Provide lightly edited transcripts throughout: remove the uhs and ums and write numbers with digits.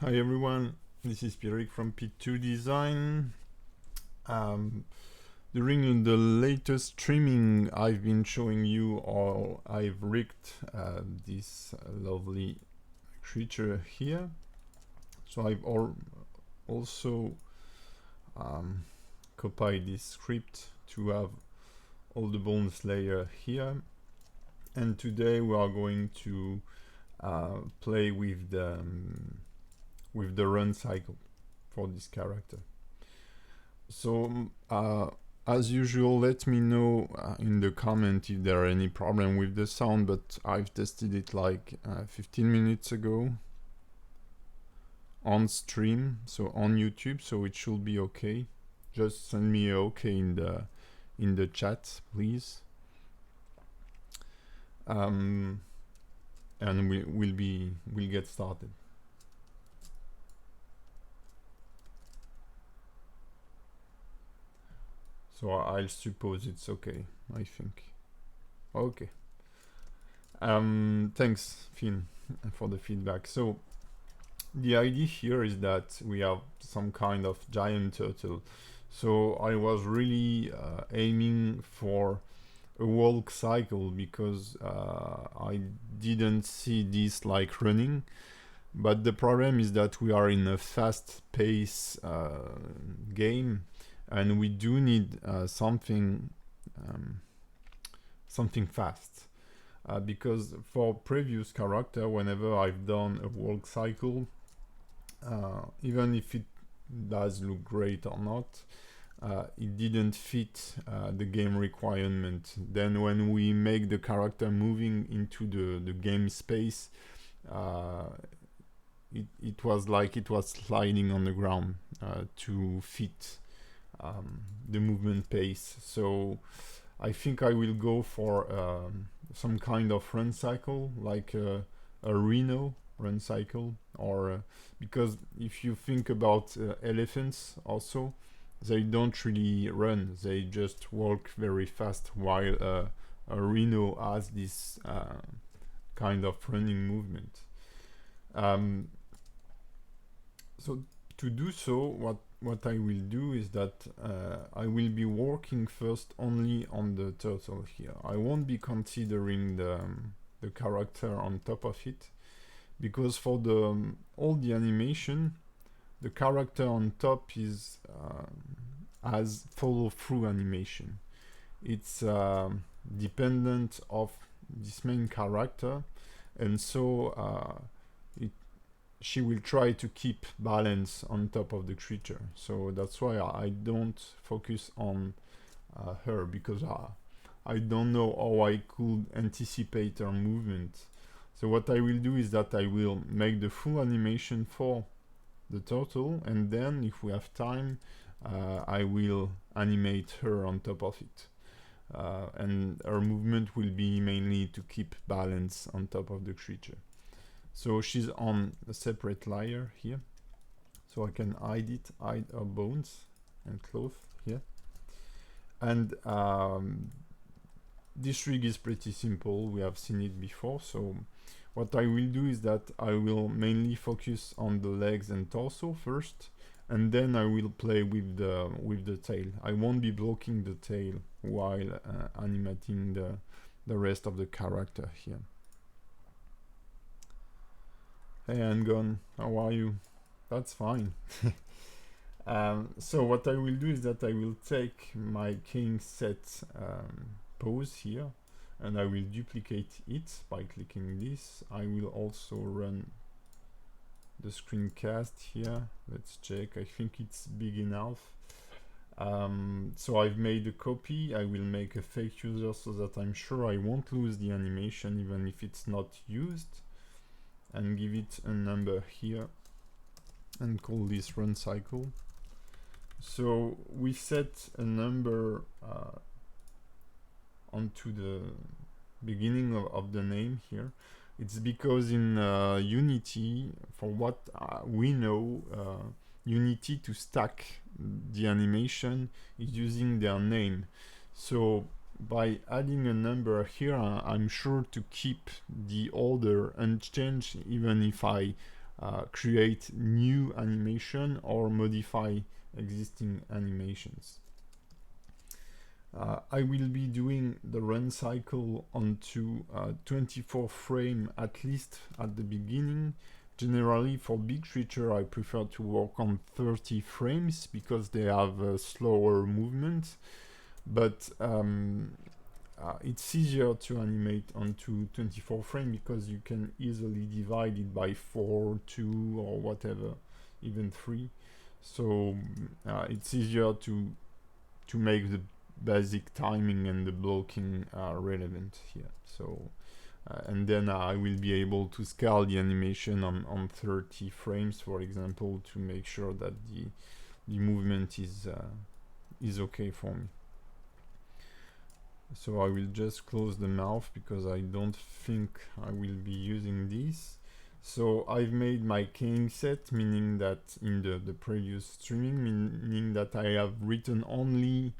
Hi everyone, this is Pierrick from P2 Design. During the latest streaming, I've been showing you how I've rigged this lovely creature here. So I've also copied this script to have all the bones layer here. And today we are going to play with the run cycle for this character. So as usual, let me know in the comment if there are any problem with the sound, but I've tested it like 15 minutes ago on stream, so on YouTube, so it should be okay. Just send me a okay in the chat, please. And we'll get started. So I'll suppose it's okay, I think. Okay. Thanks, Finn, for the feedback. So the idea here is that we have some kind of giant turtle. So I was really aiming for a walk cycle because I didn't see this like running. But the problem is that we are in a fast pace game, and we do need something fast. Because for previous character, whenever I've done a walk cycle, even if it does look great or not, it didn't fit the game requirement. Then when we make the character moving into the game space, it was like it was sliding on the ground to fit the movement pace. So I think I will go for some kind of run cycle, like a Rhino run cycle, or because if you think about elephants also, they don't really run, they just walk very fast, while a Rhino has this kind of running movement. So to do so, what I will do is that I will be working first only on the turtle here. I won't be considering the character on top of it, because for all the animation, the character on top is has follow-through animation. It's dependent of this main character, and so she will try to keep balance on top of the creature. So that's why I don't focus on her, because I don't know how I could anticipate her movement. So what I will do is that I will make the full animation for the turtle, and then if we have time, I will animate her on top of it. And her movement will be mainly to keep balance on top of the creature. So she's on a separate layer here, so I can hide her bones and cloth here. And this rig is pretty simple, we have seen it before. So what I will do is that I will mainly focus on the legs and torso first, and then I will play with the tail. I won't be blocking the tail while animating the rest of the character here. Hey Angon, how are you? That's fine. So what I will do is that I will take my king set pose here, and I will duplicate it by clicking this. I will also run the screencast here. Let's check. I think it's big enough. So I've made a copy. I will make a fake user so that I'm sure I won't lose the animation even if it's not used, and give it a number here and call this run cycle. So we set a number onto the beginning of the name here. It's because in Unity, for what we know, Unity to stack the animation is using their name. So by adding a number here, I'm sure to keep the order unchanged, even if I create new animation or modify existing animations. I will be doing the run cycle onto 24 frame at least at the beginning. Generally for big creature I prefer to work on 30 frames because they have a slower movement, but it's easier to animate onto 24 frame because you can easily divide it by 4, 2 or whatever, even 3. So it's easier to make the basic timing and the blocking relevant here. So and then I will be able to scale the animation on 30 frames, for example, to make sure that the movement is okay for me. So I will just close the mouth because I don't think I will be using this. So I've made my keying set, meaning that in the previous streaming, meaning that I have written only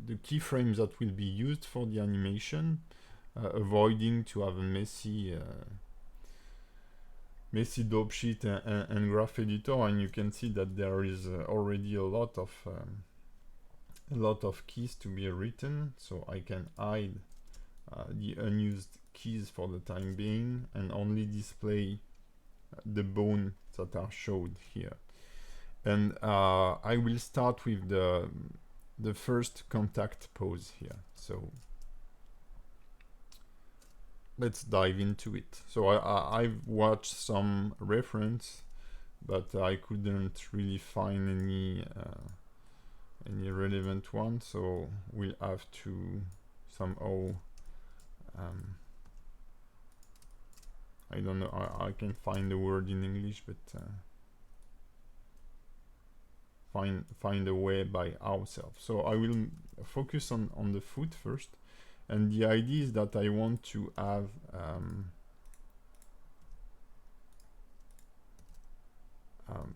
the keyframes that will be used for the animation, avoiding to have a messy dope sheet and graph editor. And you can see that there is already a lot of keys to be written, so I can hide the unused keys for the time being and only display the bone that are showed here. And I will start with the first contact pose here. So let's dive into it. So I've watched some reference, but I couldn't really find any relevant one, so we'll have to somehow I don't know, I can find the word in English, but find a way by ourselves. So I will focus on the foot first, and the idea is that I want to have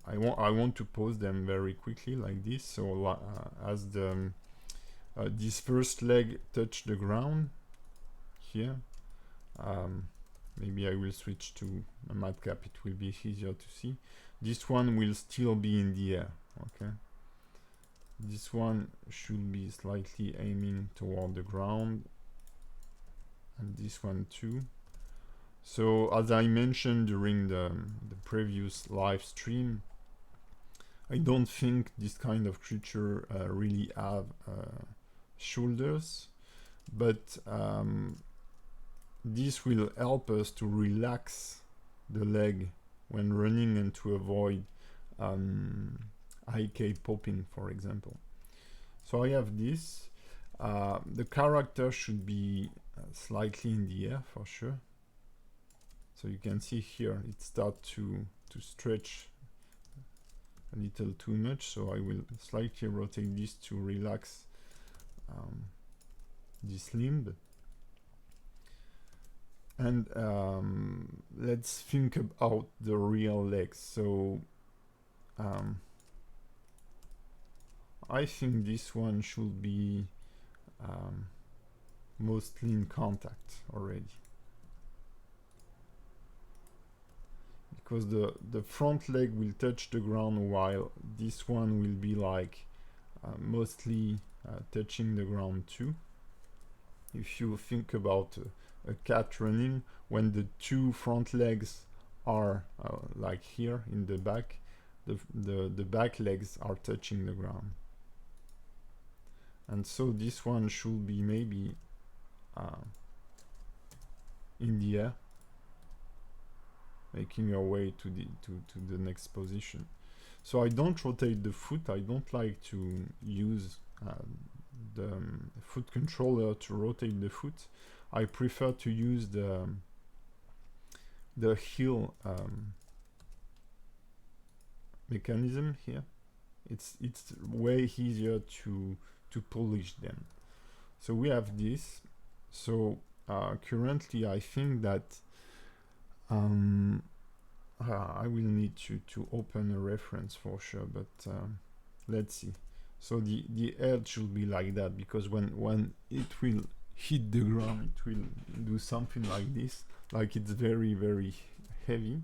I want to pose them very quickly like this. So as the this first leg touch the ground here, maybe I will switch to a matcap, it will be easier to see. This one will still be in the air, okay? This one should be slightly aiming toward the ground, and this one too. So as I mentioned during the previous live stream, I don't think this kind of creature really have shoulders, but this will help us to relax the leg when running and to avoid IK popping, for example. So I have this. The character should be slightly in the air for sure. So you can see here it starts to stretch a little too much, so I will slightly rotate this to relax this limb. And let's think about the real legs. So I think this one should be mostly in contact already, because the front leg will touch the ground while this one will be like mostly touching the ground too. If you think about a cat running, when the two front legs are like here in the back, the back legs are touching the ground. And so this one should be maybe in the air, making your way to the next position. So I don't rotate the foot. I don't like to use the foot controller to rotate the foot. I prefer to use the heel mechanism here. It's way easier to polish them. So we have this. So currently I think that I will need to open a reference for sure, but let's see. So the edge should be like that, because when it will hit the ground, it will do something like this, like it's very, very heavy.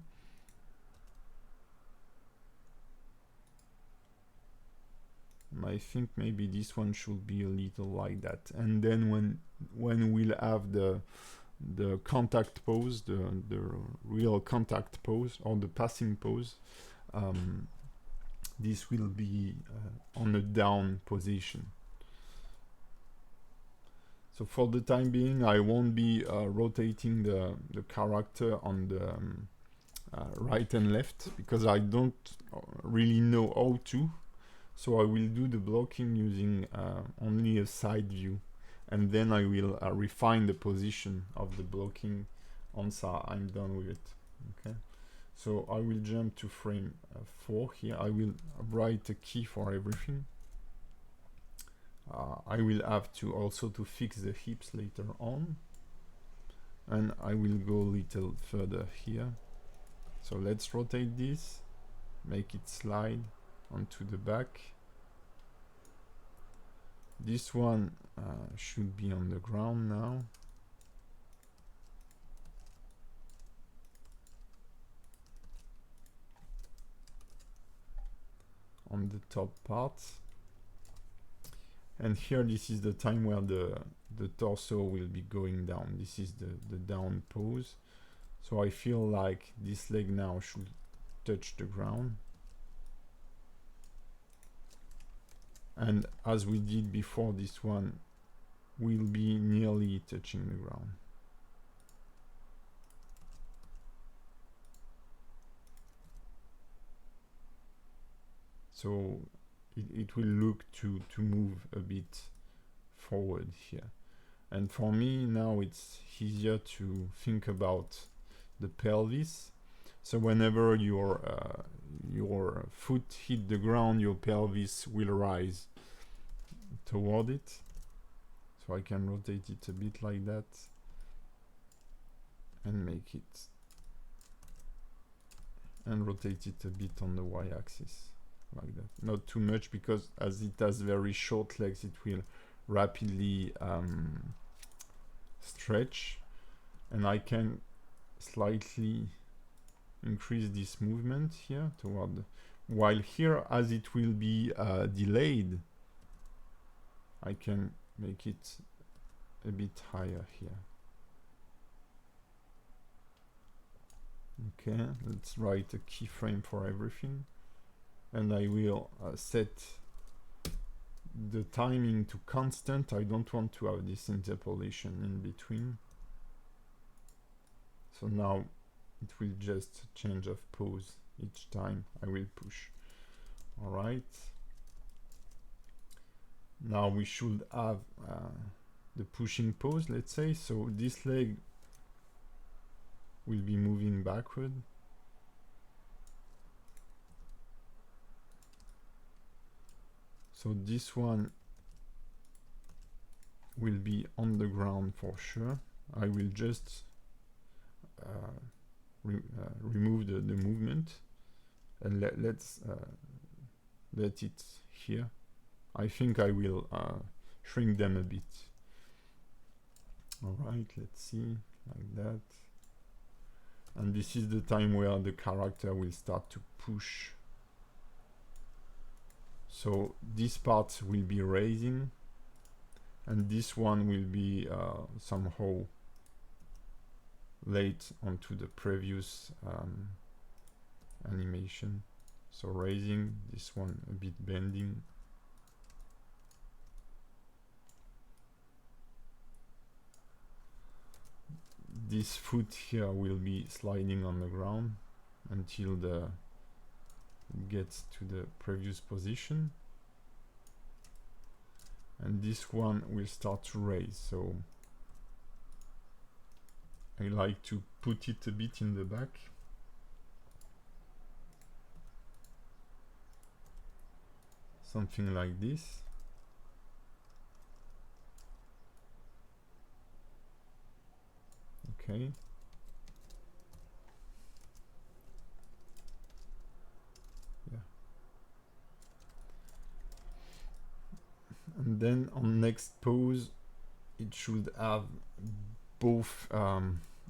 I think maybe this one should be a little like that. And then when we'll have the contact pose, the real contact pose or the passing pose, this will be on a down position. So for the time being, I won't be rotating the character on the right and left, because I don't really know how to. So I will do the blocking using only a side view, and then I will refine the position of the blocking once I'm done with it. Okay. So I will jump to frame 4 here. I will write a key for everything. I will have to also to fix the hips later on, and I will go a little further here. So let's rotate this, make it slide onto the back. This one should be on the ground now. On the top part. And here, this is the time where the torso will be going down. This is the down pose. So I feel like this leg now should touch the ground. And as we did before, this one will be nearly touching the ground. So it will look to move a bit forward here. And for me now it's easier to think about the pelvis. So whenever your foot hit the ground, your pelvis will rise toward it. So I can rotate it a bit like that and make it, and rotate it a bit on the y-axis like that. Not too much, because as it has very short legs, it will rapidly stretch, and I can slightly increase this movement here toward, while here, as it will be delayed, I can make it a bit higher here. Okay, let's write a keyframe for everything, and I will set the timing to constant. I don't want to have this interpolation in between. So now it will just change of pose each time I will push. All right. Now we should have the pushing pose, let's say. So this leg will be moving backward. So this one will be on the ground for sure. I will just remove the movement, and let's let it here. I think I will shrink them a bit. All right, let's see, like that. And this is the time where the character will start to push. So this part will be raising, and this one will be somehow laid onto the previous animation. So raising, this one a bit bending. This foot here will be sliding on the ground until it gets to the previous position, and this one will start to raise. So I like to put it a bit in the back. Something like this. Okay. Yeah. And then on next pose, it should have both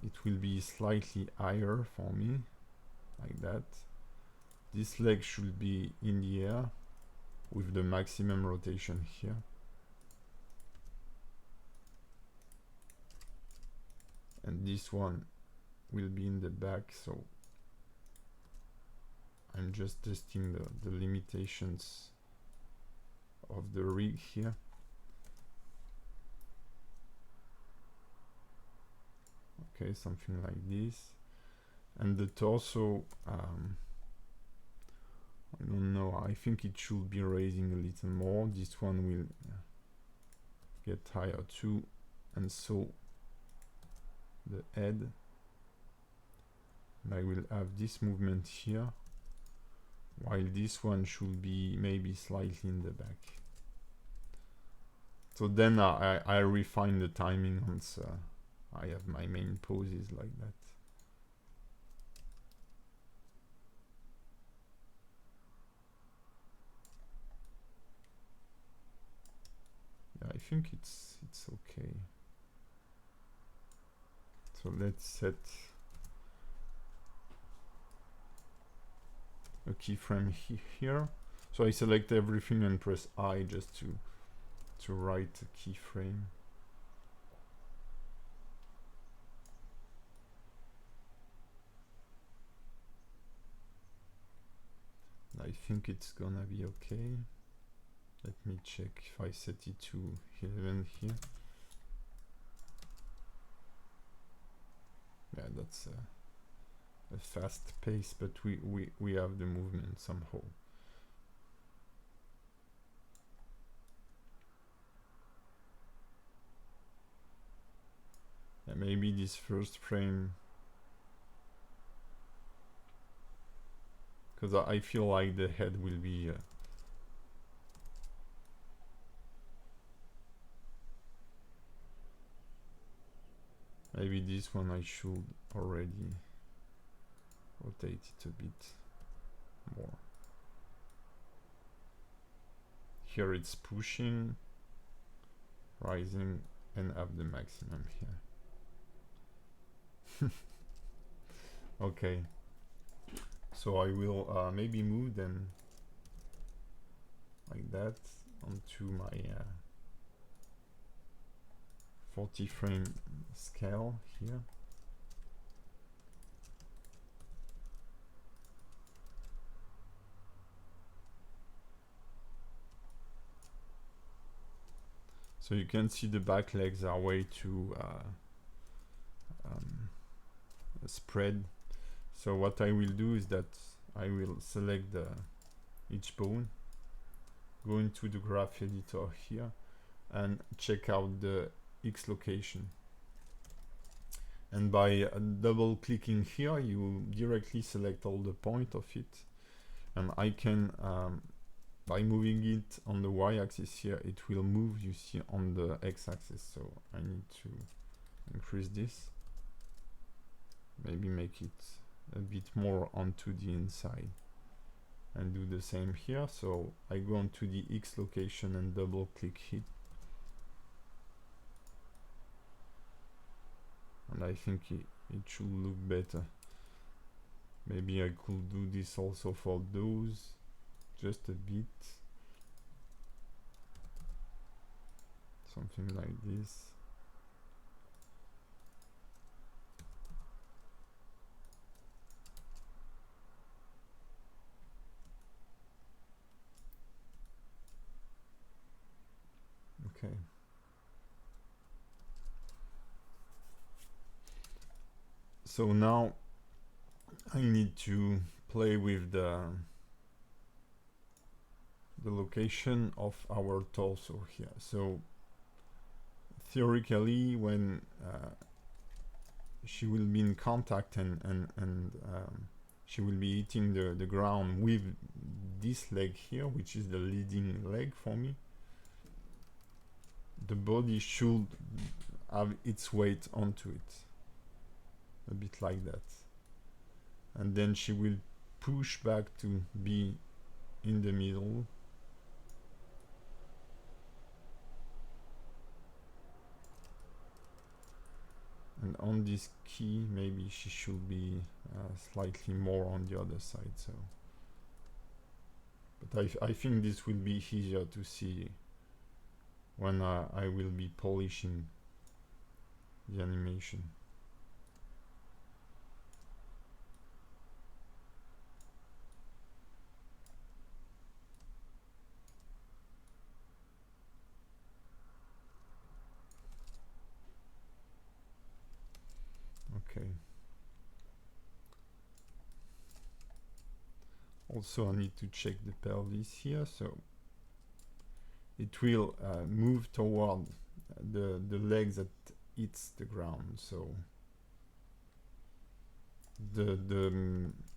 it will be slightly higher for me, like that. This leg should be in the air with the maximum rotation here. And this one will be in the back, so I'm just testing the limitations of the rig here. Okay, something like this. And the torso, I don't know, I think it should be raising a little more. This one will get higher too, and so the head. And I will have this movement here, while this one should be maybe slightly in the back. So then I refine the timing once I have my main poses like that. Yeah, I think it's okay. So let's set a keyframe here. So I select everything and press I just to write a keyframe. I think it's gonna be okay. Let me check if I set it to 11 here. Yeah, that's a fast pace, but we have the movement somehow. Yeah, maybe this first frame, because I feel like the head will be maybe this one I should already rotate it a bit more. Here it's pushing, rising, and have the maximum here. Okay, so I will maybe move them like that onto my 40 frame scale here. So you can see the back legs are way too spread. So what I will do is that I will select each bone, go into the graph editor here, and check out the X location. And by double clicking here, you directly select all the point of it. And I can, by moving it on the y-axis here, it will move, you see, on the x-axis. So I need to increase this. Maybe make it a bit more onto the inside. And do the same here. So I go onto the X location and double click it. And I think it should look better. Maybe I could do this also for those, just a bit. Something like this. Okay. So now I need to play with the location of our torso here. So theoretically, when she will be in contact and she will be hitting the ground with this leg here, which is the leading leg for me, the body should have its weight onto it, a bit like that, and then she will push back to be in the middle. And on this key, maybe she should be slightly more on the other side. So, but I think this will be easier to see when I will be polishing the animation. Okay. Also, I need to check the pelvis here, so it will move toward the legs that hits the ground. So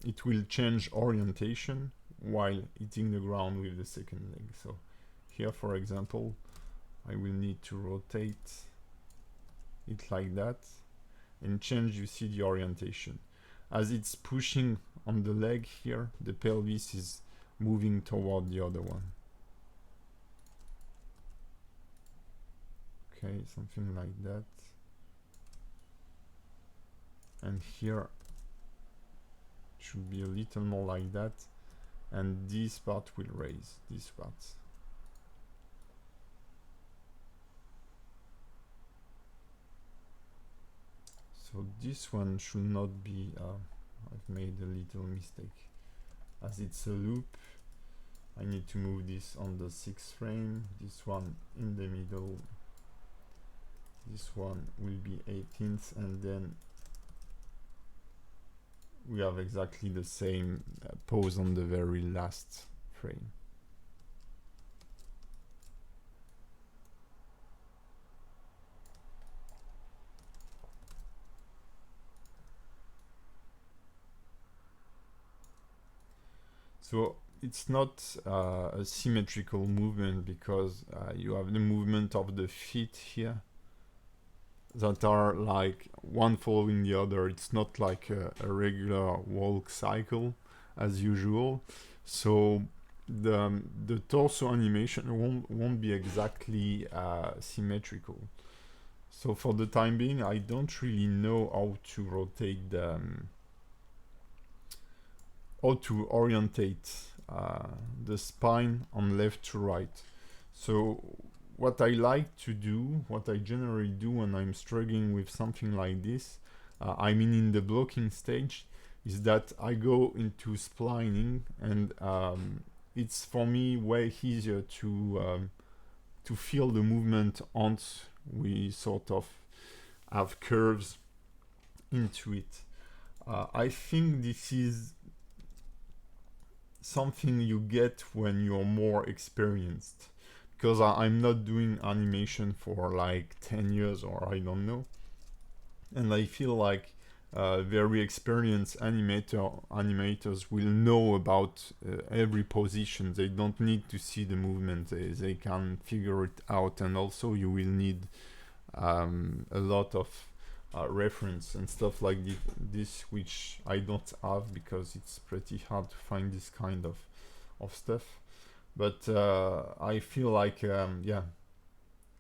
it will change orientation while hitting the ground with the second leg. So here, for example, I will need to rotate it like that and change, you see, the orientation. As it's pushing on the leg here, the pelvis is moving toward the other one. Okay, something like that. And here should be a little more like that, and this part will raise this part. So this one should not be I've made a little mistake. As it's a loop, I need to move this on the 6th frame, this one in the middle, this one will be 18th, and then we have exactly the same pose on the very last frame. So it's not a symmetrical movement because you have the movement of the feet here that are like one following the other. It's not like a regular walk cycle as usual. So the torso animation won't be exactly symmetrical. So for the time being, I don't really know how to rotate the how to orientate the spine on left to right. So what I like to do, what I generally do when I'm struggling with something like this, I mean in the blocking stage, is that I go into splining, and it's for me way easier to feel the movement once we sort of have curves into it. I think this is something you get when you're more experienced, because I'm not doing animation for like 10 years or I don't know, and I feel like very experienced animators will know about every position. They don't need to see the movement, they can figure it out, and also you will need a lot of reference and stuff like this, which I don't have because it's pretty hard to find this kind of stuff. But I feel like yeah,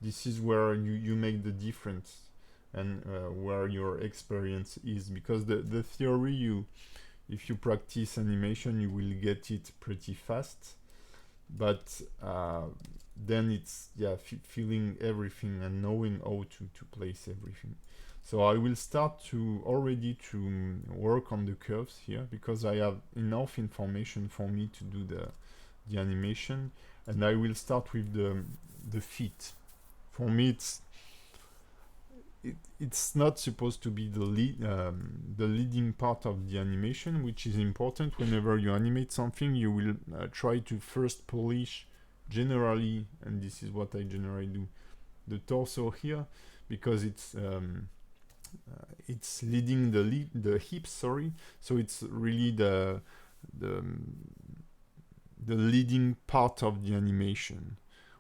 this is where you make the difference, and where your experience is, because the theory, if you practice animation, you will get it pretty fast, but then it's, yeah, feeling everything and knowing how to place everything. So I will start already to work on the curves here, because I have enough information for me to do the animation, and I will start with the feet. For me, it's not supposed to be the leading part of the animation, which is important. Whenever you animate something, you will try to first polish generally, and this is what I generally do, the torso here, because it's leading the hips, sorry. So it's really the leading part of the animation.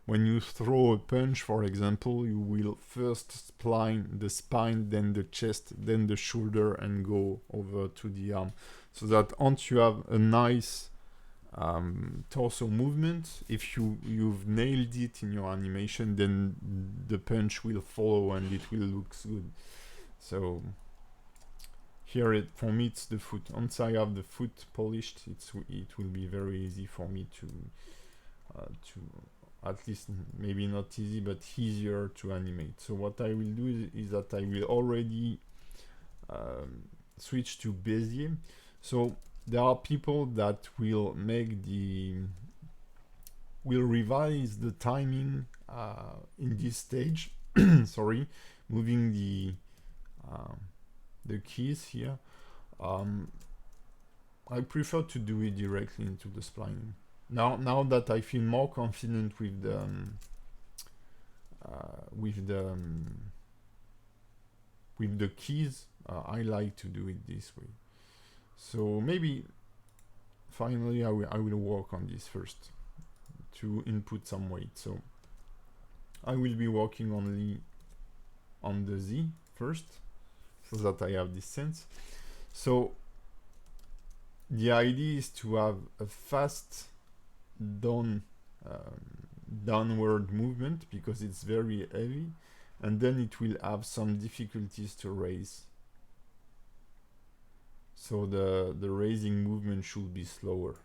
When you throw a punch, for example, you will first spline the spine, then the chest, then the shoulder, and go over to the arm. So that once you have a nice torso movement, if you've nailed it in your animation, then the punch will follow and it will look good. So here for me it's the foot. Once I have the foot polished, it will be very easy for me to at least maybe not easy but easier to animate. So what I will do is that I will already switch to Bezier. So there are people that will revise the timing in this stage. Sorry, moving the keys here. I prefer to do it directly into the spline. Now that I feel more confident with the keys, I like to do it this way. So maybe finally I will work on this first to input some weight. So I will be working only on the Z first, so that I have this sense. So the idea is to have a fast downward movement because it's very heavy, and then it will have some difficulties to raise. So the raising movement should be slower.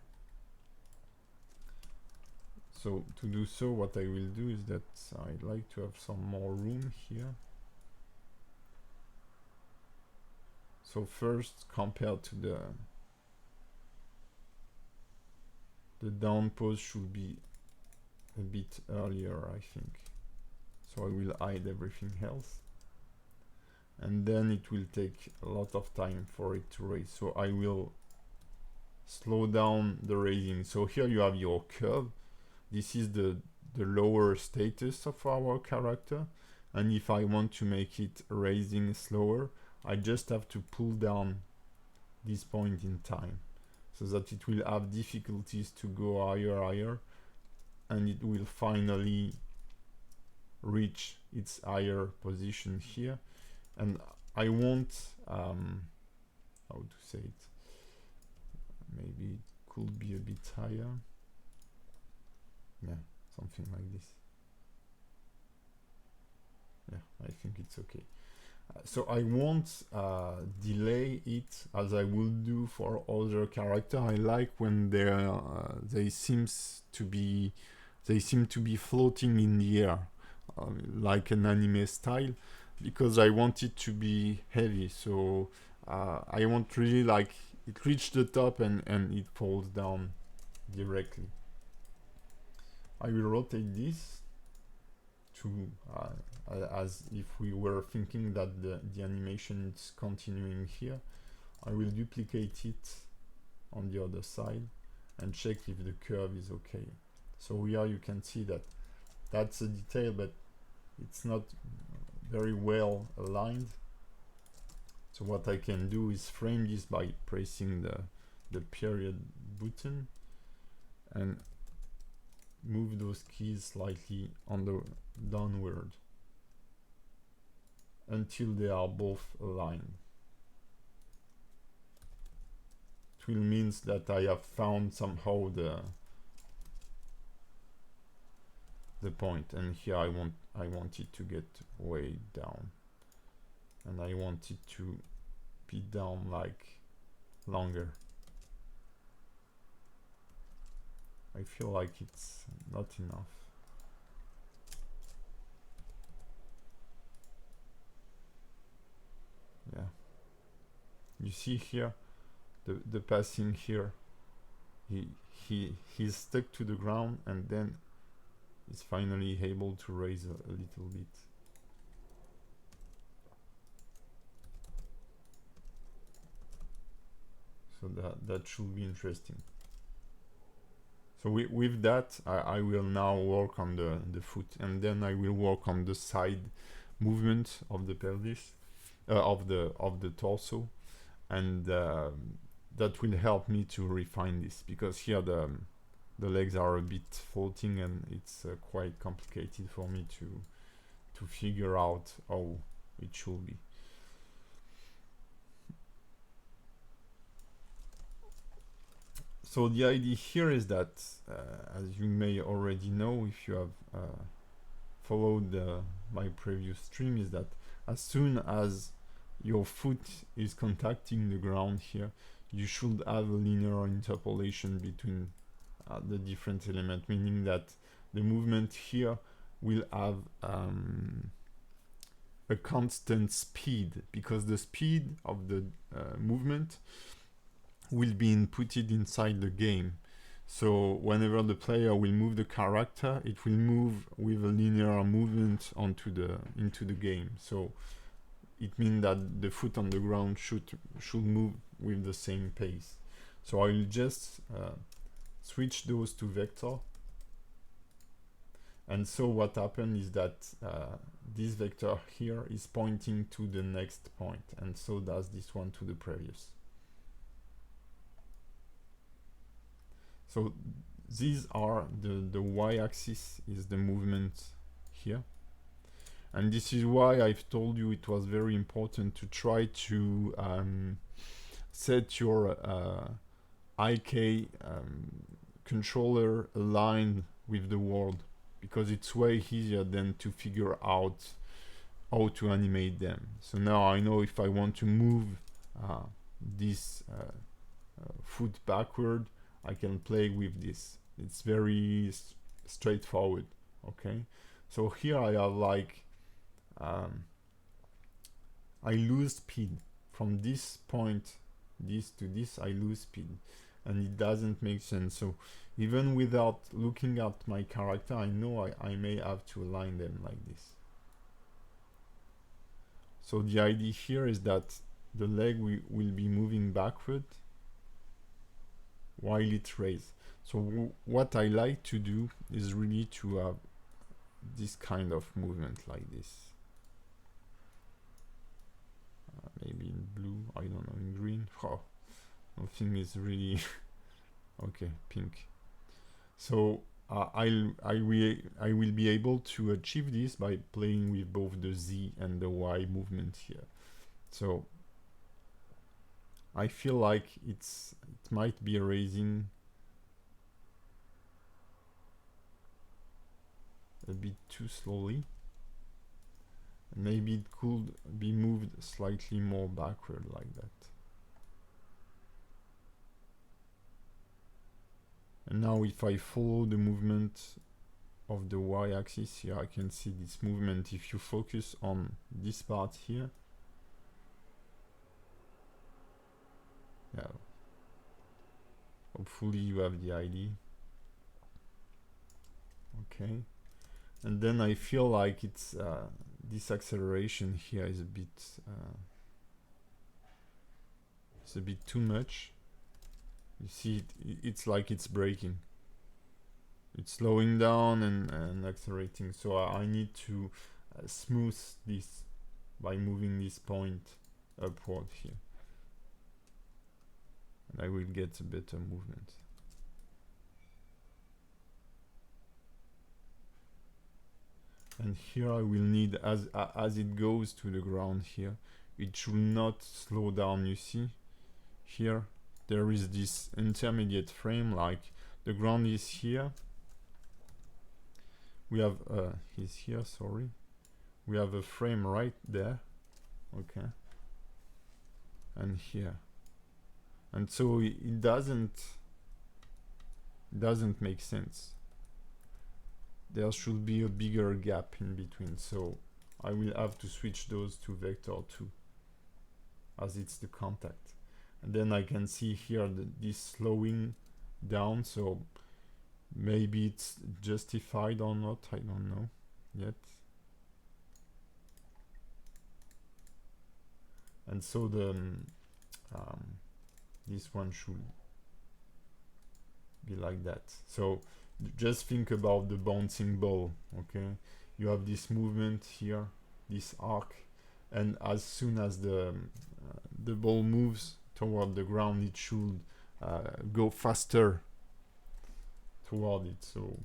So to do so, what I will do is that I'd like to have some more room here. So first, compared to the down pose should be a bit earlier, I think. So I will hide everything else. And then it will take a lot of time for it to raise. So I will slow down the raising. So here you have your curve. This is the lower status of our character. And if I want to make it raising slower, I just have to pull down this point in time, so that it will have difficulties to go higher, and it will finally reach its higher position here. And I want, how to say it, maybe it could be a bit higher. Yeah, something like this. Yeah, I think it's okay. So I won't delay it as I will do for other character. I like when they seem to be floating in the air, like an anime style, because I want it to be heavy. So I want really like it reach the top and it falls down directly. I will rotate this to as if we were thinking that the animation is continuing here. I will duplicate it on the other side and check if the curve is okay. So here you can see that that's a detail, but it's not very well aligned. So what I can do is frame this by pressing the period button and move those keys slightly on the downward until they are both aligned. It will mean that I have found somehow the point, and here I want it to get way down, and I want it to be down like longer. I feel like it's not enough. Yeah. You see here the passing here. He's stuck to the ground, and then is finally able to raise a little bit. So that should be interesting. So with that, I will now work on the foot, and then I will work on the side movement of the pelvis, of the torso, and that will help me to refine this, because here the legs are a bit floating, and it's quite complicated for me to figure out how it should be. So the idea here is that, as you may already know if you have followed my previous stream, is that as soon as your foot is contacting the ground here, you should have a linear interpolation between the different elements, meaning that the movement here will have a constant speed, because the speed of the movement will be inputted inside the game. So whenever the player will move the character, it will move with a linear movement into the game. So it means that the foot on the ground should move with the same pace. So I will just switch those to vector. And so what happened is that this vector here is pointing to the next point, and so does this one to the previous. So these are the y-axis is the movement here. And this is why I've told you it was very important to try to set your IK controller aligned with the world, because it's way easier than to figure out how to animate them. So now I know if I want to move this foot backward, I can play with this. It's very straightforward. Okay, so here I have like I lose speed from this point, this to this, I lose speed, and it doesn't make sense. So even without looking at my character, I know I may have to align them like this. So the idea here is that the leg will be moving backward while it raises. So what I like to do is really to have this kind of movement like this. Maybe in blue, I don't know, in green. Oh, nothing is really okay, pink. So I will be able to achieve this by playing with both the Z and the Y movement here. So I feel like it might be erasing a bit too slowly. Maybe it could be moved slightly more backward like that. And now if I follow the movement of the y-axis here, I can see this movement. If you focus on this part here, yeah, hopefully you have the idea. Okay, and then I feel like it's this acceleration here is a bit too much. You see it's like it's braking. It's slowing down and accelerating. So I need to smooth this by moving this point upward here. And I will get a better movement. And here I will need, as it goes to the ground here, it should not slow down. You see here there is this intermediate frame, like the ground is here, we have is here, sorry, we have a frame right there, okay, and here, and so it doesn't make sense. There should be a bigger gap in between, so I will have to switch those to vector 2 as it's the contact. And then I can see here this slowing down, so maybe it's justified or not, I don't know yet. And so the this one should be like that. So just think about the bouncing ball, okay? You have this movement here, this arc, and as soon as the ball moves toward the ground, it should go faster toward it. So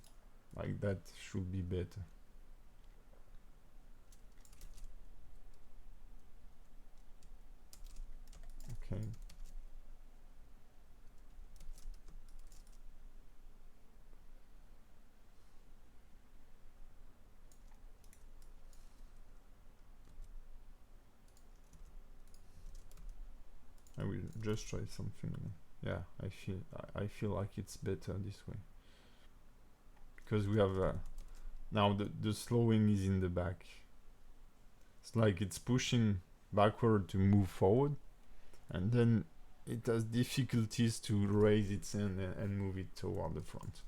like that should be better. Okay. just try something. Yeah, I feel like it's better this way because we have now the slowing is in the back. It's like it's pushing backward to move forward, and then it has difficulties to raise its hand and move it toward the front.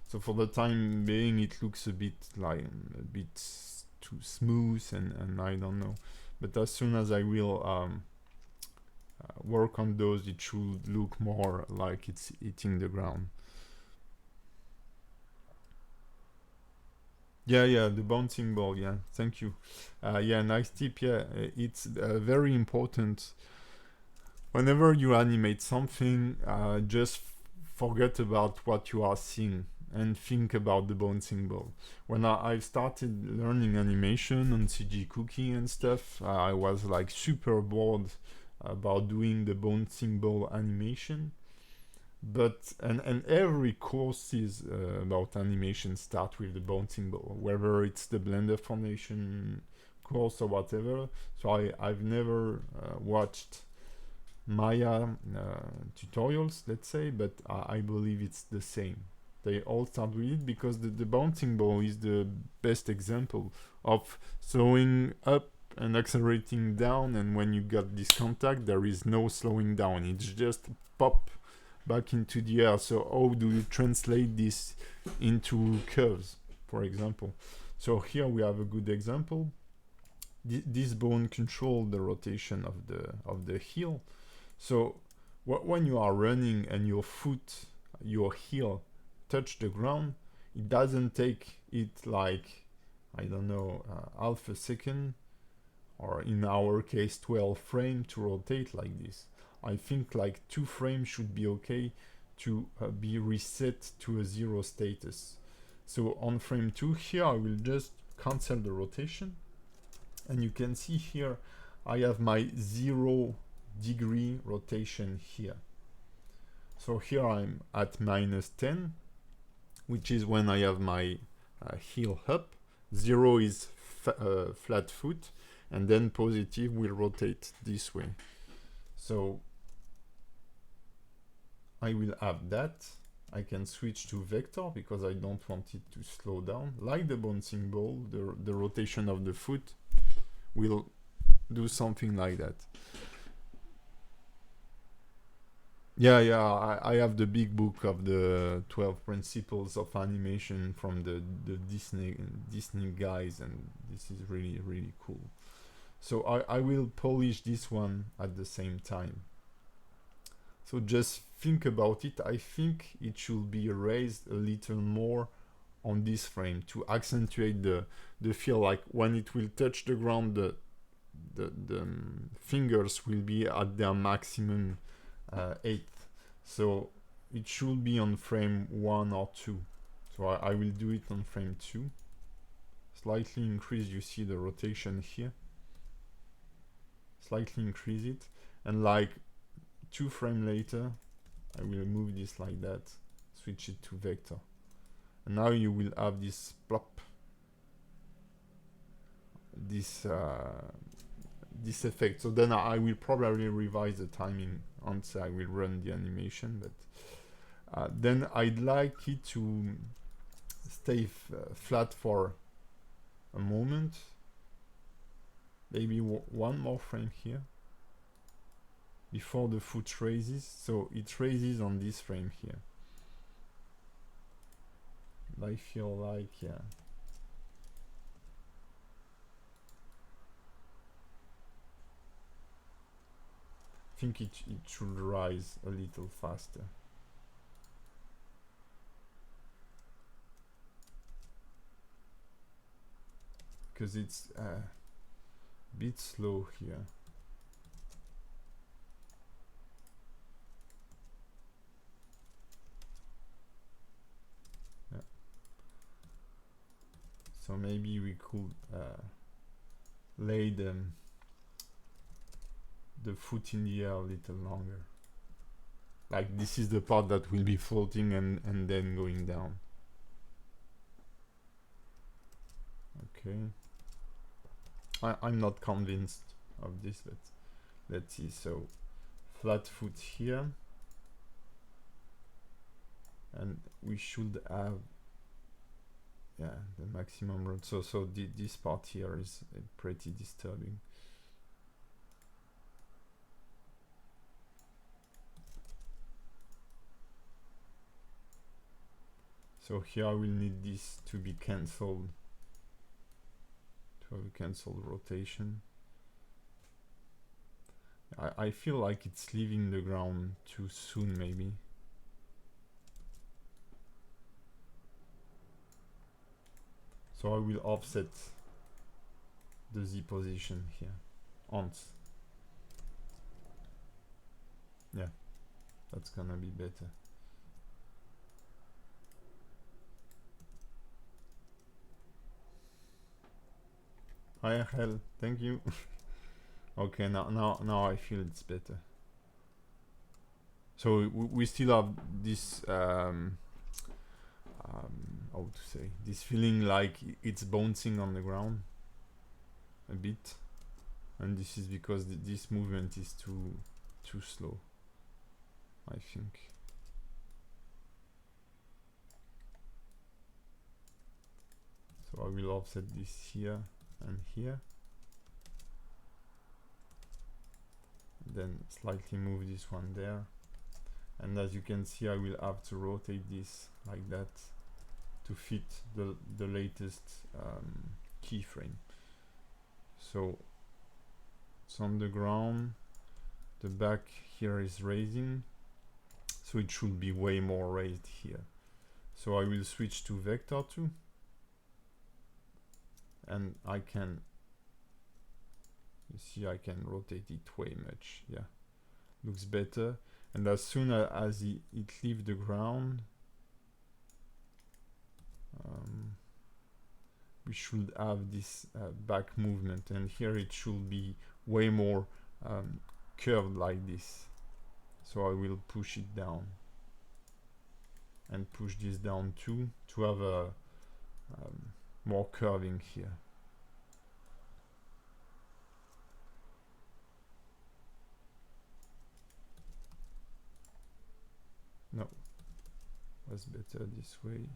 So for the time being, it looks a bit too smooth, and I don't know. But as soon as I will work on those, it should look more like it's hitting the ground. Yeah, the bouncing ball. Yeah, thank you. Yeah, nice tip. Yeah, it's very important. Whenever you animate something, just forget about what you are seeing and think about the bouncing ball. When I started learning animation on CG Cookie and stuff, I was like super bored about doing the bouncing ball animation. But and every course is about animation start with the bouncing ball, whether it's the Blender Foundation course or whatever. So I've never watched Maya tutorials, let's say, but I believe it's the same. They all start with it because the bouncing ball is the best example of slowing up and accelerating down, and when you got this contact, there is no slowing down. It's just pop back into the air. So how do you translate this into curves, for example? So here we have a good example. This bone controls the rotation of the heel. So when you are running and your heel touch the ground, it doesn't take it like, I don't know, half a second, or in our case 12 frames to rotate like this. I think like 2 frames should be okay to be reset to a 0 status. So on frame 2 here, I will just cancel the rotation, and you can see here I have my 0 degree rotation here. So here I'm at -10, which is when I have my heel up. 0 is flat foot, and then positive will rotate this way. So I will have that. I can switch to vector because I don't want it to slow down. Like the bouncing ball, the rotation of the foot will do something like that. Yeah, I have the big book of the 12 principles of animation from the Disney guys, and this is really, really cool. So I will polish this one at the same time. So just think about it. I think it should be raised a little more on this frame to accentuate the feel, like when it will touch the ground, the fingers will be at their maximum 8th. So it should be on frame 1 or 2. So I will do it on frame 2. Slightly increase, you see the rotation here. Slightly increase it, and like 2 frames later, I will move this like that, switch it to vector. And now you will have this plop, this effect. So then I will probably revise the timing once I will run the animation, but then I'd like it to stay flat for a moment, maybe one more frame here before the foot raises. So it raises on this frame here. I feel like, yeah, I think it should rise a little faster. Because it's a bit slow here. Yeah. So maybe we could lay the foot in the air a little longer. Like this is the part that will be floating and then going down. Okay. I'm not convinced of this, but let's see. So flat foot here, and we should have, yeah, the maximum road. So this part here is pretty disturbing. So here I will need this to be cancelled, to have a cancelled rotation. I feel like it's leaving the ground too soon, maybe. So I will offset the Z position here. Once. Yeah, that's gonna be better. Hi, hell, thank you. Okay, now I feel it's better. So we still have this how to say, this feeling like it's bouncing on the ground a bit, and this is because this movement is too slow, I think. So I will offset this here and here, then slightly move this one there, and as you can see I will have to rotate this like that to fit the latest keyframe. So it's on the ground, the back here is raising, so it should be way more raised here. So I will switch to vector 2, and I can, you see, I can rotate it way much. Yeah, looks better. And as soon as it leaves the ground, we should have this back movement, and here it should be way more curved like this. So I will push it down and push this down too, to have a more curving here. No, was better this way.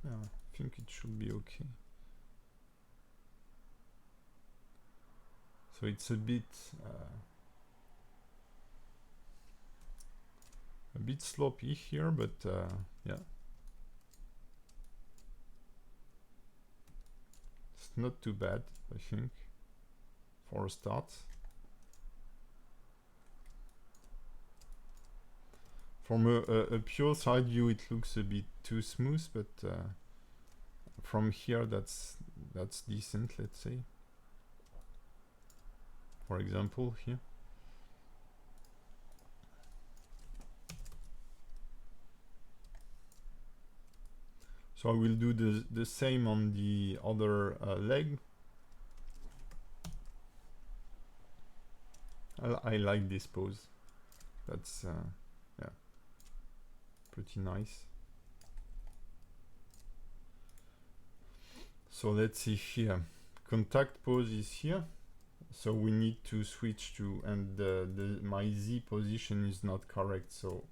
Yeah, I think it should be okay. So it's a bit sloppy here, but yeah, it's not too bad, I think, for a start. From a pure side view it looks a bit too smooth, but from here that's decent, let's say. For example, here. So I will do the same on the other leg. I like this pose. That's yeah, pretty nice. So let's see here. Contact pose is here. So we need to switch to, and my Z position is not correct, so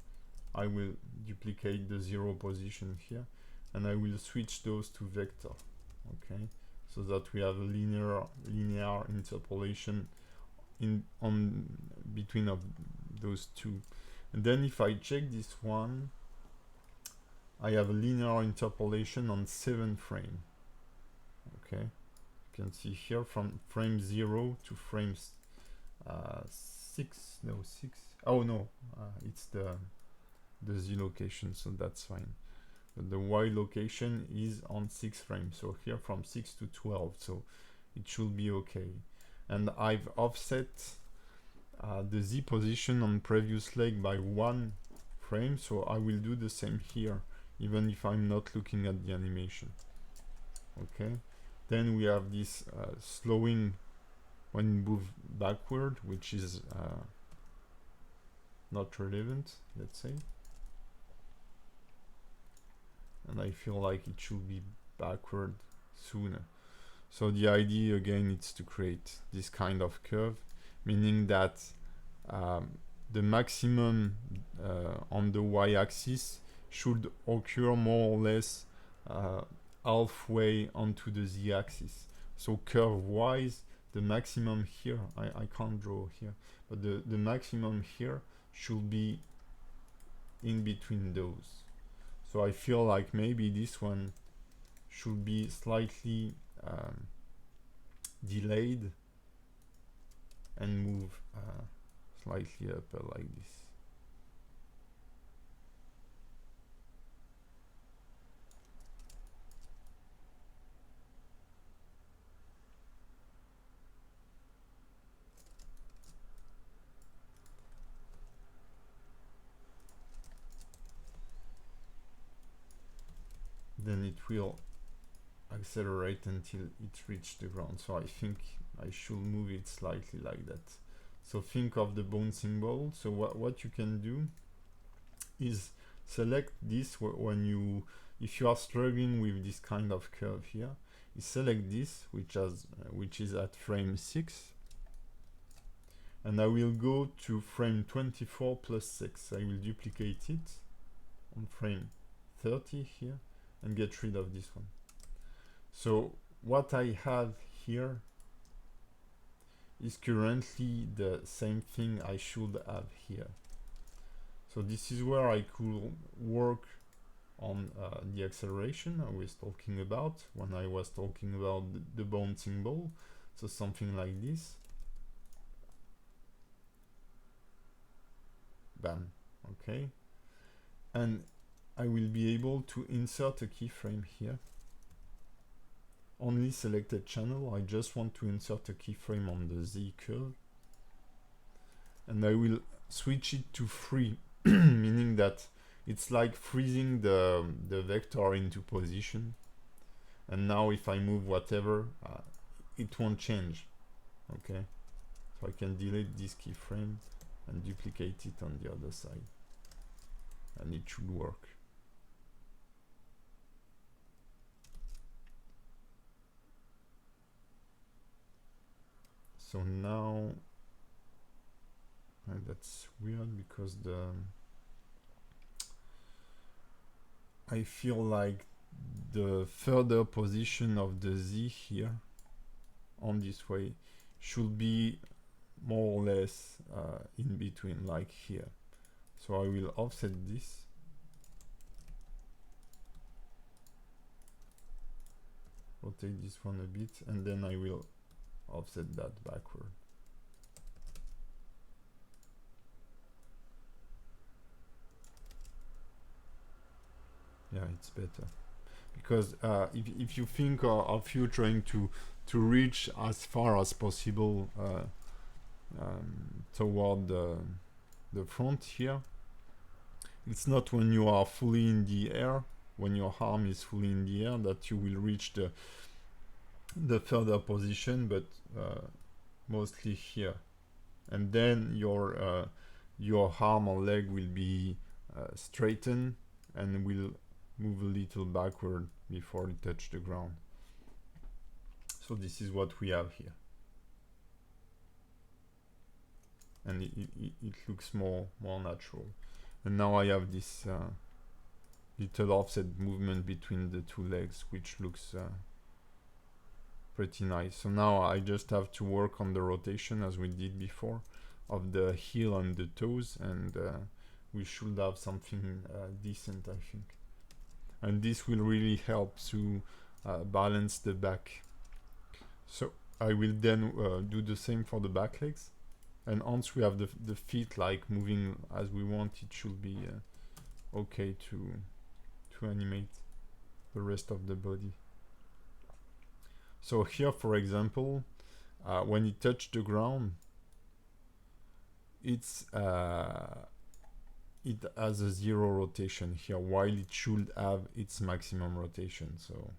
I will duplicate the 0 position here, and I will switch those to vector, okay, so that we have a linear interpolation on between of those two. And then if I check this one, I have a linear interpolation on 7 frame, okay. You can see here from frame 0 to frames 6, no 6, oh no, it's the Z location, so that's fine. But the Y location is on 6 frames, so here from 6 to 12, so it should be okay. And I've offset the Z position on previous leg by 1 frame, so I will do the same here, even if I'm not looking at the animation, okay. Then we have this slowing when you move backward, which is not relevant, let's say. and I feel like it should be backward sooner. So the idea again is to create this kind of curve, meaning that the maximum on the y-axis should occur more or less halfway onto the z-axis. So curve-wise, the maximum here, I can't draw here, but the maximum here should be in between those. So I feel like maybe this one should be slightly delayed and move slightly up like this. Then it will accelerate until it reaches the ground. So I think I should move it slightly like that. So think of the bouncing ball. So what you can do is select this when you, if you are struggling with this kind of curve here, you select this, which is at frame 6, and I will go to frame 24 plus 6. I will duplicate it on frame 30 here and get rid of this one. So what I have here is currently the same thing I should have here. So this is where I could work on the acceleration I was talking about when I was talking about the bouncing ball. So something like this. Bam. Okay. And I will be able to insert a keyframe here. Only selected channel. I just want to insert a keyframe on the Z curve. And I will switch it to free, meaning that it's like freezing the vector into position. And now if I move whatever, it won't change. Okay. So I can delete this keyframe and duplicate it on the other side. And it should work. So now that's weird because I feel like the further position of the Z here on this way should be more or less in between, like here. So I will offset this. Rotate this one a bit, and then I will offset that backward. Yeah, it's better because if you think of you trying to reach as far as possible toward the front here, it's not when you are fully in the air, when your arm is fully in the air, that you will reach the further position, but mostly here, and then your arm or leg will be straightened and will move a little backward before it touches the ground. So this is what we have here, and it looks more natural. And now I have this little offset movement between the two legs, which looks pretty nice. So now I just have to work on the rotation as we did before of the heel and the toes, and we should have something decent, I think. And this will really help to balance the back. So I will then do the same for the back legs, and once we have the feet like moving as we want, it should be okay to animate the rest of the body. So here, for example, when it touched the ground, it has a 0 rotation here, while it should have its maximum rotation. So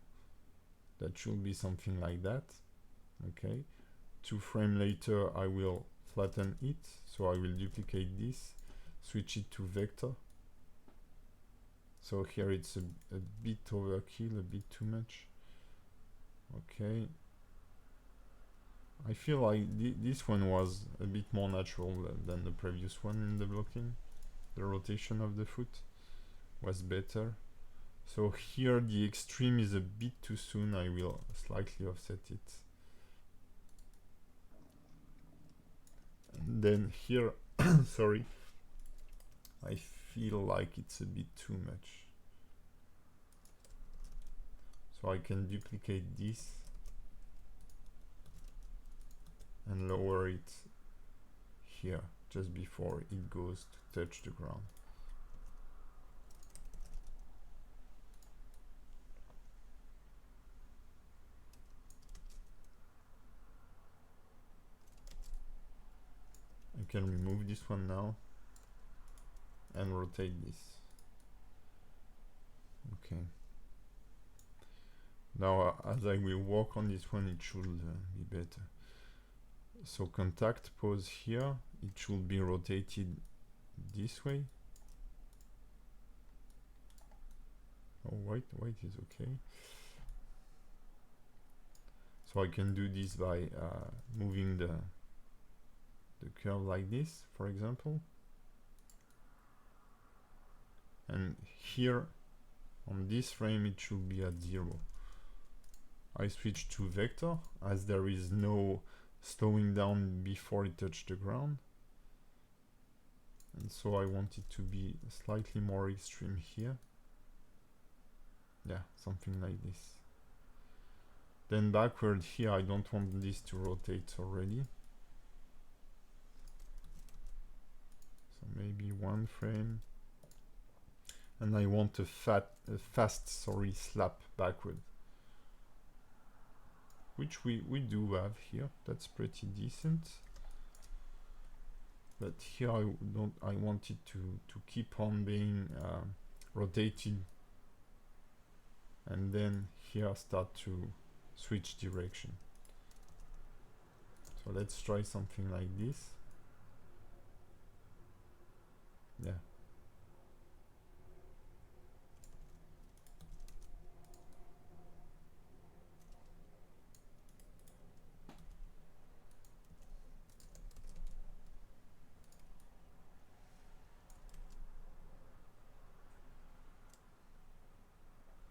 that should be something like that. Okay. 2 frames later, I will flatten it. So I will duplicate this, switch it to vector, So here it's a bit overkill, a bit too much. Okay. I feel like this one was a bit more natural than the previous one in the blocking. The rotation of the foot was better. So here the extreme is a bit too soon. I will slightly offset it. And then here, sorry, I feel like it's a bit too much. So I can duplicate this and lower it here just before it goes to touch the ground. I can remove this one now and rotate this. Okay. Now as I will work on this one, it should be better. So contact pose here, it should be rotated this way. Oh, white is okay. So I can do this by moving the curve like this, for example. And here on this frame it should be at 0. I switch to vector as there is no slowing down before it touched the ground. And so I want it to be slightly more extreme here. Yeah, something like this. Then backward here, I don't want this to rotate already. So maybe one frame. And I want a fast slap backward. Which we do have here. That's pretty decent. But here I want it to keep on being rotated. And then here start to switch direction. So let's try something like this. Yeah.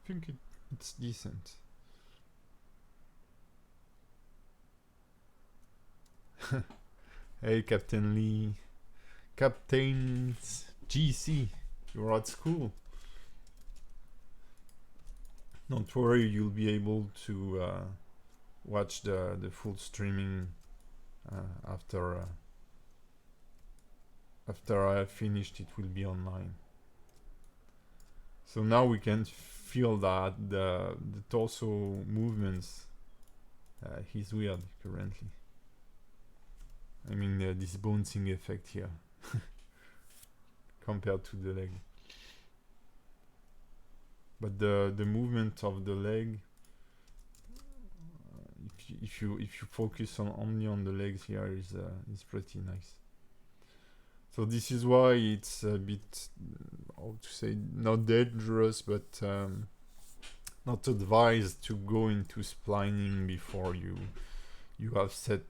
I think it's decent. Hey, Captain Lee. Captains GC, you're at school. Don't worry, you'll be able to watch the full streaming after I have finished. It will be online. So now we can feel that the torso movements is weird currently. I mean this bouncing effect here compared to the leg. But the movement of the leg, if you focus only on the legs here, is pretty nice. So this is why it's a bit, how to say, not dangerous, but not advised to go into splining before you have set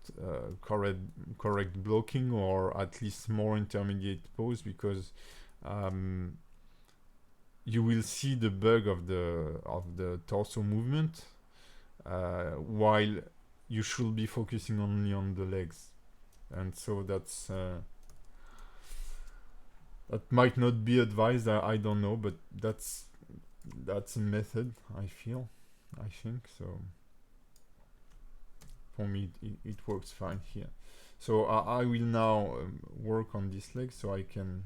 correct blocking, or at least more intermediate pose, because you will see the bug of the torso movement while you should be focusing only on the legs, and so that's that might not be advised. I don't know, but that's a method. I think so. For me, it works fine here. So I will now work on this leg, so I can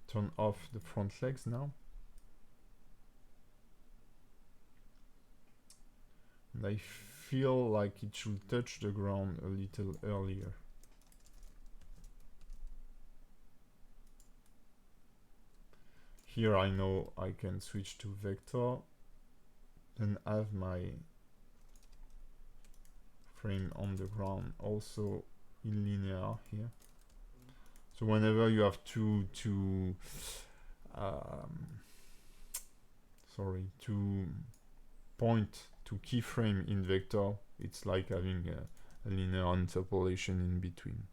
turn off the front legs now. And I feel like it should touch the ground a little earlier. Here I know I can switch to vector and have my frame on the ground also in linear here. So whenever you have to sorry, to point to keyframe in vector, it's like having a linear interpolation in between.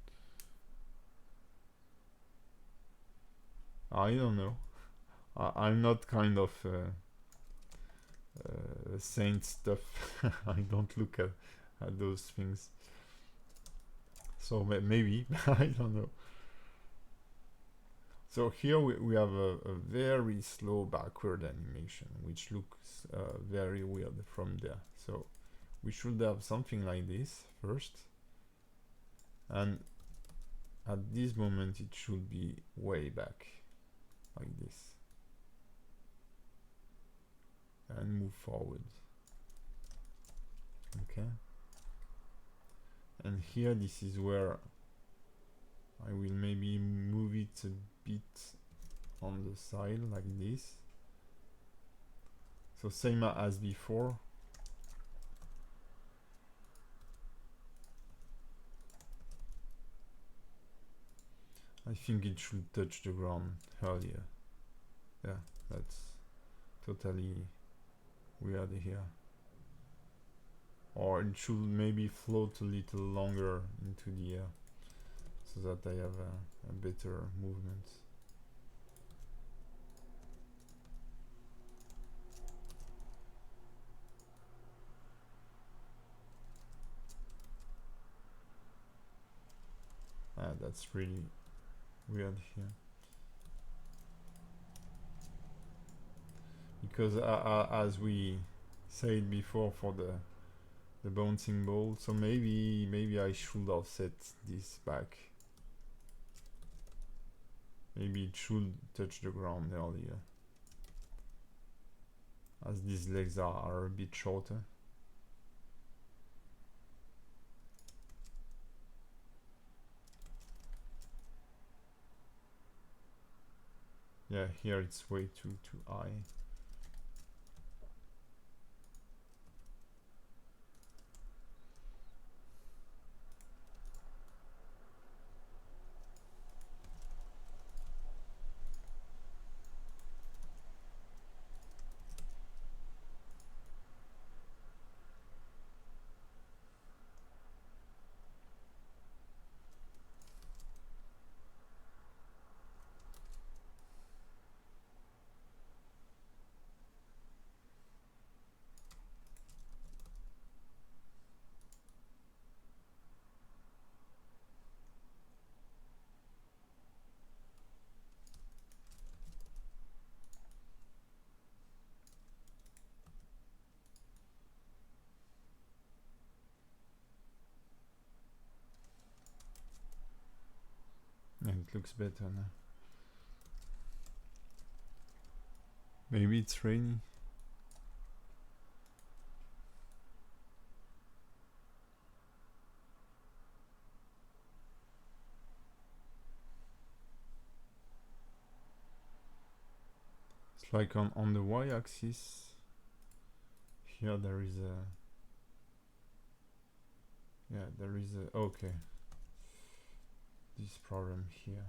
I don't know. I'm not kind of saint stuff. I don't look at those things. So maybe, I don't know. So here we have a very slow backward animation, which looks very weird from there. So we should have something like this first. And at this moment, it should be way back, like this. And move forward. Okay. And here, this is where I will maybe move it a bit on the side like this. So same as before. I think it should touch the ground earlier. Yeah, that's totally weird here. Or it should maybe float a little longer into the air so that I have a better movement. That's really weird here. Because as we said before for the bouncing ball, so maybe I should have set this back. Maybe it should touch the ground earlier, as these legs are a bit shorter. Yeah, here it's way too high. And it looks better now. Maybe it's rainy. It's like on the y-axis. Here there is a... Yeah, there is a... Okay. This problem here.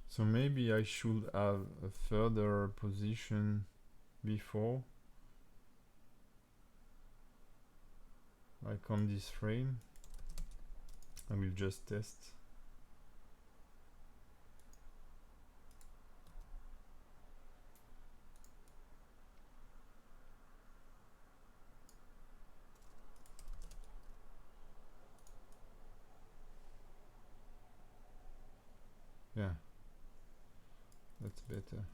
So maybe I should have a further position before, like on this frame. I will just test. Yeah, that's better.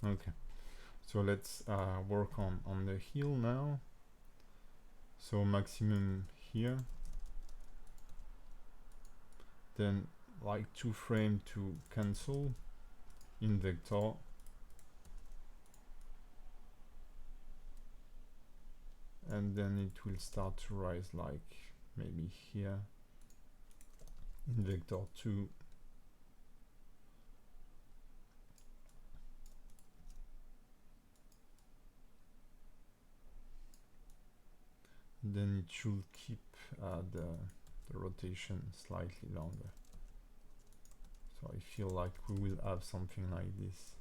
Okay, so let's work on the heel now. So maximum here, then like 2 frame to cancel in vector, and then it will start to rise like maybe here in vector 2. Then it should keep the rotation slightly longer. So I feel like we will have something like this.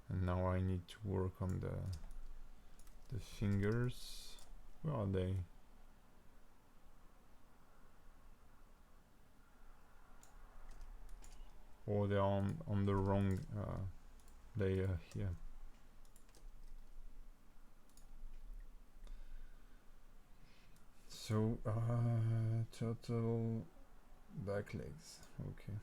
And now I need to work on the fingers. Where are they? Oh, they're on the wrong layer here. So turtle back legs. Okay.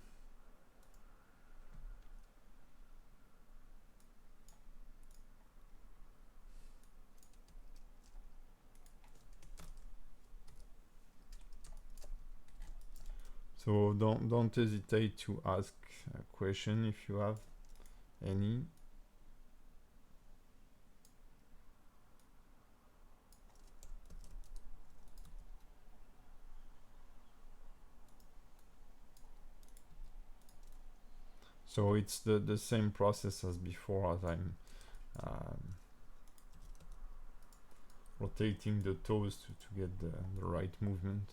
So don't hesitate to ask a question if you have any. So it's the same process as before, as I'm rotating the toes to get the right movement.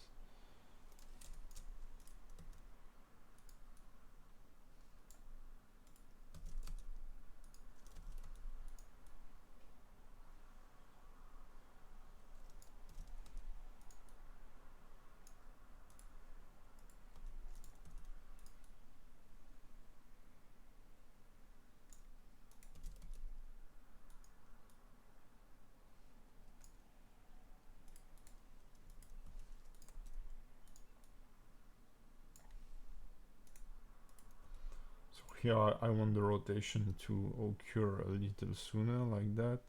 Here I want the rotation to occur a little sooner, like that,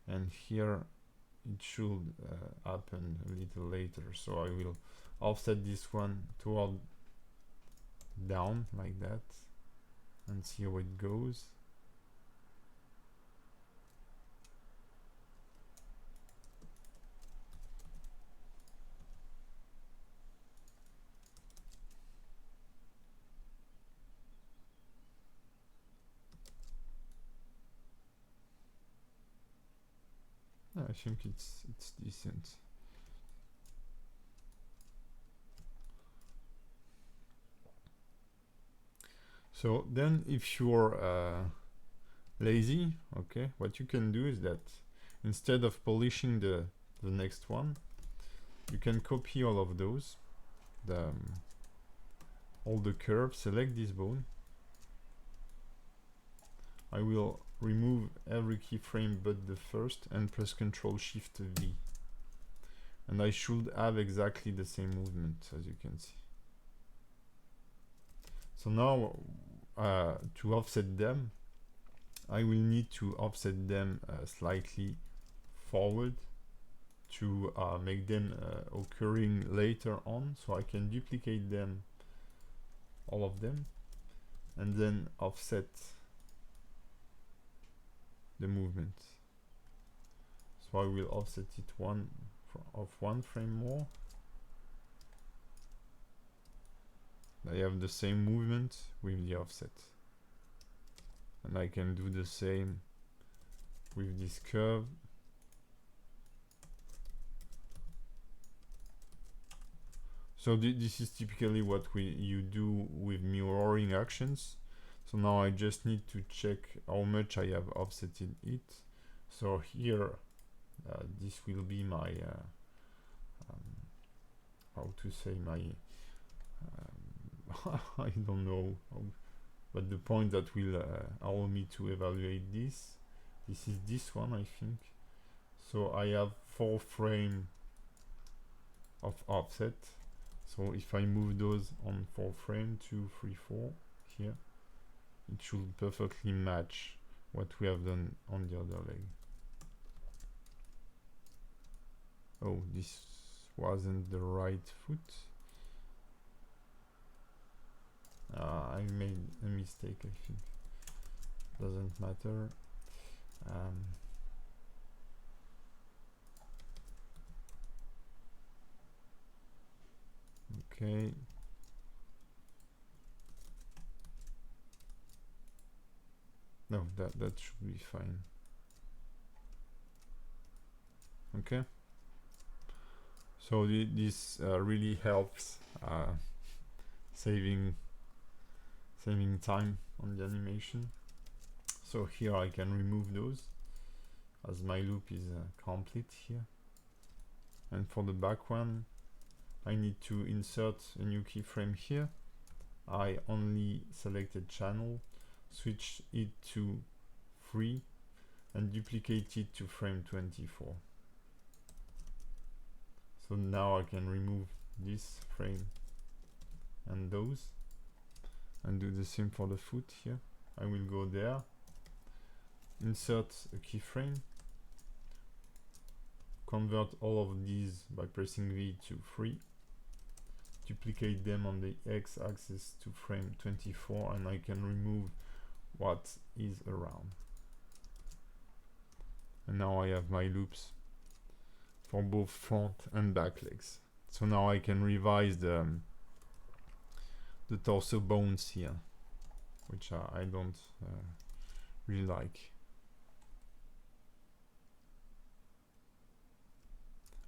and here it should happen a little later. So I will offset this one toward down like that and see how it goes. I think it's decent. So then if you're lazy, okay, what you can do is that instead of polishing the next one, you can copy all of those, all the curves, select this bone. I will remove every keyframe but the first and press Ctrl Shift V. And I should have exactly the same movement, as you can see. So now to offset them, I will need to offset them slightly forward to make them occurring later on, so I can duplicate them, all of them, and then offset the movement. So I will offset it one frame more. I have the same movement with the offset, and I can do the same with this curve. So this is typically what you do with mirroring actions. So now I just need to check how much I have offsetted it. So here this will be my how to say, my I don't know how, but the point that will allow me to evaluate this is this one, I think. So I have 4 frames of offset. So if I move those on 4 frames, 2, 3, 4 here, it should perfectly match what we have done on the other leg. Oh, this wasn't the right foot. I made a mistake, I think. Doesn't matter. Okay. No, that should be fine. Okay. So this really helps saving time on the animation. So here I can remove those as my loop is complete here. And for the back one, I need to insert a new keyframe here. I only selected channel, switch it to 3 and duplicate it to frame 24. So now I can remove this frame and those and do the same for the foot here. I will go there, insert a keyframe, convert all of these by pressing V to 3, duplicate them on the x-axis to frame 24, and I can remove what is around. And now I have my loops for both front and back legs. So now I can revise the torso bones here, which I don't really like.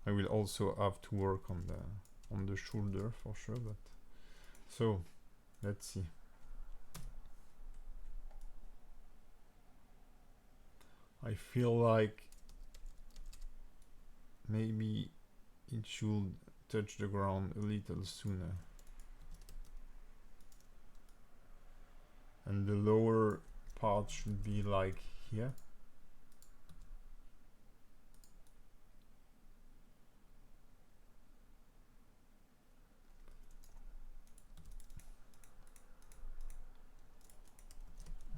I will also have to work on the shoulder for sure, but so let's see. I feel like maybe it should touch the ground a little sooner. And the lower part should be like here.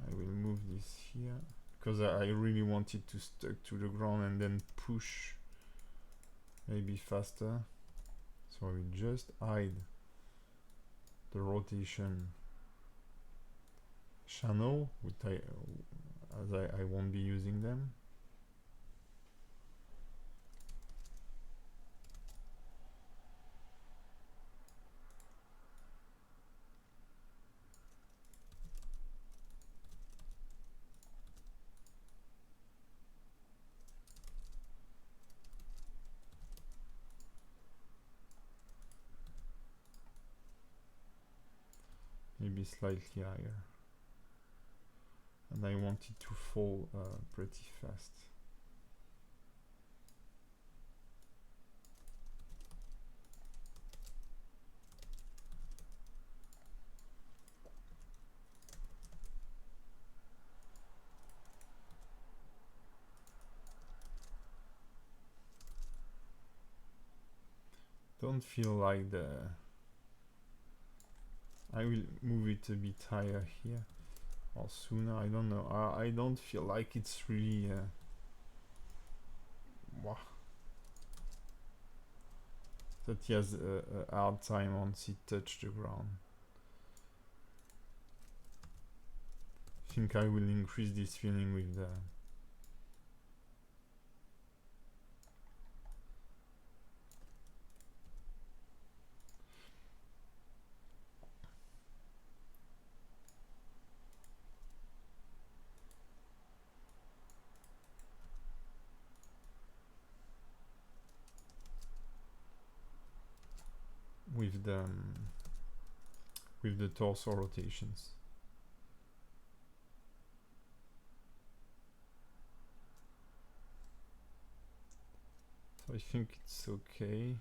I will move this here because I really want it to stick to the ground and then push maybe faster. So I will just hide the rotation channel, which I won't be using them. Maybe slightly higher. And I want it to fall pretty fast. Don't feel like I will move it a bit higher here or sooner. I don't know. I don't feel like it's really wow, that he has a hard time once it touch the ground. I think I will increase this feeling with the with the torso rotations. So I think it's okay.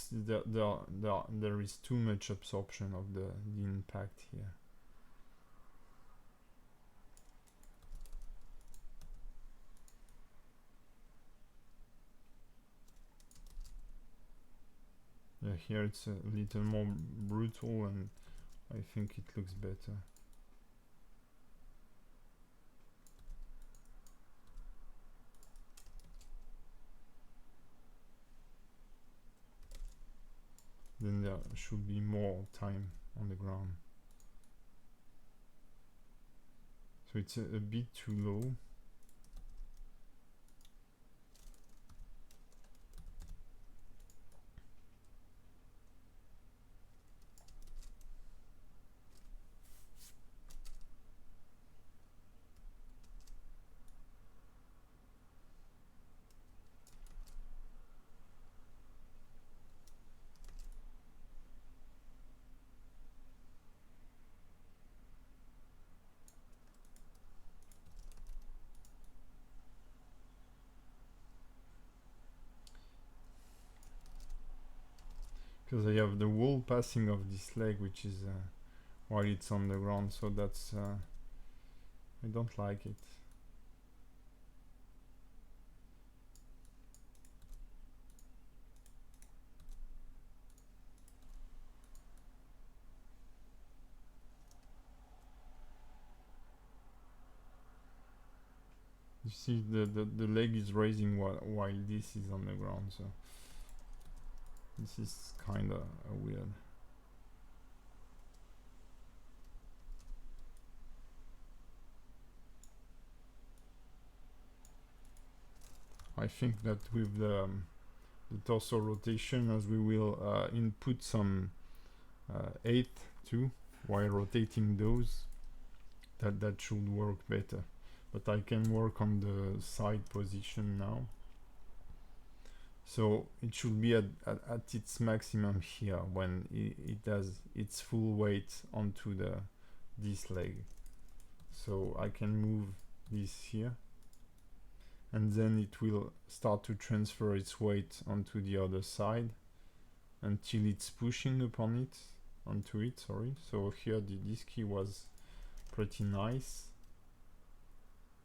There is too much absorption of the impact here. Yeah, here it's a little more brutal, and I think it looks better. Then there should be more time on the ground. So it's a bit too low. Because I have the wall passing of this leg, which is while it's on the ground, so that's I don't like it. You see the leg is raising while this is on the ground, so this is kinda weird. I think that with the torso rotation, as we will input some 8 too while rotating those, that should work better. But I can work on the side position now. So it should be at its maximum here when it has its full weight onto this leg. So I can move this here, and then it will start to transfer its weight onto the other side until it's pushing onto it, sorry. So here this key was pretty nice,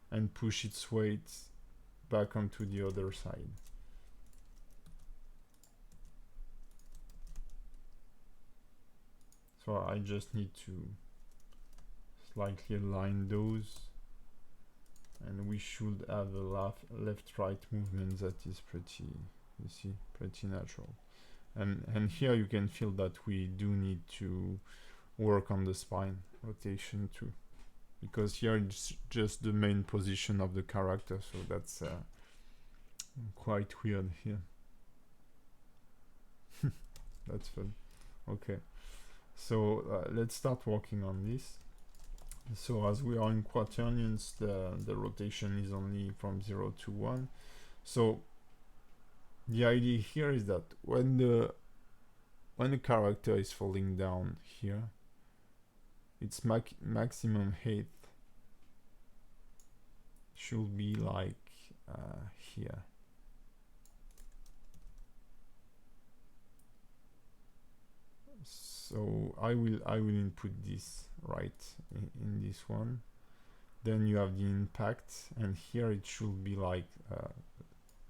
and push its weight back onto the other side. So I just need to slightly align those, and we should have a left-right movement that is pretty, you see, pretty natural. And here you can feel that we do need to work on the spine rotation too, because here it's just the main position of the character, so that's quite weird here. That's fun. Okay, so let's start working on this. So as we are in quaternions, the rotation is only from 0 to 1. So the idea here is that when the character is falling down here, its maximum height should be like here. So I will input this right in this one. Then you have the impact, and here it should be like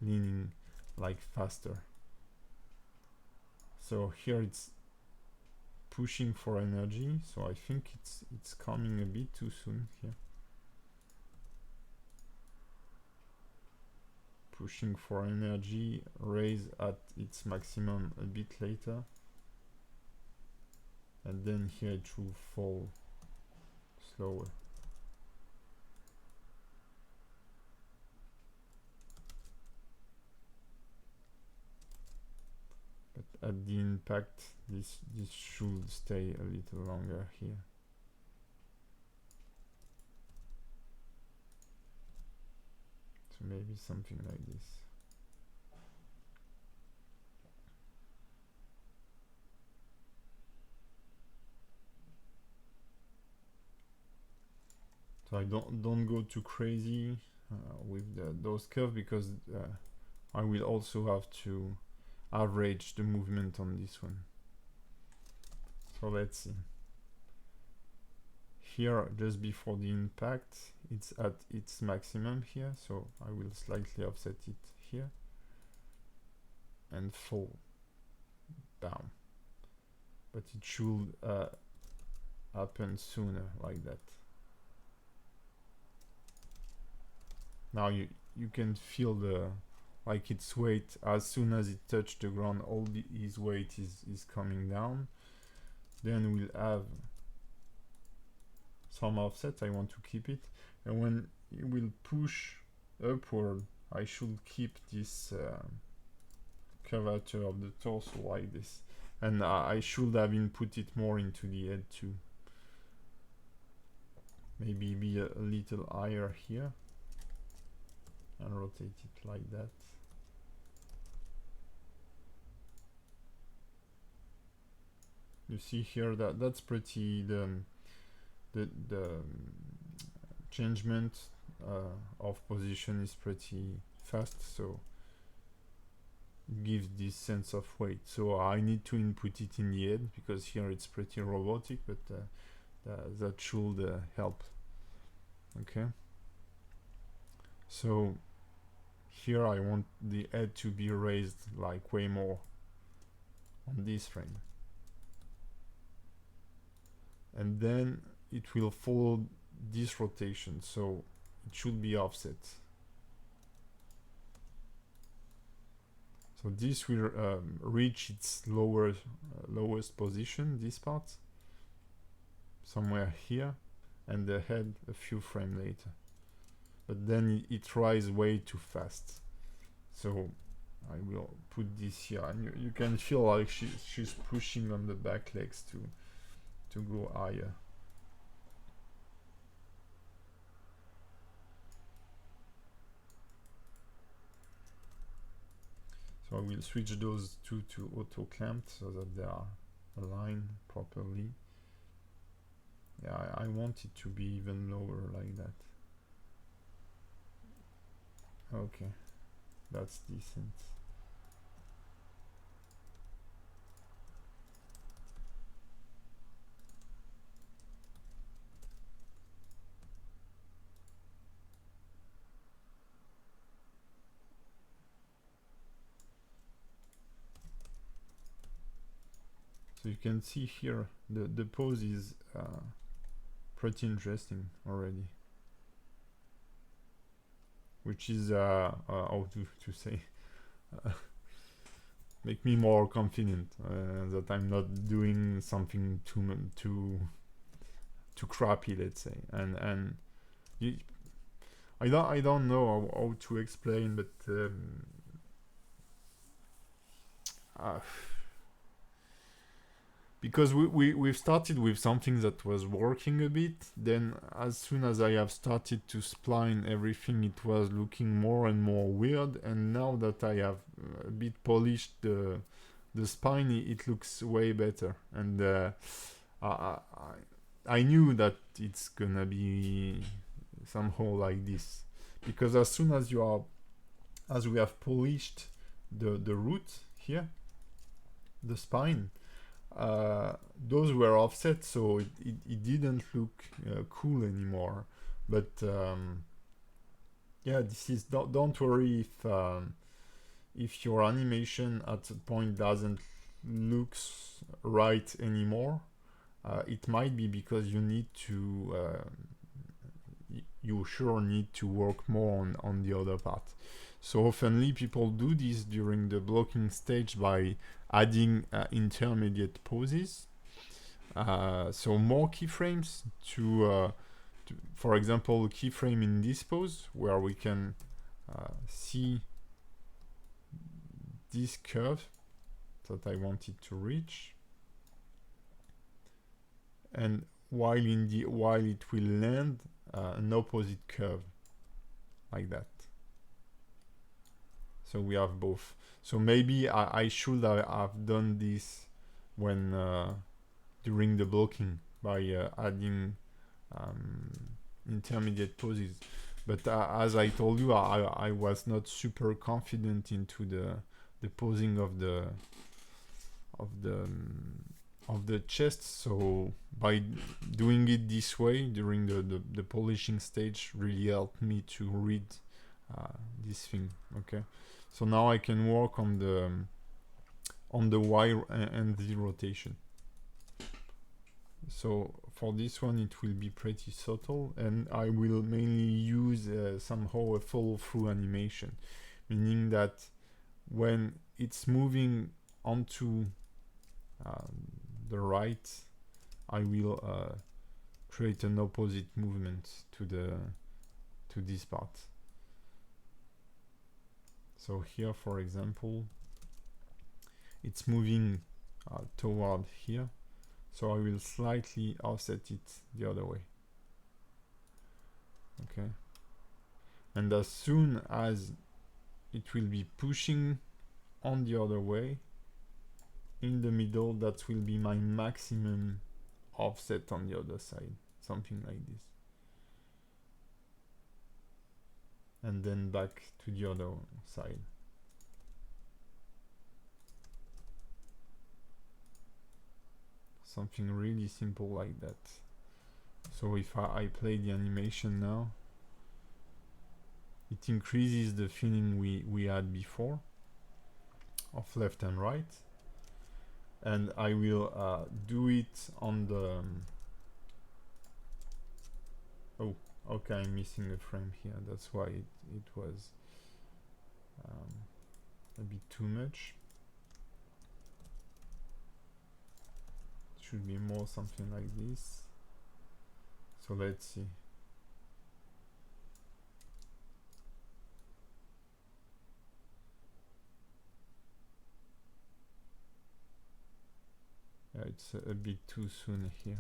leaning like faster. So here it's pushing for energy, so I think it's coming a bit too soon here. Pushing for energy, raise at its maximum a bit later, and then here it should fall slower. But at the impact, this should stay a little longer here. So maybe something like this. So I don't go too crazy with those curves, because I will also have to average the movement on this one. So let's see. Here, just before the impact, it's at its maximum here, so I will slightly offset it here and fall down, but it should happen sooner, like that. Now you can feel the like its weight as soon as it touched the ground. All his weight is coming down. Then we'll have some offset. I want to keep it, and when it will push upward, I should keep this curvature of the torso like this, and I should have input it more into the head too. Maybe be a little higher here and rotate it like that. You see here that that's pretty the changement of position is pretty fast, so it gives this sense of weight. So I need to input it in the head because here it's pretty robotic, but that should help. Okay, so here I want the head to be raised like way more on this frame, and then it will follow this rotation, so it should be offset. So this will reach its lowest position, this part, somewhere here, and the head a few frames later. But then it rises way too fast. So I will put this here, and you can feel like she's pushing on the back legs to go higher. So I will switch those two to auto clamped so that they are aligned properly. Yeah, I want it to be even lower like that. Okay, that's decent. So you can see here the pose is pretty interesting already, which is how to say make me more confident that I'm not doing something too crappy, let's say. And I don't know how to explain, but because we've started with something that was working a bit, then as soon as I have started to spline everything, it was looking more and more weird, and now that I have a bit polished the spine, it looks way better. And I knew that it's gonna be somehow like this, because as soon as we have polished the root here, the spine, those were offset, so it didn't look cool anymore. But yeah, this is don't worry if your animation at a point doesn't look right anymore. It might be because you need to you sure need to work more on the other part. So oftenly people do this during the blocking stage by adding intermediate poses. So more keyframes to for example, keyframe in this pose where we can see this curve that I wanted to reach, and while it will land an opposite curve like that. So we have both. So maybe I should have done this when during the blocking by adding intermediate poses. But as I told you, I was not super confident into the posing of the chest. So by doing it this way during the polishing stage really helped me to read this thing. Okay. So now I can work on on the Y and Z rotation. So for this one it will be pretty subtle, and I will mainly use somehow a follow-through animation, meaning that when it's moving onto the right, I will create an opposite movement to this part. So here, for example, it's moving toward here, so I will slightly offset it the other way. Okay, and as soon as it will be pushing on the other way, in the middle, that will be my maximum offset on the other side, something like this. And then back to the other side. Something really simple like that. So if I play the animation now, it increases the feeling we had before of left and right. And I will do it on the... oh, okay, I'm missing a frame here. That's why it was a bit too much. It should be more something like this. So let's see. Yeah, it's a bit too soon here.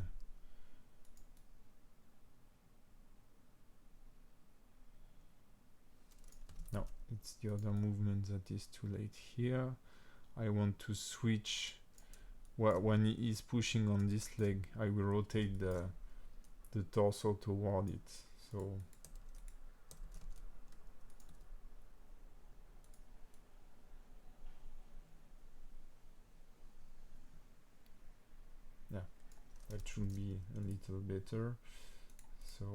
No, it's the other movement that is too late here. I want to switch. When he is pushing on this leg, I will rotate the torso toward it. So yeah, that should be a little better. So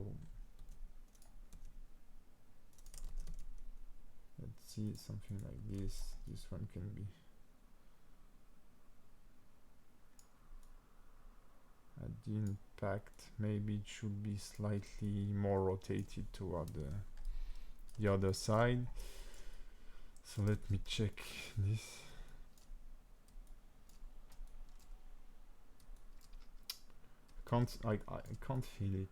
let's see, something like this. This one can be at the impact. Maybe it should be slightly more rotated toward the other side. So let me check this. I can't feel it.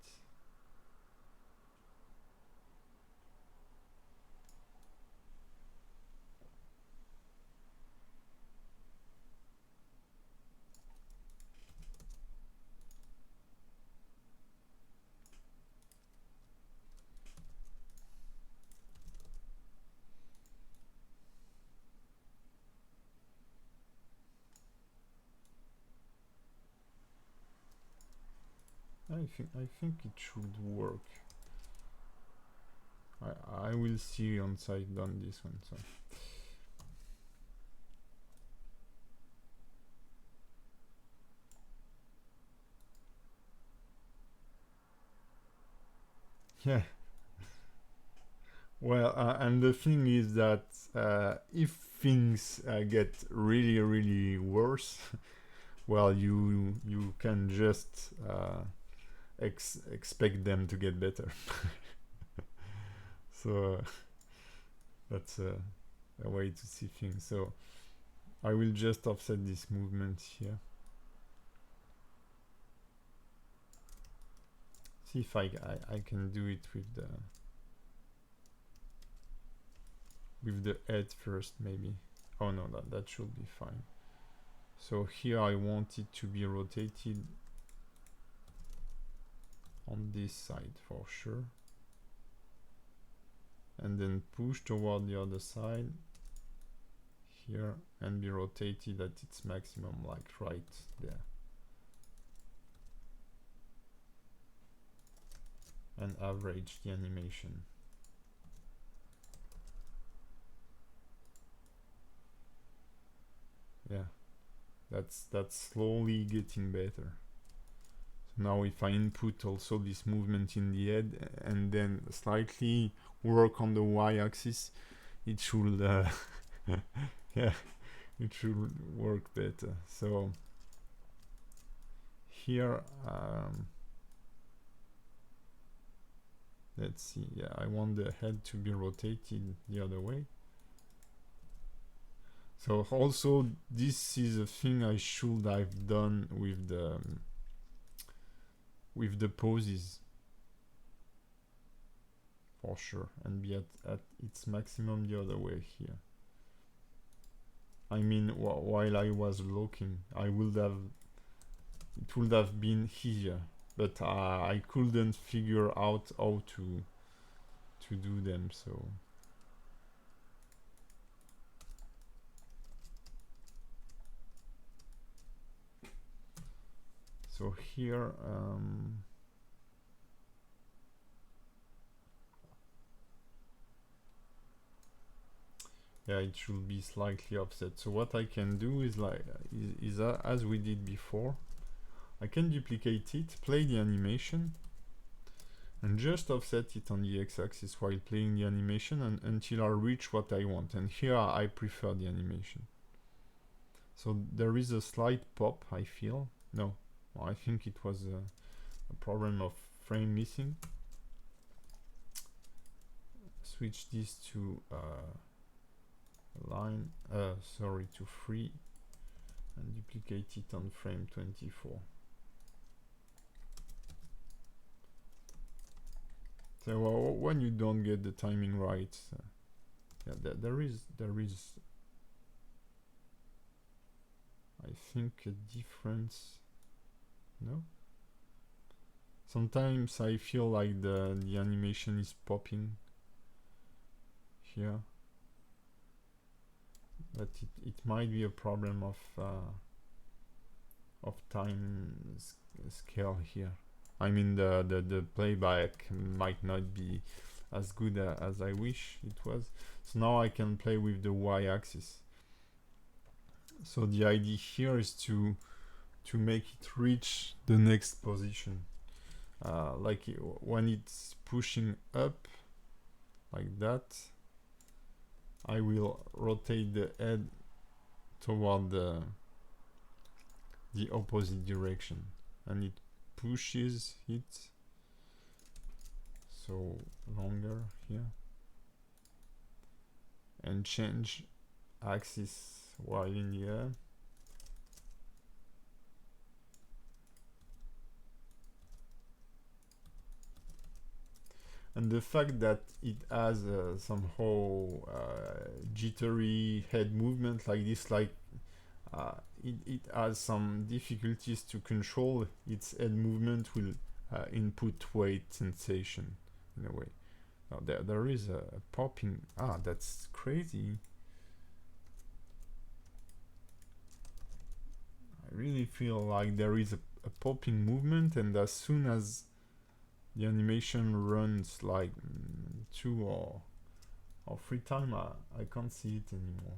I think it should work. I will see once I've done this one. So yeah. Well, and the thing is that if things get really worse, well, you can just expect them to get better. So that's a way to see things. So I will just offset this movement here. See if I can do it with the head first, maybe. Oh no, that should be fine. So here I want it to be rotated on this side for sure, and then push toward the other side here and be rotated at its maximum, like right there, and average the animation. Yeah, that's slowly getting better. So now if I input also this movement in the head and then slightly work on the y-axis, it should yeah, it should work better. So here, let's see. Yeah, I want the head to be rotated the other way. So also this is a thing I should have done with the poses, for sure, and be at its maximum the other way here. I mean, while I was looking, it would have been here, but I couldn't figure out how to do them. So here, yeah, it should be slightly offset. So what I can do is as we did before, I can duplicate it, play the animation, and just offset it on the x-axis while playing the animation until I reach what I want. And here I prefer the animation. So there is a slight pop, I feel. No, I think it was a problem of frame missing. Switch this to line, to 3, and duplicate it on frame 24. So when you don't get the timing right, yeah, there is I think a difference. No, sometimes I feel like the animation is popping here, but it might be a problem of time scale here. I mean, the playback might not be as good as I wish it was. So now I can play with the y-axis. So the idea here is to make it reach the next position. Like when it's pushing up like that, I will rotate the head toward the opposite direction, and it pushes it so longer here, and change axis while in the air. And the fact that it has somehow jittery head movement like this, like it has some difficulties to control its head movement, will input weight sensation in a way. Now there is a popping. That's crazy. I really feel like there is a popping movement, and as soon as the animation runs like 2 or 3 times, I can't see it anymore.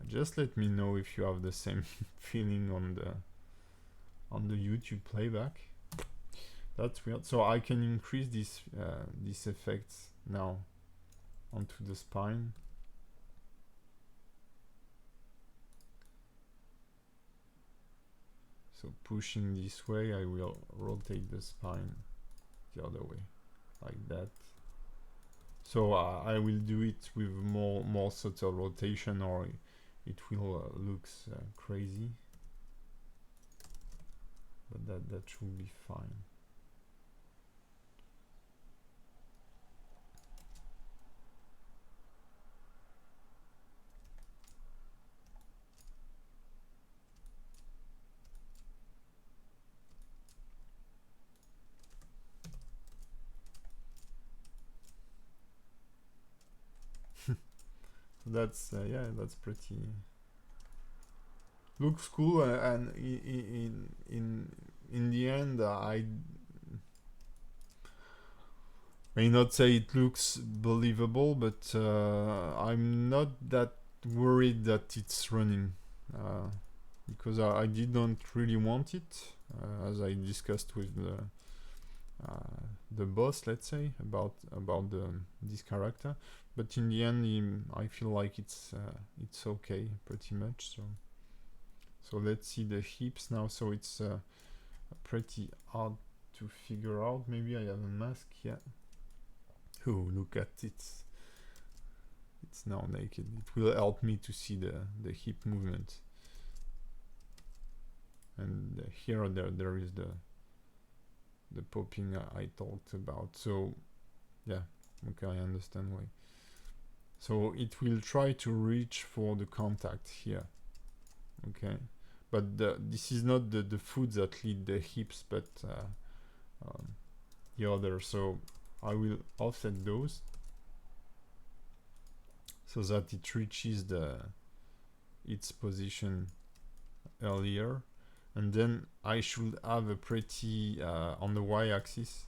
Just let me know if you have the same feeling on the YouTube playback. That's weird. So I can increase these effects now onto the spine. So pushing this way, I will rotate the spine the other way, like that. So I will do it with more subtle rotation, or it will look crazy. But that should be fine. That's yeah, that's pretty. Looks cool, and in the end, I may not say it looks believable, but I'm not that worried that it's running, because I didn't really want it, as I discussed with the boss, let's say, about this character. But in the end, I feel like it's okay, pretty much. So let's see the hips now. So it's pretty hard to figure out. Maybe I have a mask here. Oh, look at it. It's now naked. It will help me to see the hip movement. And here there is the popping I talked about. So yeah, okay, I understand why. So it will try to reach for the contact here. Okay, but this is not the foot that lead the hips, but the other. So I will offset those so that it reaches its position earlier, and then I should have a pretty on the y-axis.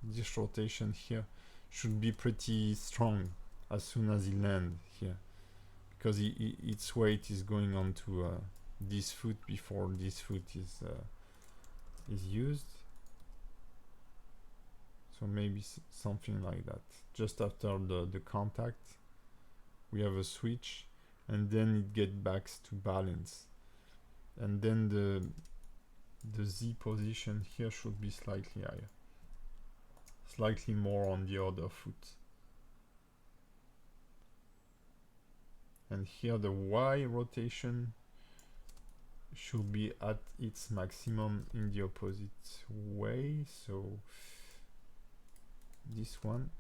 This rotation here should be pretty strong as soon as it lands here, because its weight is going on to this foot before this foot is used. So maybe something like that. Just after the contact, we have a switch, and then it gets back to balance. And then the Z position here should be slightly higher. Slightly more on the other foot. And here the Y rotation should be at its maximum in the opposite way. So this one.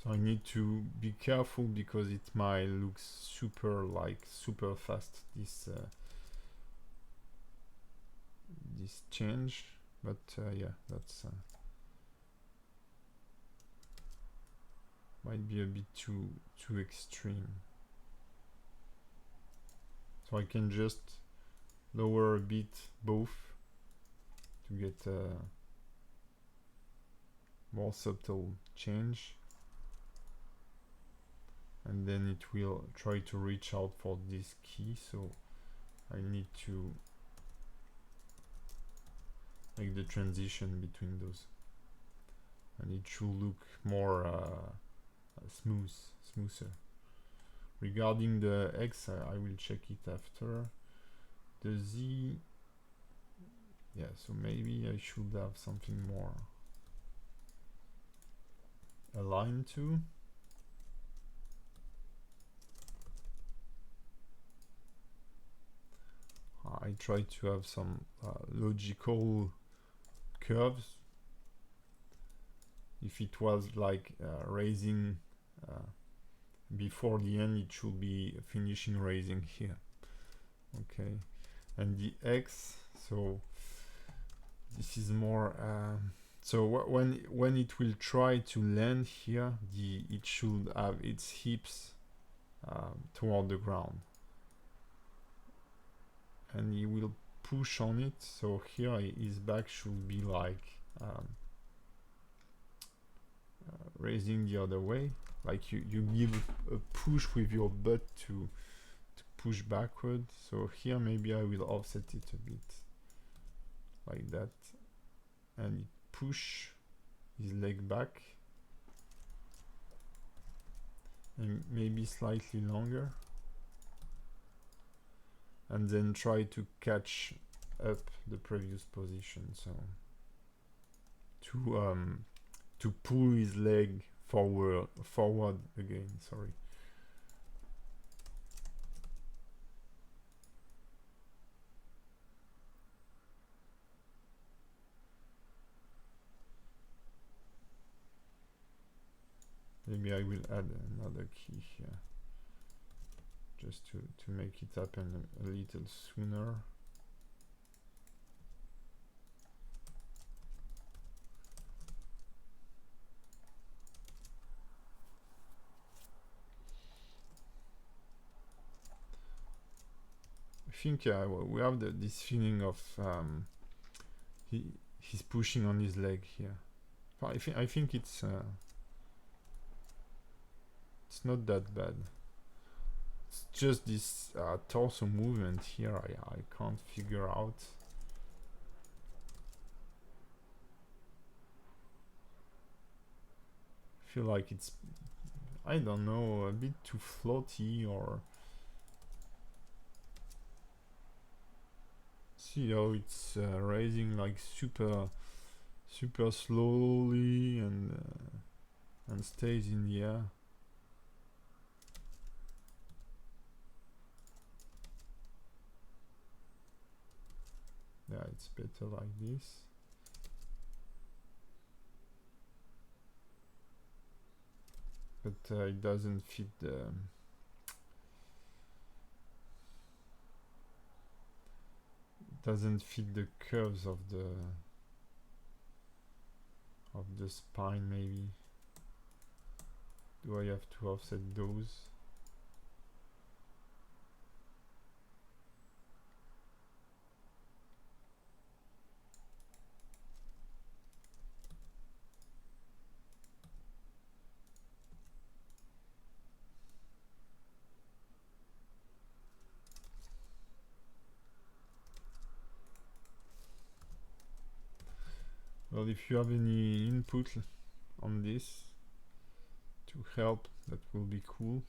So I need to be careful because it might look super fast, this change, but yeah, that's might be a bit too extreme. So I can just lower a bit both to get a more subtle change. And then it will try to reach out for this key, so I need to make the transition between those, and it should look more smoother. Regarding the X, I will check it after. The Z, yeah, so maybe I should have something more aligned to. I try to have some logical curves. If it was like raising before the end, it should be finishing raising here. Okay, and the X, so this is more so when it will try to land here, it should have its hips toward the ground, and he will push on it. So here his back should be like raising the other way, like you give a push with your butt to push backward. So here maybe I will offset it a bit like that, and push his leg back, and maybe slightly longer, and then try to catch up the previous position. So to pull his leg forward again, sorry. Maybe I will add another key here, just to make it happen a little sooner. I think we have this feeling of he's pushing on his leg here. I think it's not that bad. It's just this torso movement here I can't figure out. feel like it's, I don't know, a bit too floaty, or see how it's raising like super slowly, and stays in the air. Yeah, it's better like this. But it doesn't fit the curves of the spine. Maybe do I have to offset those? Well, if you have any input on this to help, that will be cool,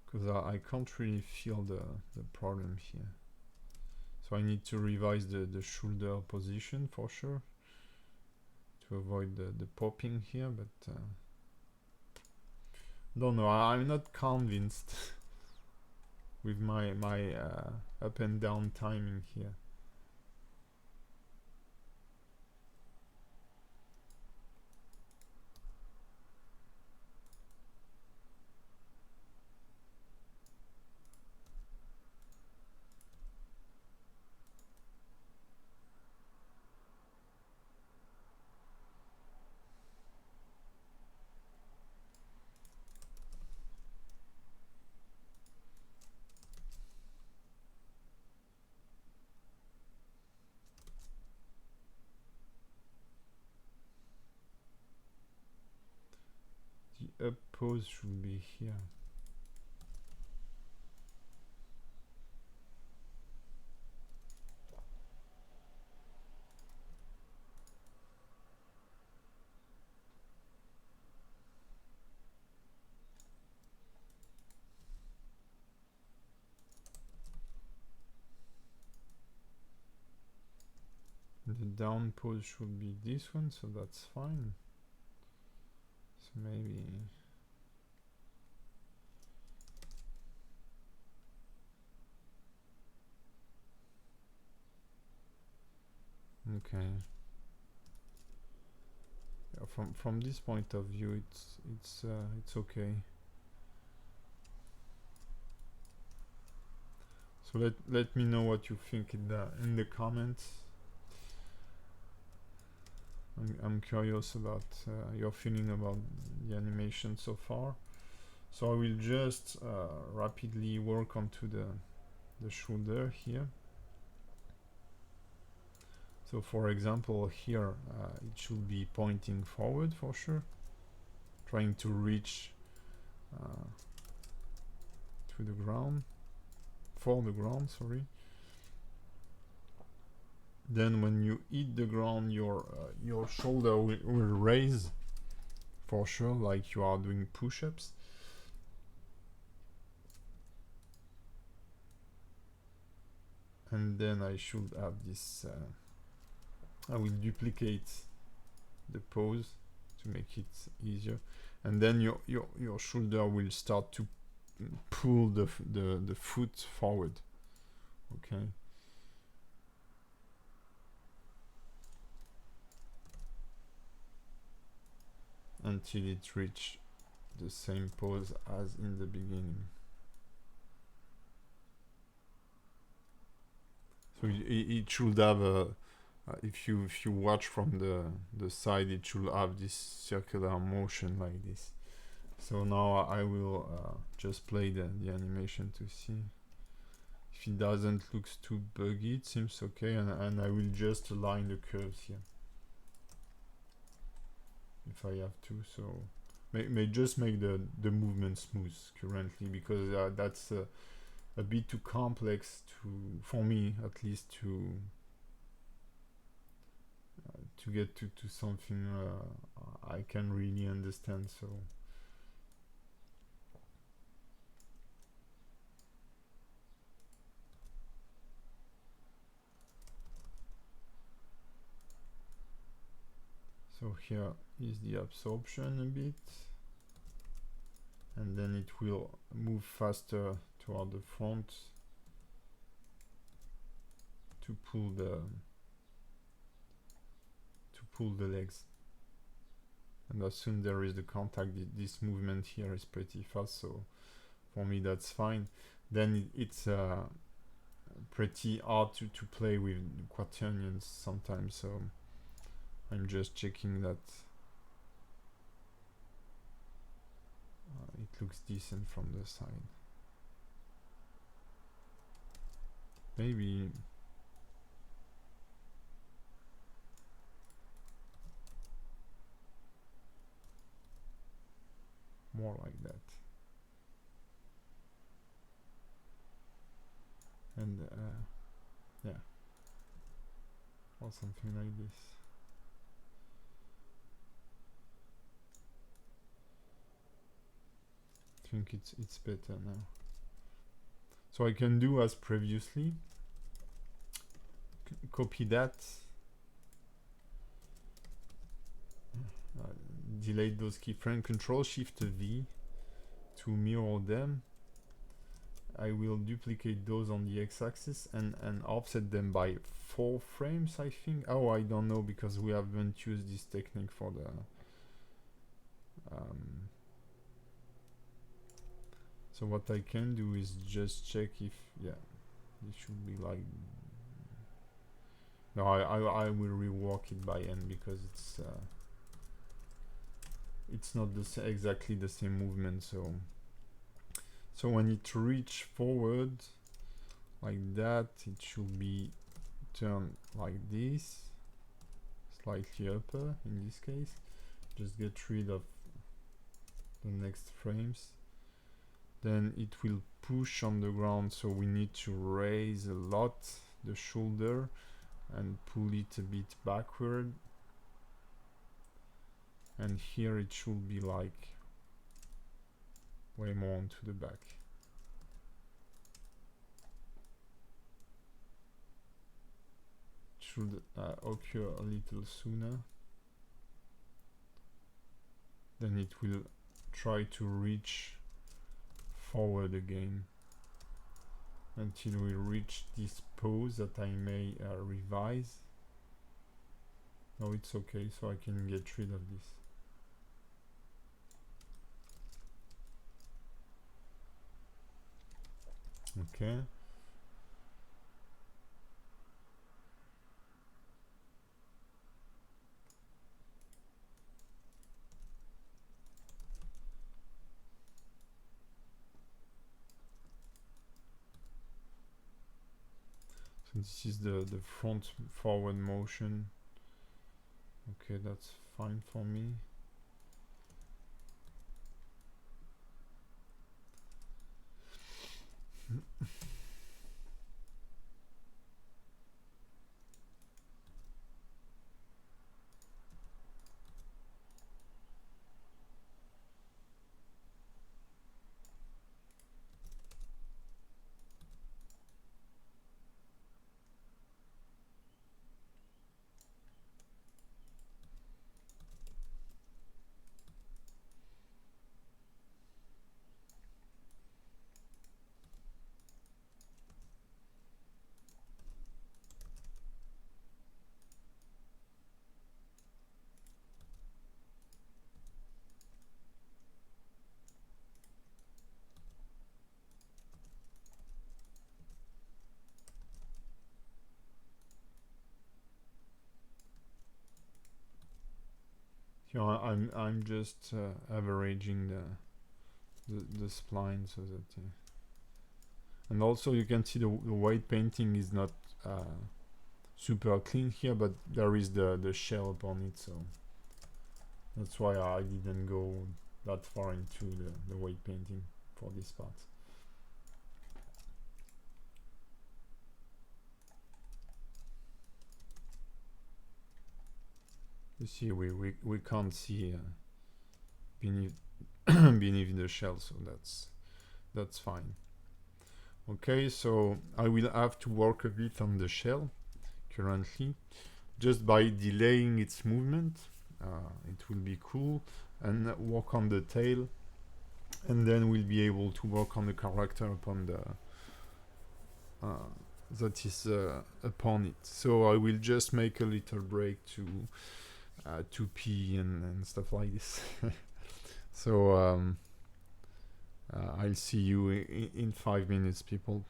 because I can't really feel the problem here. So I need to revise the shoulder position for sure to avoid the popping here, but don't know, I'm not convinced with my up and down timing here. The up pose should be here. The down pose should be this one, so that's fine. So maybe okay. Yeah, from this point of view, it's okay. So let me know what you think in the comments. I'm curious about your feeling about the animation so far. So I will just rapidly work onto the shoulder here. So for example here, it should be pointing forward for sure, trying to reach to the ground, for the ground, sorry. Then when you hit the ground, your shoulder will raise for sure, like you are doing push-ups. And then I should have this, I will duplicate the pose to make it easier, and then your shoulder will start to pull the foot forward. Okay. Until it reach the same pose as in the beginning. So it should have a if you watch from the side, it should have this circular motion like this. So now I will just play the animation to see if it doesn't look too buggy. It seems okay, and I will just align the curves here if I have to. So may just make the movement smooth currently, because that's a bit too complex for me at least to get to something I can really understand. So here is the absorption a bit, and then it will move faster toward the front to pull the legs. And as soon there is the contact, this movement here is pretty fast, so for me that's fine. Then it's pretty hard to play with quaternions sometimes, so I'm just checking that it looks decent from the side. Maybe more like that. And yeah, or something like this. I think it's better now. So I can do as previously, copy that, delete those keyframes, Control Shift V to mirror them. I will duplicate those on the x-axis and offset them by 4 frames, I think. Oh, I don't know, because we haven't used this technique for the so what I can do is just check if, yeah, it should be like, no, I will rework it by hand, because it's not exactly the same movement. So when it reach forward like that, it should be turned like this, slightly upper in this case. Just get rid of the next frames. Then it will push on the ground, so we need to raise a lot the shoulder and pull it a bit backward. And here it should be like way more onto the back. It should occur a little sooner. Then it will try to reach forward again until we reach this pose that I may revise. No, it's okay, so I can get rid of this. Okay. So this is the front forward motion. Okay, that's fine for me. Here I'm just averaging the spline, so that and also you can see the white painting is not super clean here, but there is the Scheldt on it, so that's why I didn't go that far into the white painting for this part. You see, we can't see beneath beneath the shell, so that's fine. Okay, so I will have to work a bit on the shell currently, just by delaying its movement. It will be cool, and work on the tail, and then we'll be able to work on the character upon the that is upon it. So I will just make a little break to pee and stuff like this. So I'll see you in 5 minutes, people.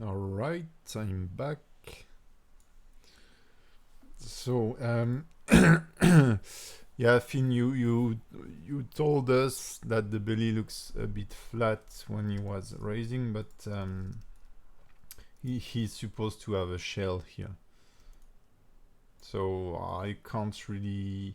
All right, I'm back. So, yeah, Finn, you told us that the belly looks a bit flat when he was raising, but he's supposed to have a shell here. So I can't really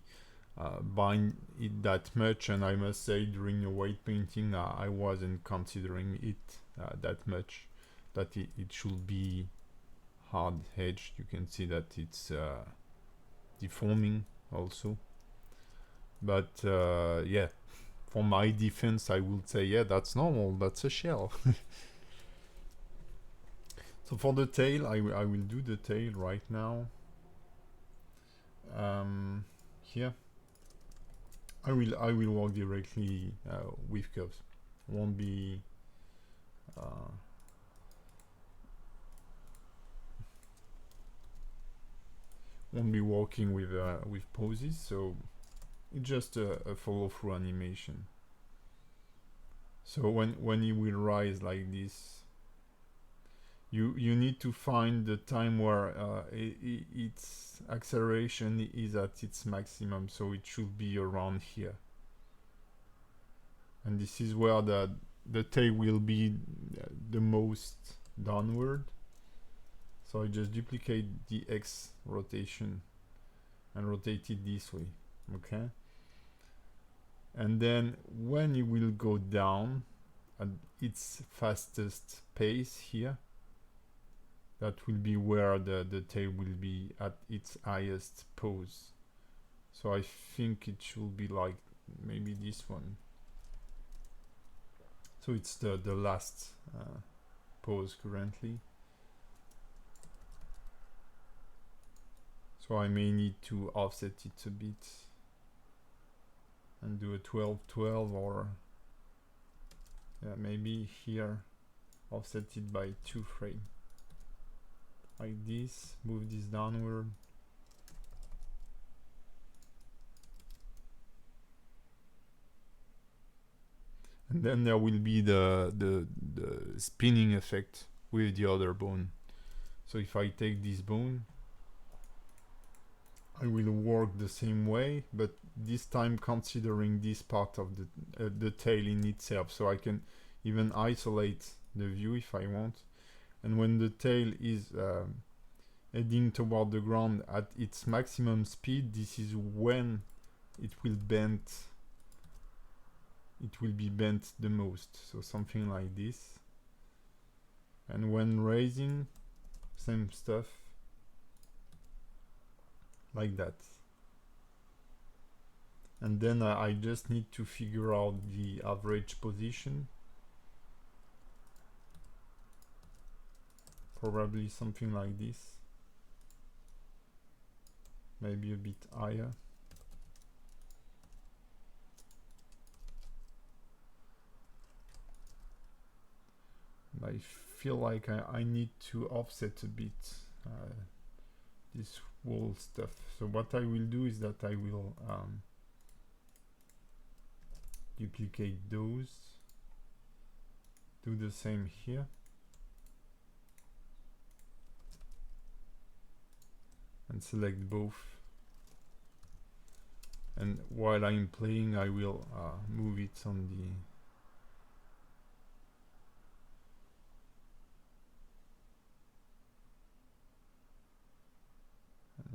bind it that much, and I must say during the weight painting I wasn't considering it that much, that it should be hard edge. You can see that it's deforming also, but yeah, for my defense I would say, yeah, that's normal, that's a shell. So for the tail, I will do the tail right now. Here I will work directly with curves. Won't be working with poses, so it's just a follow through animation. So when it will rise like this, you need to find the time where its acceleration is at its maximum, so it should be around here. And this is where the tail will be the most downward. So I just duplicate the X rotation and rotate it this way, okay? And then when it will go down at its fastest pace here, that will be where the tail will be at its highest pose. So I think it should be like maybe this one. So it's the last pose currently. So I may need to offset it a bit and do a 12-12, or yeah, maybe here offset it by 2 frames. Like this, move this downward. And then there will be the spinning effect with the other bone. So if I take this bone, I will work the same way, but this time considering this part of the tail in itself, so I can even isolate the view if I want. And when the tail is heading toward the ground at its maximum speed, this is when it will bend. It will be bent the most, so something like this. And when raising, same stuff, like that. And then I just need to figure out the average position. Probably something like this. Maybe a bit higher. And I feel like I need to offset a bit this wall stuff. So what I will do is that I will duplicate those, do the same here, and select both. And while I'm playing, I will move it on the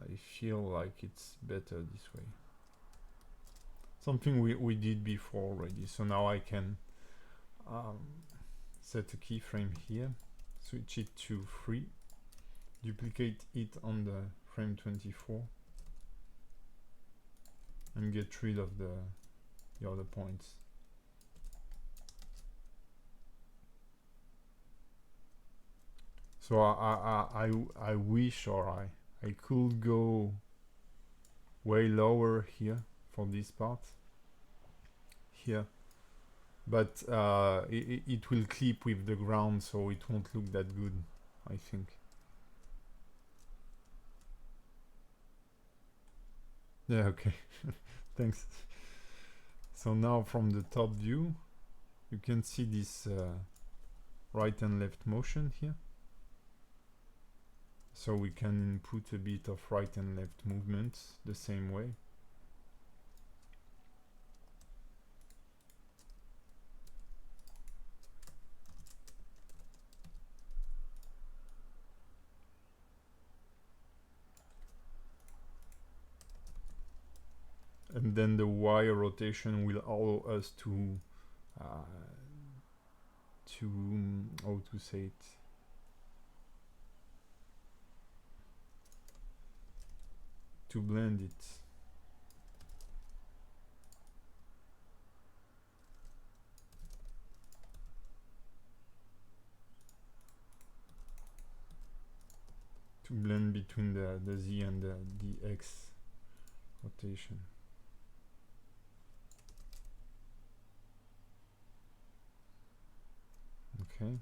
I feel like it's better this way. Something we did before already. So now I can set a keyframe here, switch it to 3, duplicate it on the frame 24, and get rid of the other points. So I wish, or I could go way lower here for this part here, but it will clip with the ground, so it won't look that good, I think. Yeah, okay. Thanks. So now from the top view, you can see this right and left motion here. So we can input a bit of right and left movements the same way. And then the Y rotation will allow us to how to say it, to blend it. To blend between the Z and the X rotation. Okay.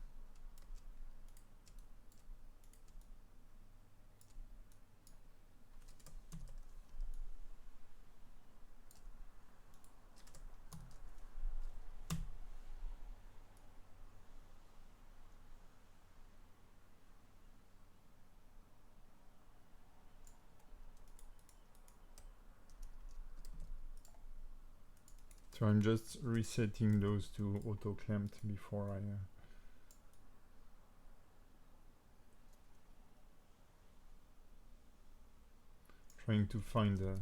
So I'm just resetting those to auto clamped before I trying to find the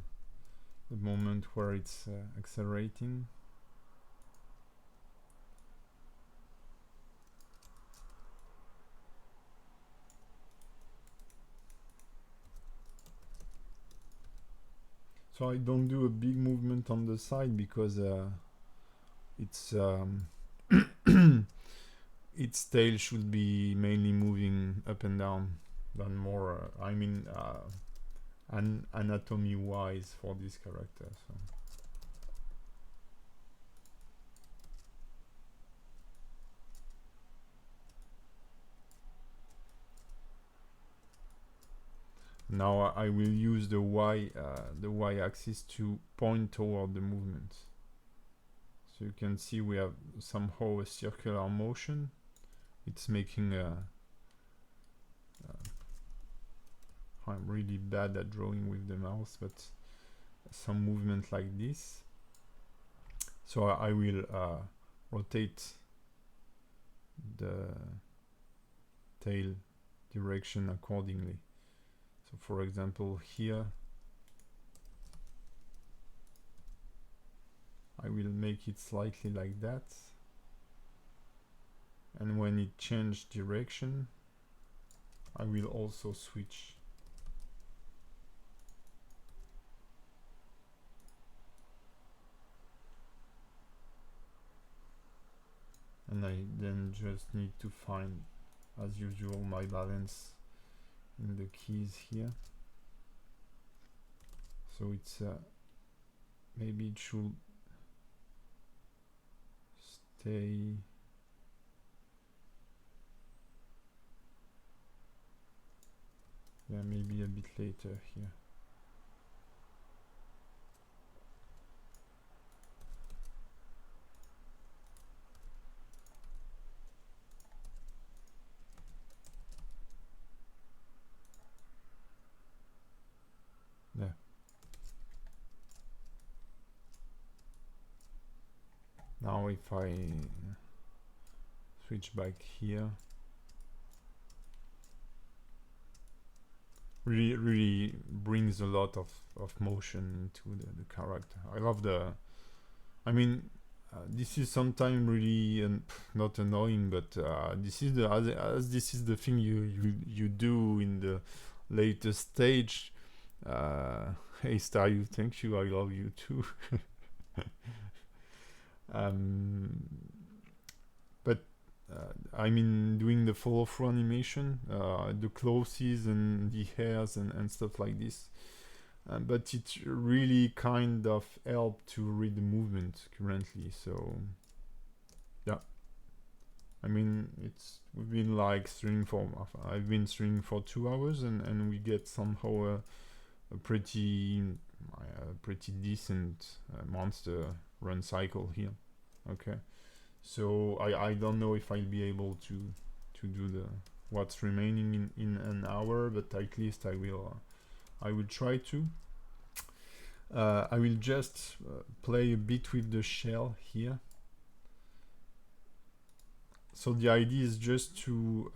moment where it's accelerating. So I don't do a big movement on the side because it's its tail should be mainly moving up and down than more I mean anatomy wise for this character. So now I will use the Y axis to point toward the movement. So you can see we have somehow a circular motion. It's making I'm really bad at drawing with the mouse, but some movement like this. So I will rotate the tail direction accordingly. So for example here I will make it slightly like that, and when it changes direction I will also switch. And I then just need to find, as usual, my balance in the keys here. So it's maybe it should stay maybe a bit later here. Yeah. Now if I switch back here, really brings a lot of motion into the character. I love the, I mean, this is sometimes really not annoying, but this is the as this is the thing you do in the later stage. Hey Star, you, thank you, I love you too. But I mean, doing the follow-through animation, the clothes and the hairs and stuff like this. But it really kind of helped to read the movement currently. So yeah, I mean, we've been like streaming for, I've been streaming for 2 hours, and we get somehow a pretty decent monster run cycle here. Okay, so I don't know if I'll be able to do what's remaining in an hour, but at least I will try to. I will just play a bit with the shell here. So the idea is just to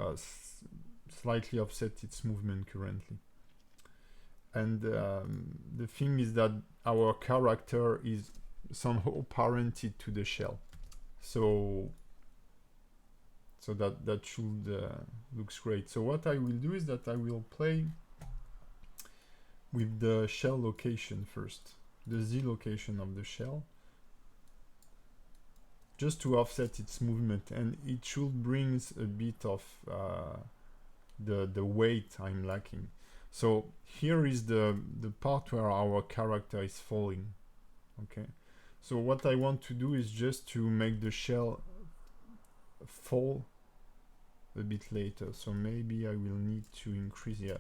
slightly offset its movement currently. And the thing is that our character is somehow parented to the shell. So that should looks great. So what I will do is that I will play with the shell location first, the Z location of the shell, just to offset its movement, and it should brings a bit of the weight I'm lacking. So here is the part where our character is falling. Okay, so what I want to do is just to make the shell fall a bit later. So maybe I will need to increase, yeah,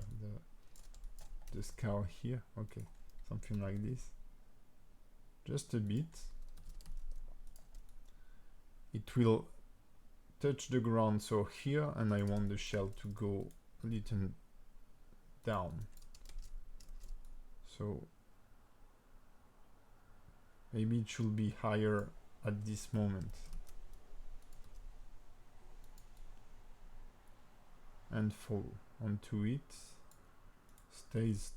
the scale here. Okay, something like this, just a bit. It will touch the ground, so here, and I want the shell to go a little down. So maybe it should be higher at this moment. And fall onto it. Stays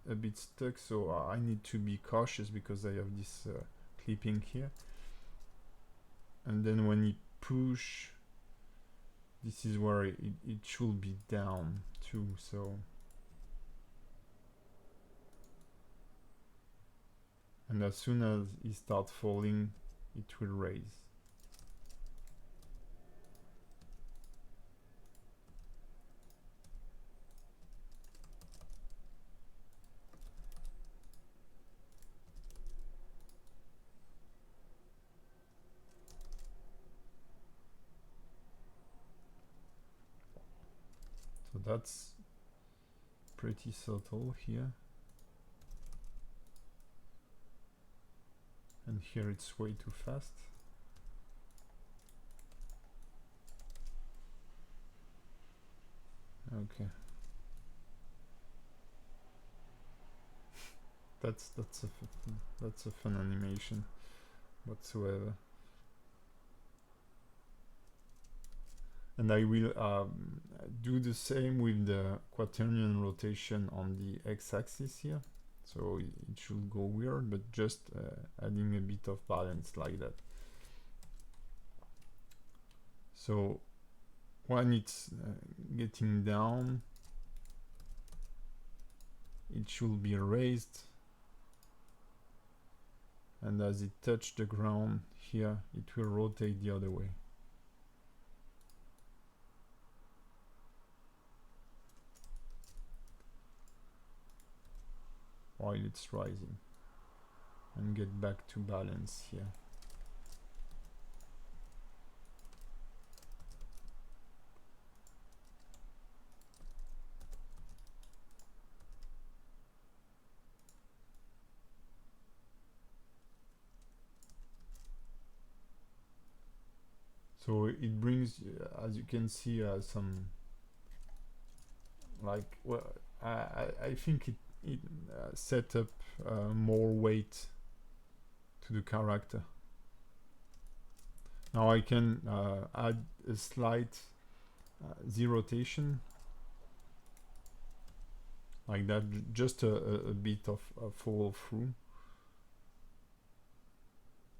a bit stuck, so I need to be cautious because I have this clipping here. And then when you push, this is where it should be down too. So, and as soon as it starts falling, it will raise. So that's pretty subtle here. And here it's way too fast. Okay. That's a fun animation whatsoever. And I will do the same with the quaternion rotation on the x-axis here. So it should go weird, but just adding a bit of balance like that. So when it's getting down, it should be raised. And as it touches the ground here, it will rotate the other way. While it's rising, and get back to balance here. So it brings, as you can see, some, like, well, I think it set up more weight to the character. Now I can add a slight Z rotation like that, just a bit of follow through.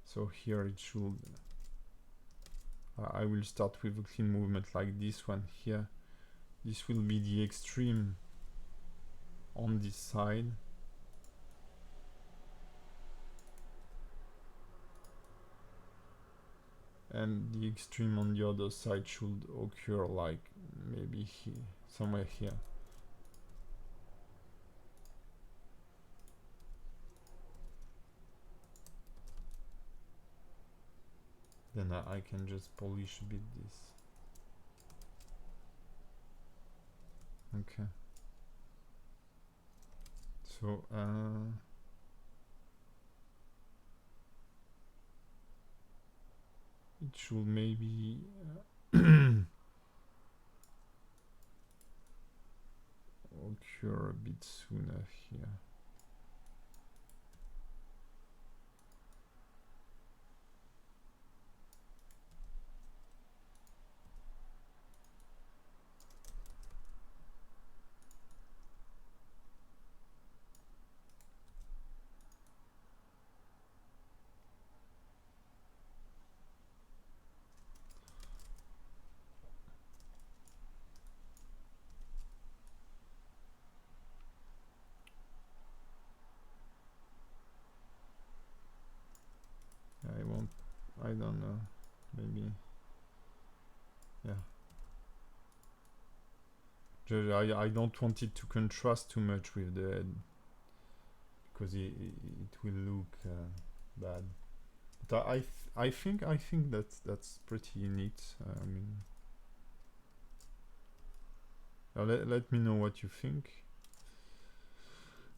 So here it should, I will start with a clean movement like this one here. This will be the extreme on this side. And the extreme on the other side should occur like maybe here, somewhere here. Then I can just polish a bit this. Okay. So it should maybe cure a bit sooner here. I don't know, maybe, yeah. I don't want it to contrast too much with the head, because it will look bad. But I think that's pretty neat. I mean, let me know what you think.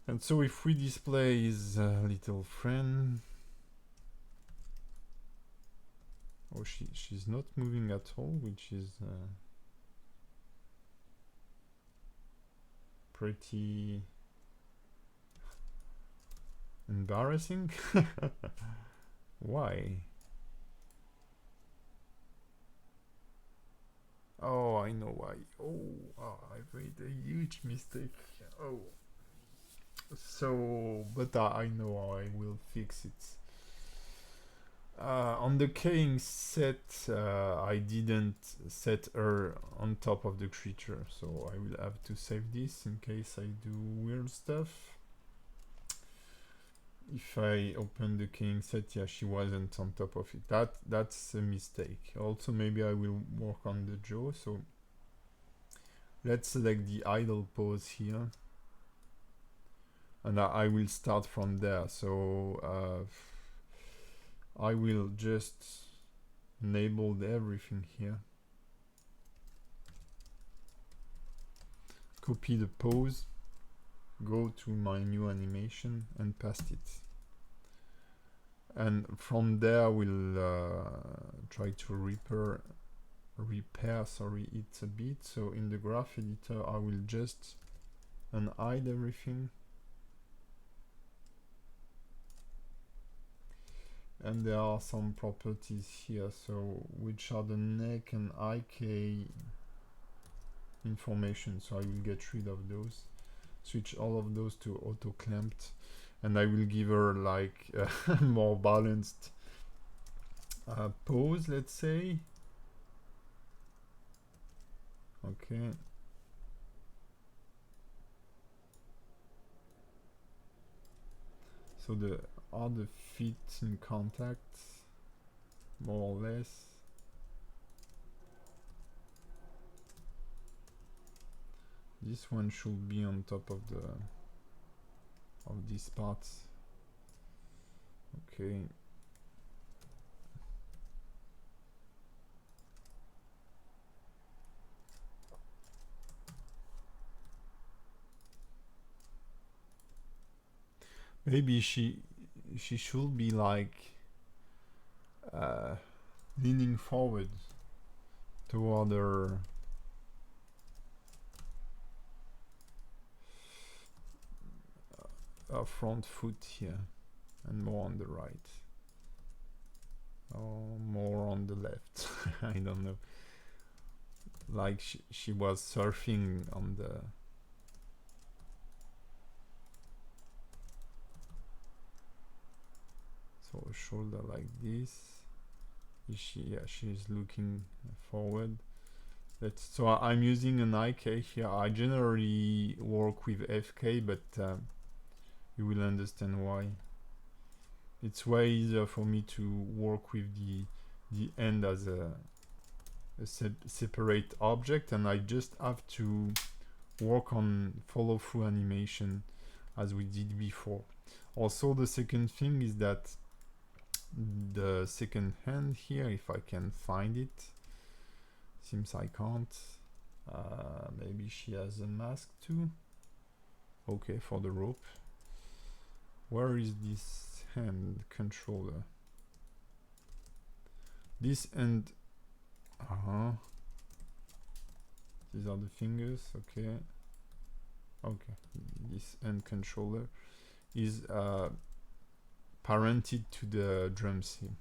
And so if we display his little friend, oh, she's not moving at all, which is pretty embarrassing. Why? Oh, I know why. Oh, I made a huge mistake. Oh, so, but I know how I will fix it. On the keying set, I didn't set her on top of the creature, so I will have to save this in case I do weird stuff. If I open the keying set, yeah, she wasn't on top of it. That's a mistake. Also, maybe I will work on the jaw. So let's select the idle pose here, and I will start from there. So I will just enable everything here. Copy the pose, go to my new animation and paste it. And from there we'll try to repair it a bit. So in the graph editor I will just unhide everything. And there are some properties here, so which are the neck and IK information, so I will get rid of those, switch all of those to auto clamped, and I will give her like a more balanced pose, let's say. Okay. So are the feet in contact, more or less? This one should be on top of these parts. Okay. Maybe she should be like leaning forward toward her front foot here, and more on the right, or more on the left. I don't know, like she was surfing on the so a shoulder like this. She's looking forward. So I'm using an IK here. I generally work with FK, but you will understand why. It's way easier for me to work with the end as a separate object, and I just have to work on follow through animation as we did before. Also, the second thing is that the second hand here, if I can find it, seems I can't. Maybe she has a mask too. Okay, for the rope. Where is this hand controller? This end. These are the fingers. Okay. Okay, this end controller is parented to the drums here.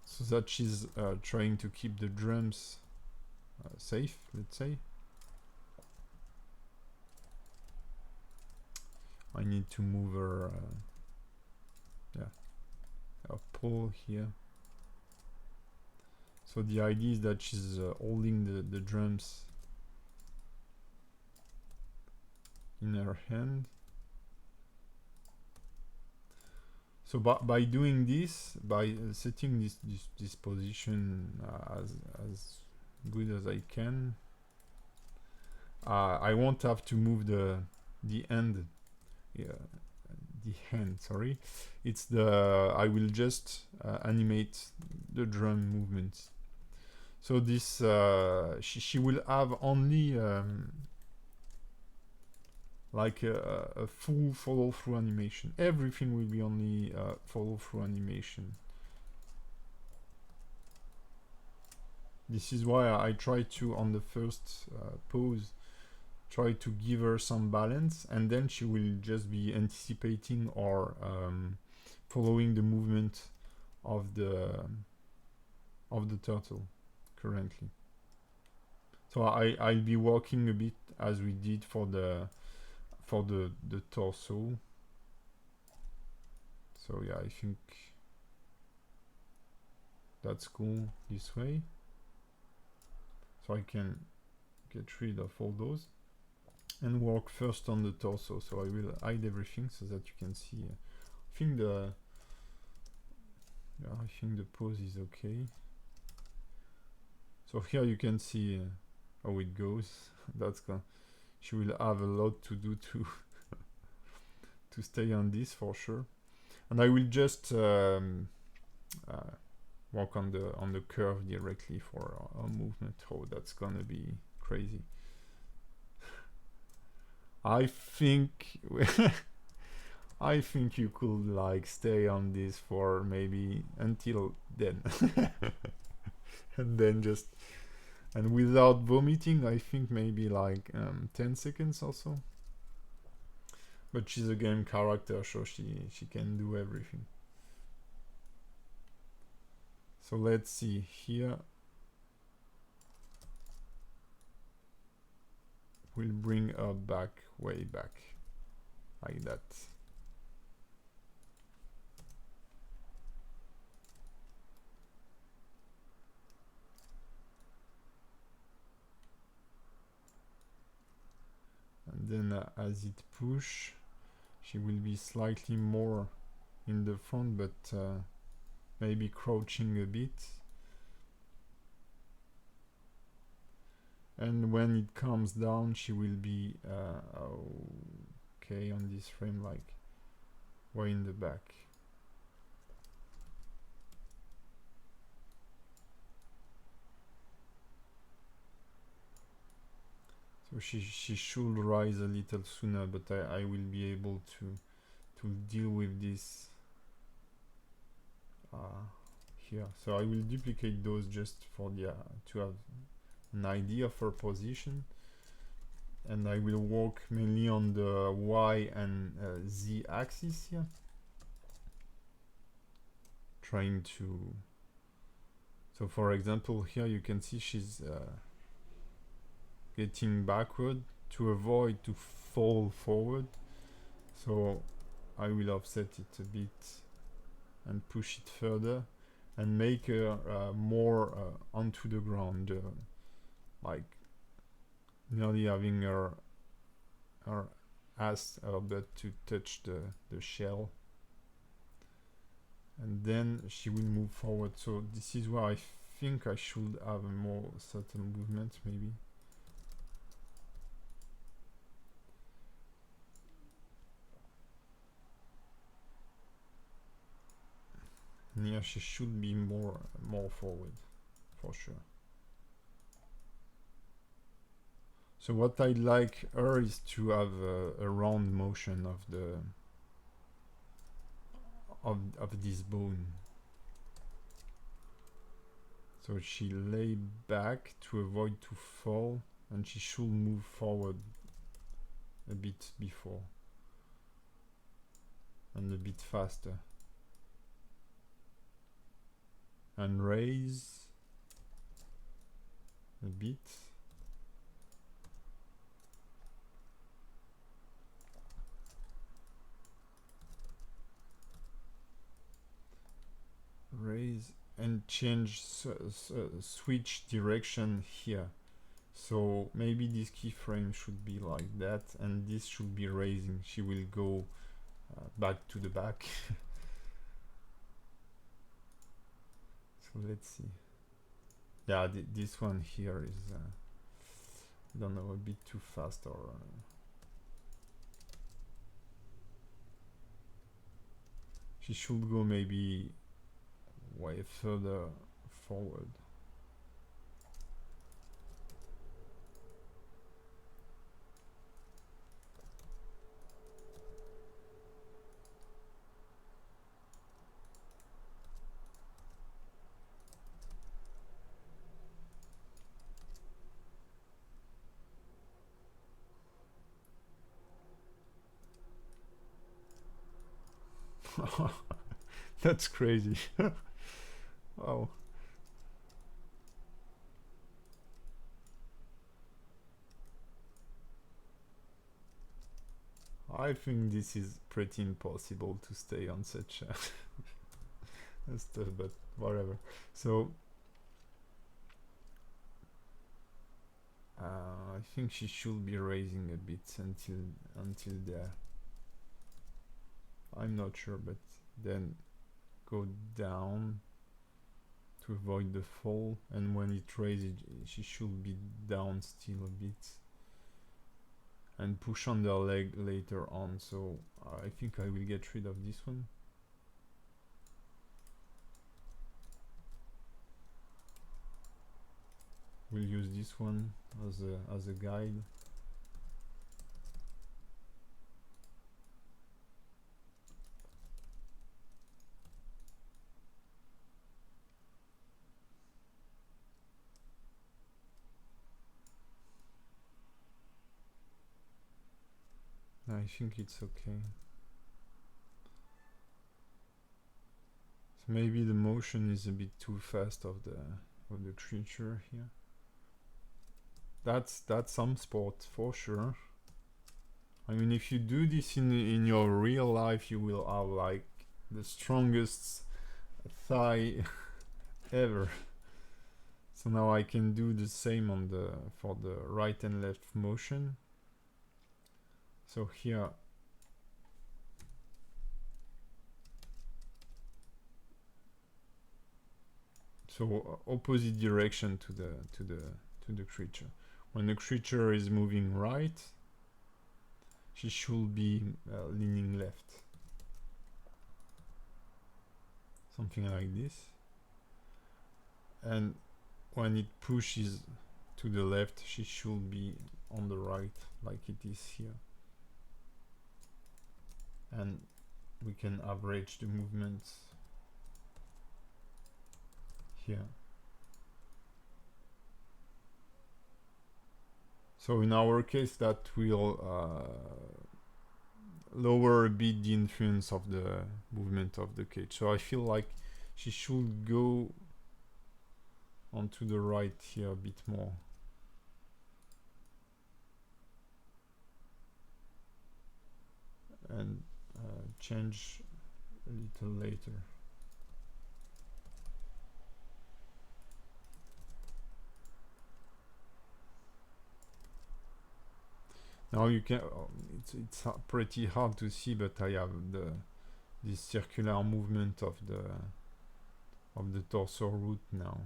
So that she's trying to keep the drums safe, let's say. I need to move her, a pole here. So the idea is that she's holding the drums in her hand. So by doing this, by setting this position as good as I can, I won't have to move the end. The hand, sorry. It's the I will just animate the drum movements. So this she will have only like a full follow-through animation. Everything will be only follow-through animation. This is why I try to, on the first pose, try to give her some balance, and then she will just be anticipating or following the movement of the turtle currently. So I'll be walking a bit as we did for the torso. So yeah, I think that's cool this way. So I can get rid of all those and work first on the torso. So I will hide everything so that you can see. I think the pose is okay. So here you can see how it goes. She will have a lot to do to to stay on this for sure. And I will just work on the curve directly for a movement. Oh, that's gonna be crazy. I think I think you could like stay on this for maybe until then. And then just, and without vomiting, I think maybe like 10 seconds or so. But she's a game character, so she can do everything. So let's see here. We'll bring her back, way back, like that. And then as it push, she will be slightly more in the front, but maybe crouching a bit. And when it comes down, she will be okay on this frame, like way in the back. So she should rise a little sooner, but I will be able to deal with this here. So I will duplicate those just for the to have an idea of her position, and I will work mainly on the Y and Z axis here, trying to, so for example here you can see she's getting backward to avoid to fall forward, so I will offset it a bit and push it further and make her more onto the ground, like nearly having her ass, her butt to touch the shell, and then she will move forward. So this is where I think I should have a more certain movement, maybe. And yeah, she should be more forward for sure. So what I'd like her is to have a round motion of the of this bone. So she lay back to avoid to fall, and she should move forward a bit before and a bit faster. And raise a bit. Raise and change, switch direction here. So maybe this keyframe should be like that, and this should be raising. She will go back to the back. So let's see. Yeah, this one here is, I don't know, a bit too fast, or she should go maybe way further forward. That's crazy. Wow. I think this is pretty impossible to stay on such stuff, but whatever. So I think she should be raising a bit until there. I'm not sure, but then go down to avoid the fall, and when it raises, she should be down still a bit, and push on the leg later on. So I think I will get rid of this one. We'll use this one as a guide. I think it's okay. So maybe the motion is a bit too fast of the creature here. That's some sport for sure. I mean, if you do this in your real life, you will have like the strongest thigh ever. So now I can do the same on for the right and left motion. So here, so opposite direction to the creature. When the creature is moving right, she should be leaning left. Something like this. And when it pushes to the left, she should be on the right, like it is here. And we can average the movements here. So in our case, that will lower a bit the influence of the movement of the cage. So I feel like she should go onto the right here a bit more. And change a little later. Now you can, it's pretty hard to see, but I have this circular movement of the torso root now.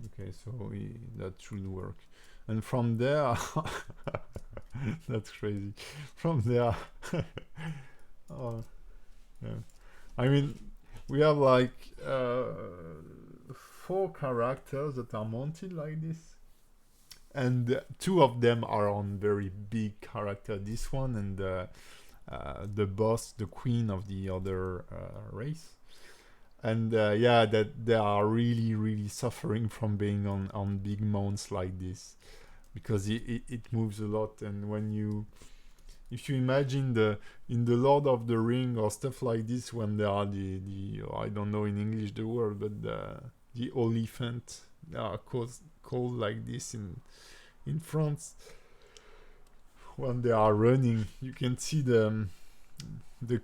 Okay, so that should work. And from there, that's crazy. From there, oh, yeah. I mean, we have like 4 characters that are mounted like this, and 2 of them are on very big character. This one and the boss, the queen of the other race. And yeah, that they are really suffering from being on big mounts like this, because it moves a lot. And when you, if you imagine in the Lord of the Ring or stuff like this, when there are the I don't know in English the word, but the elephant, they are called like this in France. When they are running, you can see the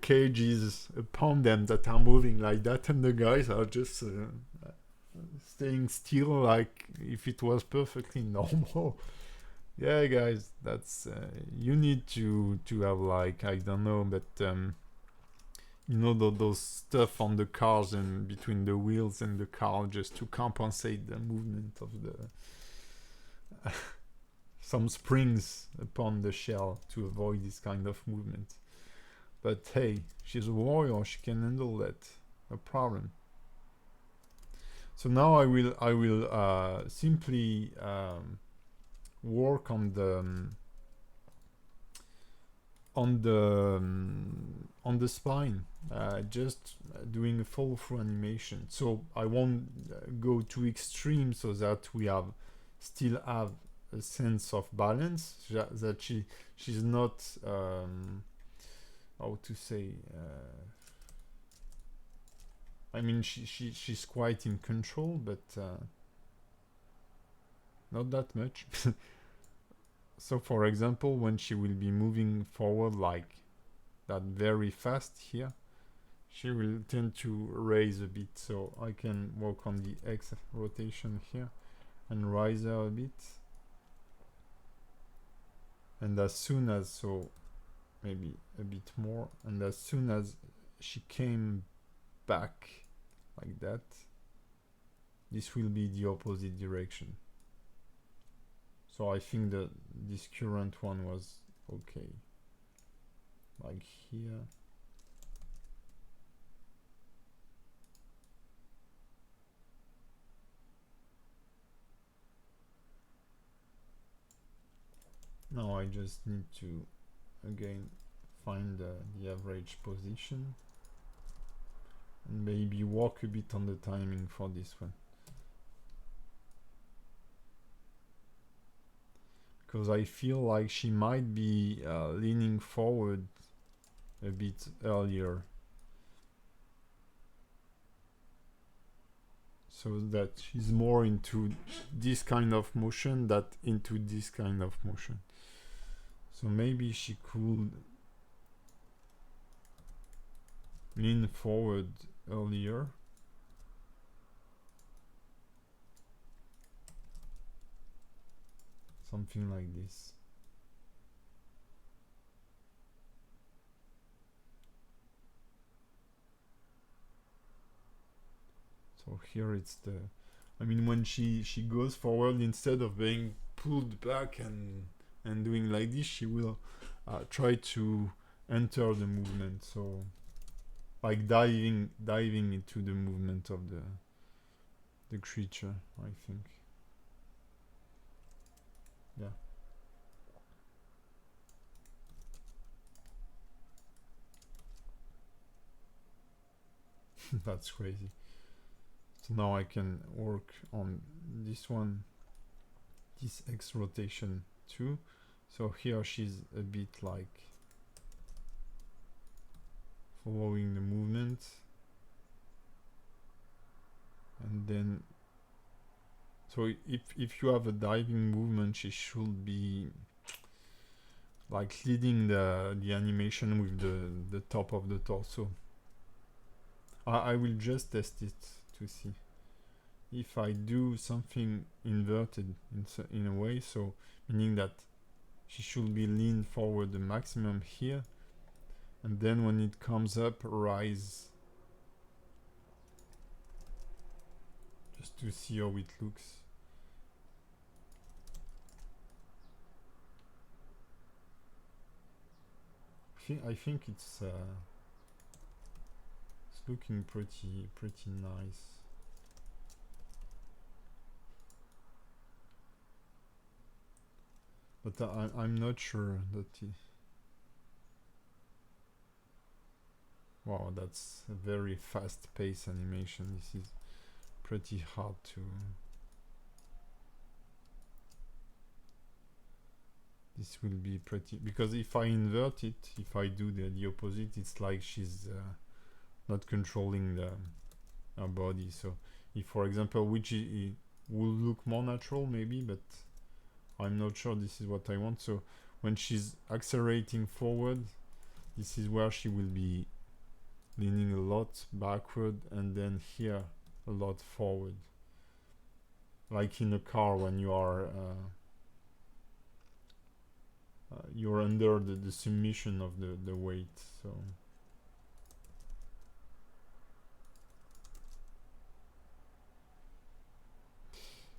cages upon them that are moving like that, and the guys are just staying still, like if it was perfectly normal. Yeah, guys, that's you need to have, like, I don't know, but you know, those stuff on the cars and between the wheels and the car, just to compensate the movement of the some springs upon the shell to avoid this kind of movement. But hey, she's a warrior, she can handle that, no problem. So now I will simply work on the spine, just doing a follow through animation. So I won't go too extreme, so that we still have a sense of balance, that she's not how to say, I mean, she's quite in control, but not that much. So for example, when she will be moving forward like that very fast here, she will tend to raise a bit. So I can work on the X rotation here and rise her a bit. And as soon as, so maybe a bit more, and as soon as she came back like that, this will be the opposite direction. So I think that this current one was okay, like here. Now I just need to again find the average position and maybe work a bit on the timing for this one, because I feel like she might be leaning forward a bit earlier, so that she's more into this kind of motion than into this kind of motion. So maybe she could lean forward earlier. Something like this. So here it's the, I mean, when she goes forward, instead of being pulled back and doing like this, she will try to enter the movement. So like diving into the movement of the creature, I think. Yeah. That's crazy. So now I can work on this one, this X rotation too. So here she's a bit like following the movement, and then so if you have a diving movement, she should be like leading the animation with the top of the torso. I will just test it to see if I do something inverted in a way, so meaning that she should be leaned forward the maximum here, and then when it comes up, rise, just to see how it looks. I think it's looking pretty nice. But I'm not sure that Wow, that's a very fast-paced animation. This is pretty hard to... This will be pretty... Because if I invert it, if I do the opposite, it's like she's not controlling her body. So if, for example, which it will look more natural maybe, but I'm not sure this is what I want. So when she's accelerating forward, this is where she will be leaning a lot backward, and then here a lot forward, like in a car when you are you're under the submission of the weight. So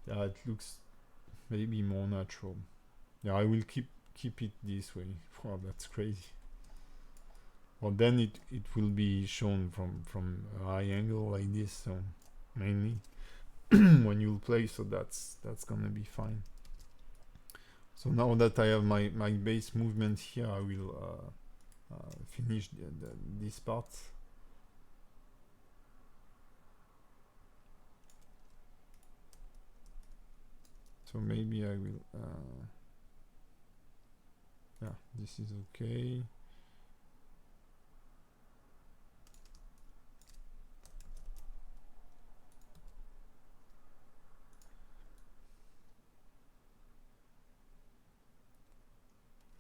yeah, it looks maybe more natural. Yeah, I will keep it this way. Wow, that's crazy. Well, then it will be shown from a high angle like this, so mainly when you'll play, so that's gonna be fine. So now that I have my base movement here, I will finish this part. So maybe I will yeah, this is okay.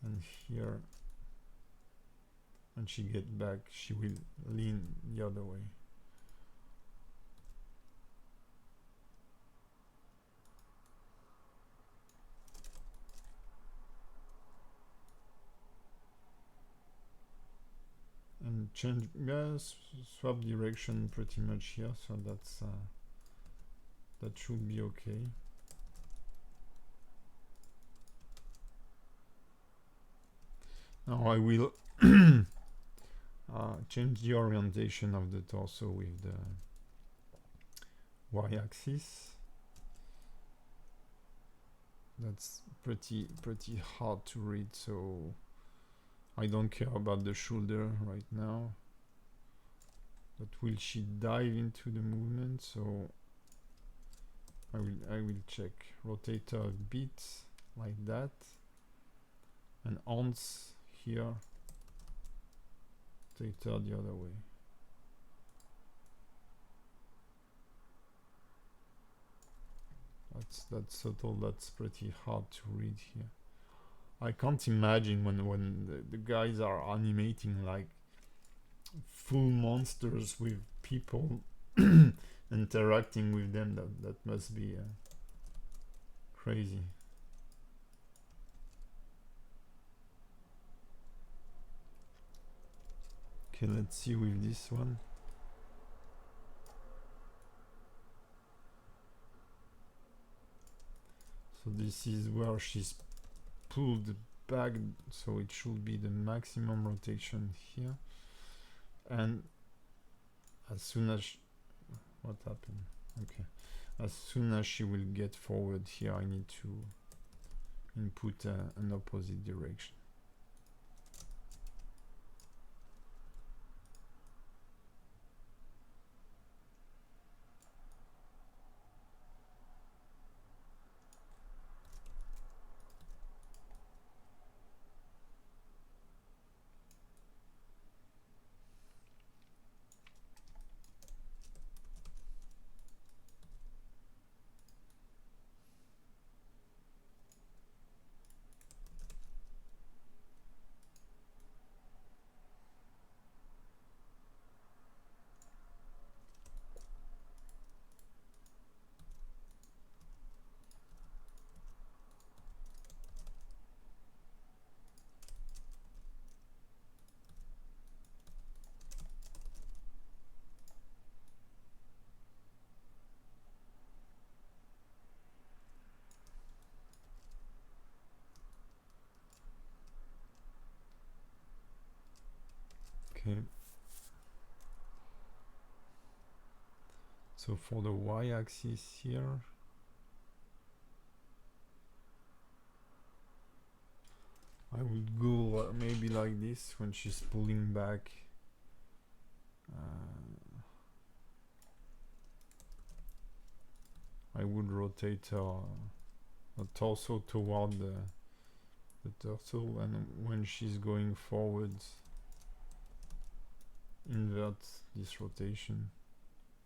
And here, when she gets back, she will lean the other way. And change, yes, swap direction pretty much here, so that's that should be okay. Now I will change the orientation of the torso with the y-axis. That's pretty hard to read, so I don't care about the shoulder right now. But will she dive into the movement? So I will check. Rotator a bit like that, and arms here. Rotator the other way. That's subtle. That's pretty hard to read here. I can't imagine when the guys are animating like full monsters with people interacting with them. That must be crazy. Okay, let's see with this one. So this is where she's pulled back, so it should be the maximum rotation here. And as soon as what happened? Okay, as soon as she will get forward here, I need to input an opposite direction. Okay. So for the y-axis here, I would go maybe like this when she's pulling back. I would rotate her torso toward the turtle, and when she's going forwards, invert this rotation,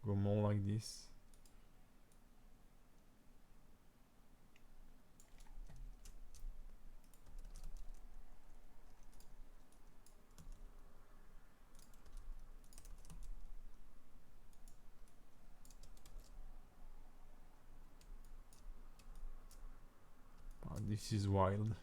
go more like this. This is wild.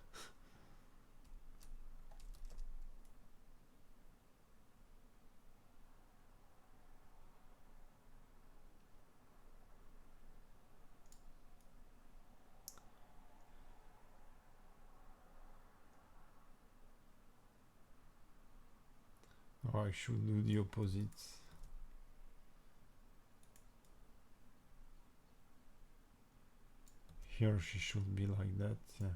Or I should do the opposite. Here she should be like that, yeah.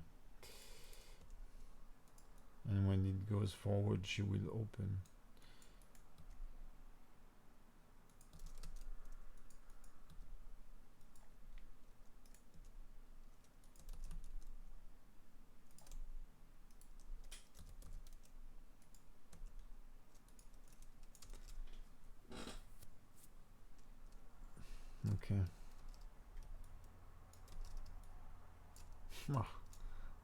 And when it goes forward, she will open. Okay. Ah,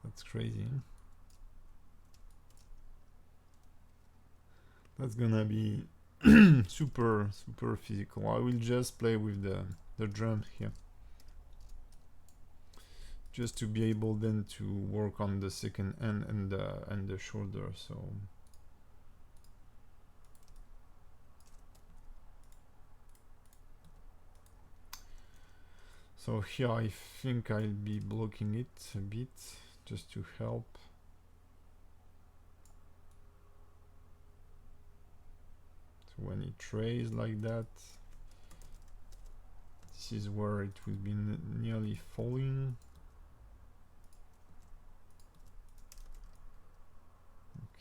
that's crazy, huh? That's gonna be super physical. I will just play with the drum here, just to be able then to work on the second hand and the shoulder. So here I think I'll be blocking it a bit just to help. So when it trays like that, this is where it will be nearly falling.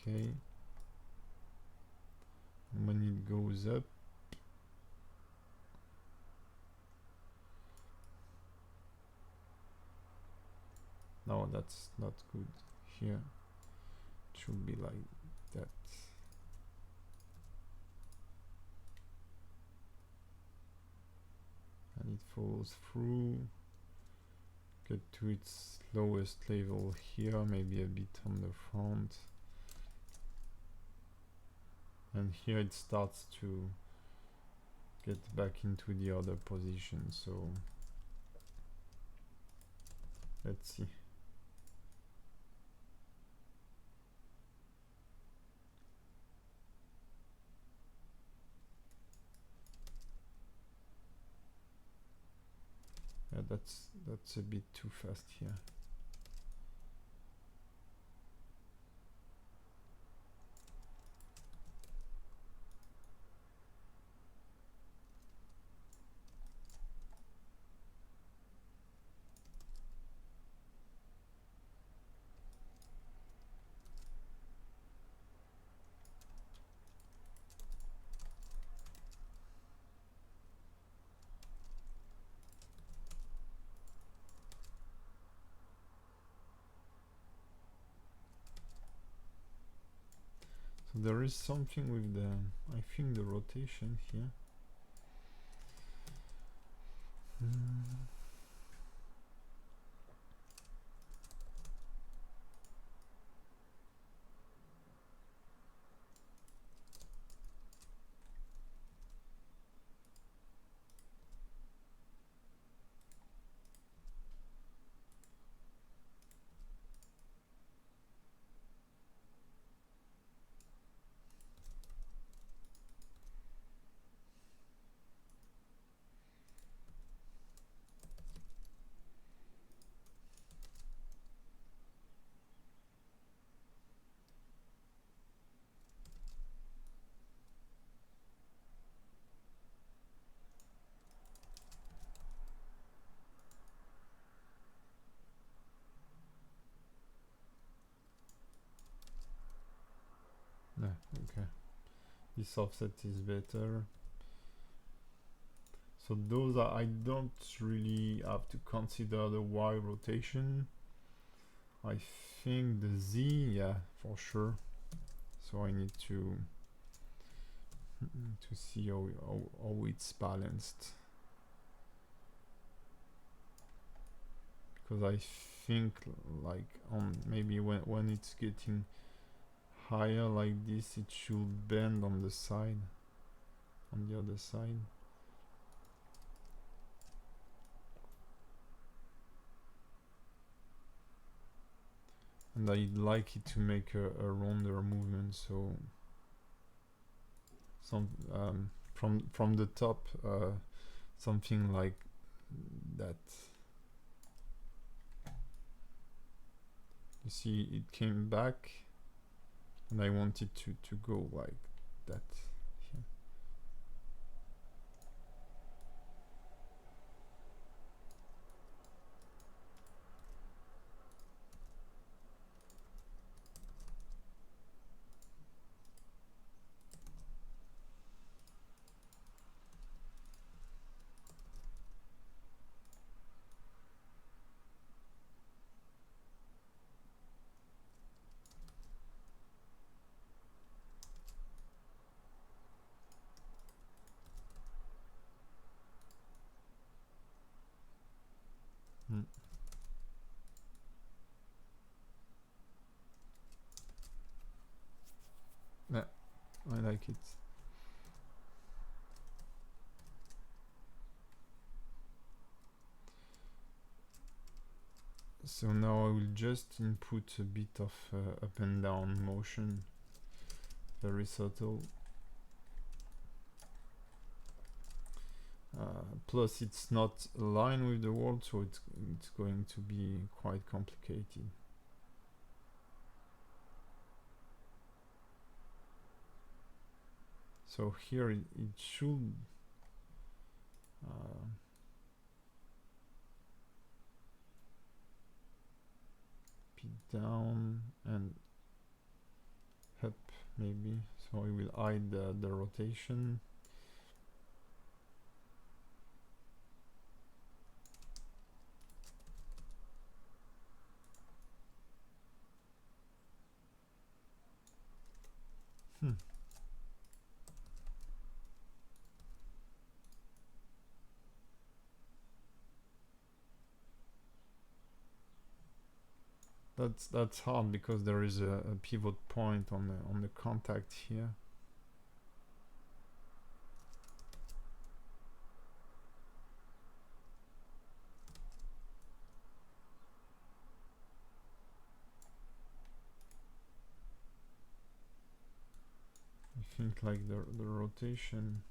Okay. And when it goes up, no, that's not good. Here it should be like that. And it follows through, get to its lowest level here, maybe a bit on the front, and here it starts to get back into the other position. So let's see. Yeah, that's a bit too fast here. So there is something with the, I think, the rotation here. No, okay. This offset is better. So those are, I don't really have to consider the Y rotation. I think the Z, yeah, for sure. So I need to see how it's balanced. Because I think like on maybe when it's getting higher like this, it should bend on the side, on the other side. And I'd like it to make a rounder movement, so some from the top, something like that. You see, it came back, and I want it to go like that. Here. Yeah, I like it. So now I will just input a bit of up and down motion, very subtle. Plus it's not aligned with the world, so it's going to be quite complicated. So here it should be down and up maybe. So I will hide the rotation. That's hard because there is a pivot point on the contact here. I think like the rotation.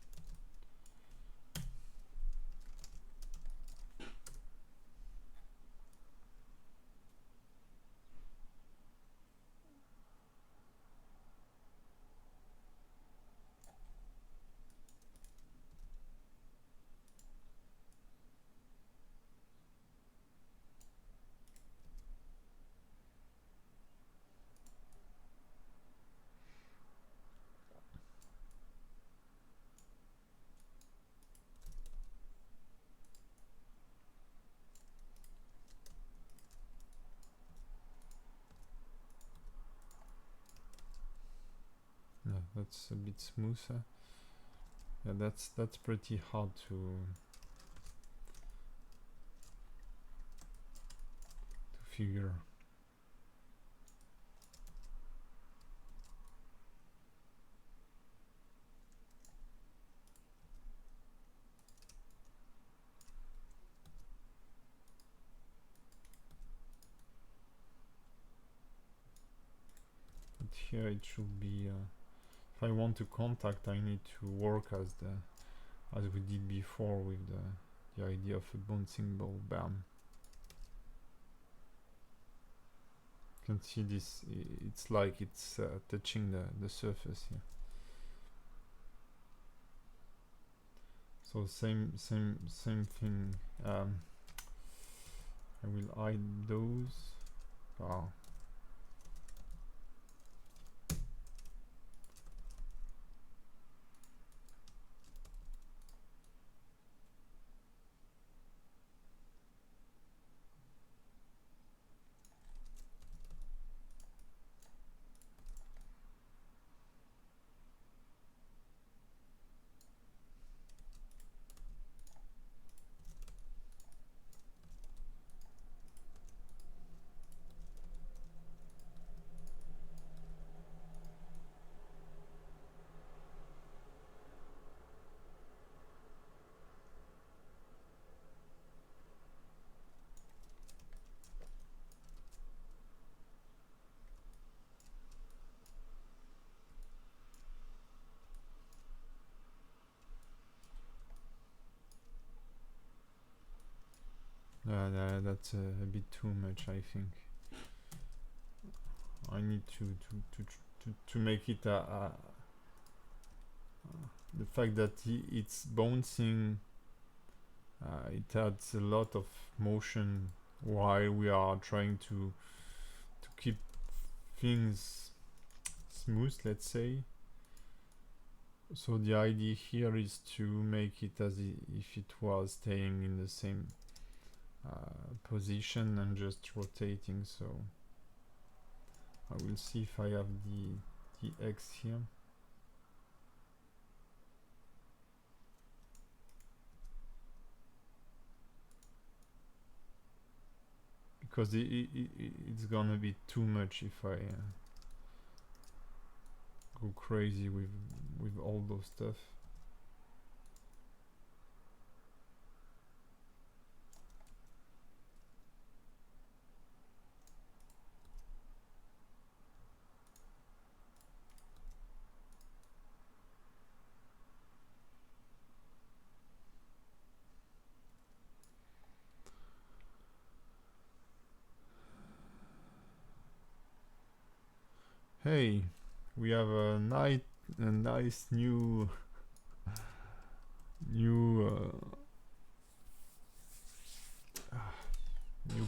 Yeah, that's a bit smoother. Yeah, that's pretty hard to figure. But here it should be. If I want to contact, I need to work as we did before with the idea of a bouncing ball. Bam. You can see this. It's like it's touching the surface here. So same thing. I will hide those. Wow. that's a bit too much, I think. I need to make it the fact that it's bouncing, it adds a lot of motion while we are trying to keep things smooth, let's say. So the idea here is to make it as if it was staying in the same position and just rotating. So I will see if I have the X here. Because it's gonna be too much if I go crazy with all those stuff. Hey, we have a nice new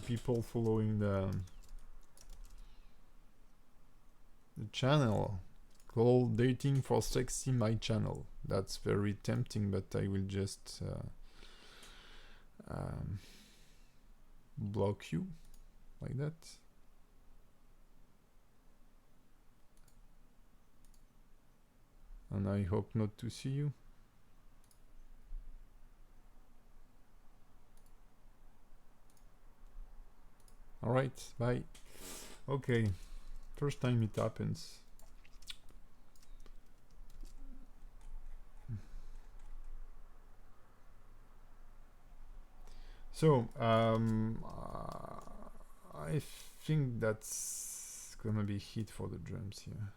people following the channel called Dating for Sexy, my channel. That's very tempting, but I will just block you like that. And I hope not to see you. Alright, bye. Okay, first time it happens. So, I think that's gonna be hit for the drums here.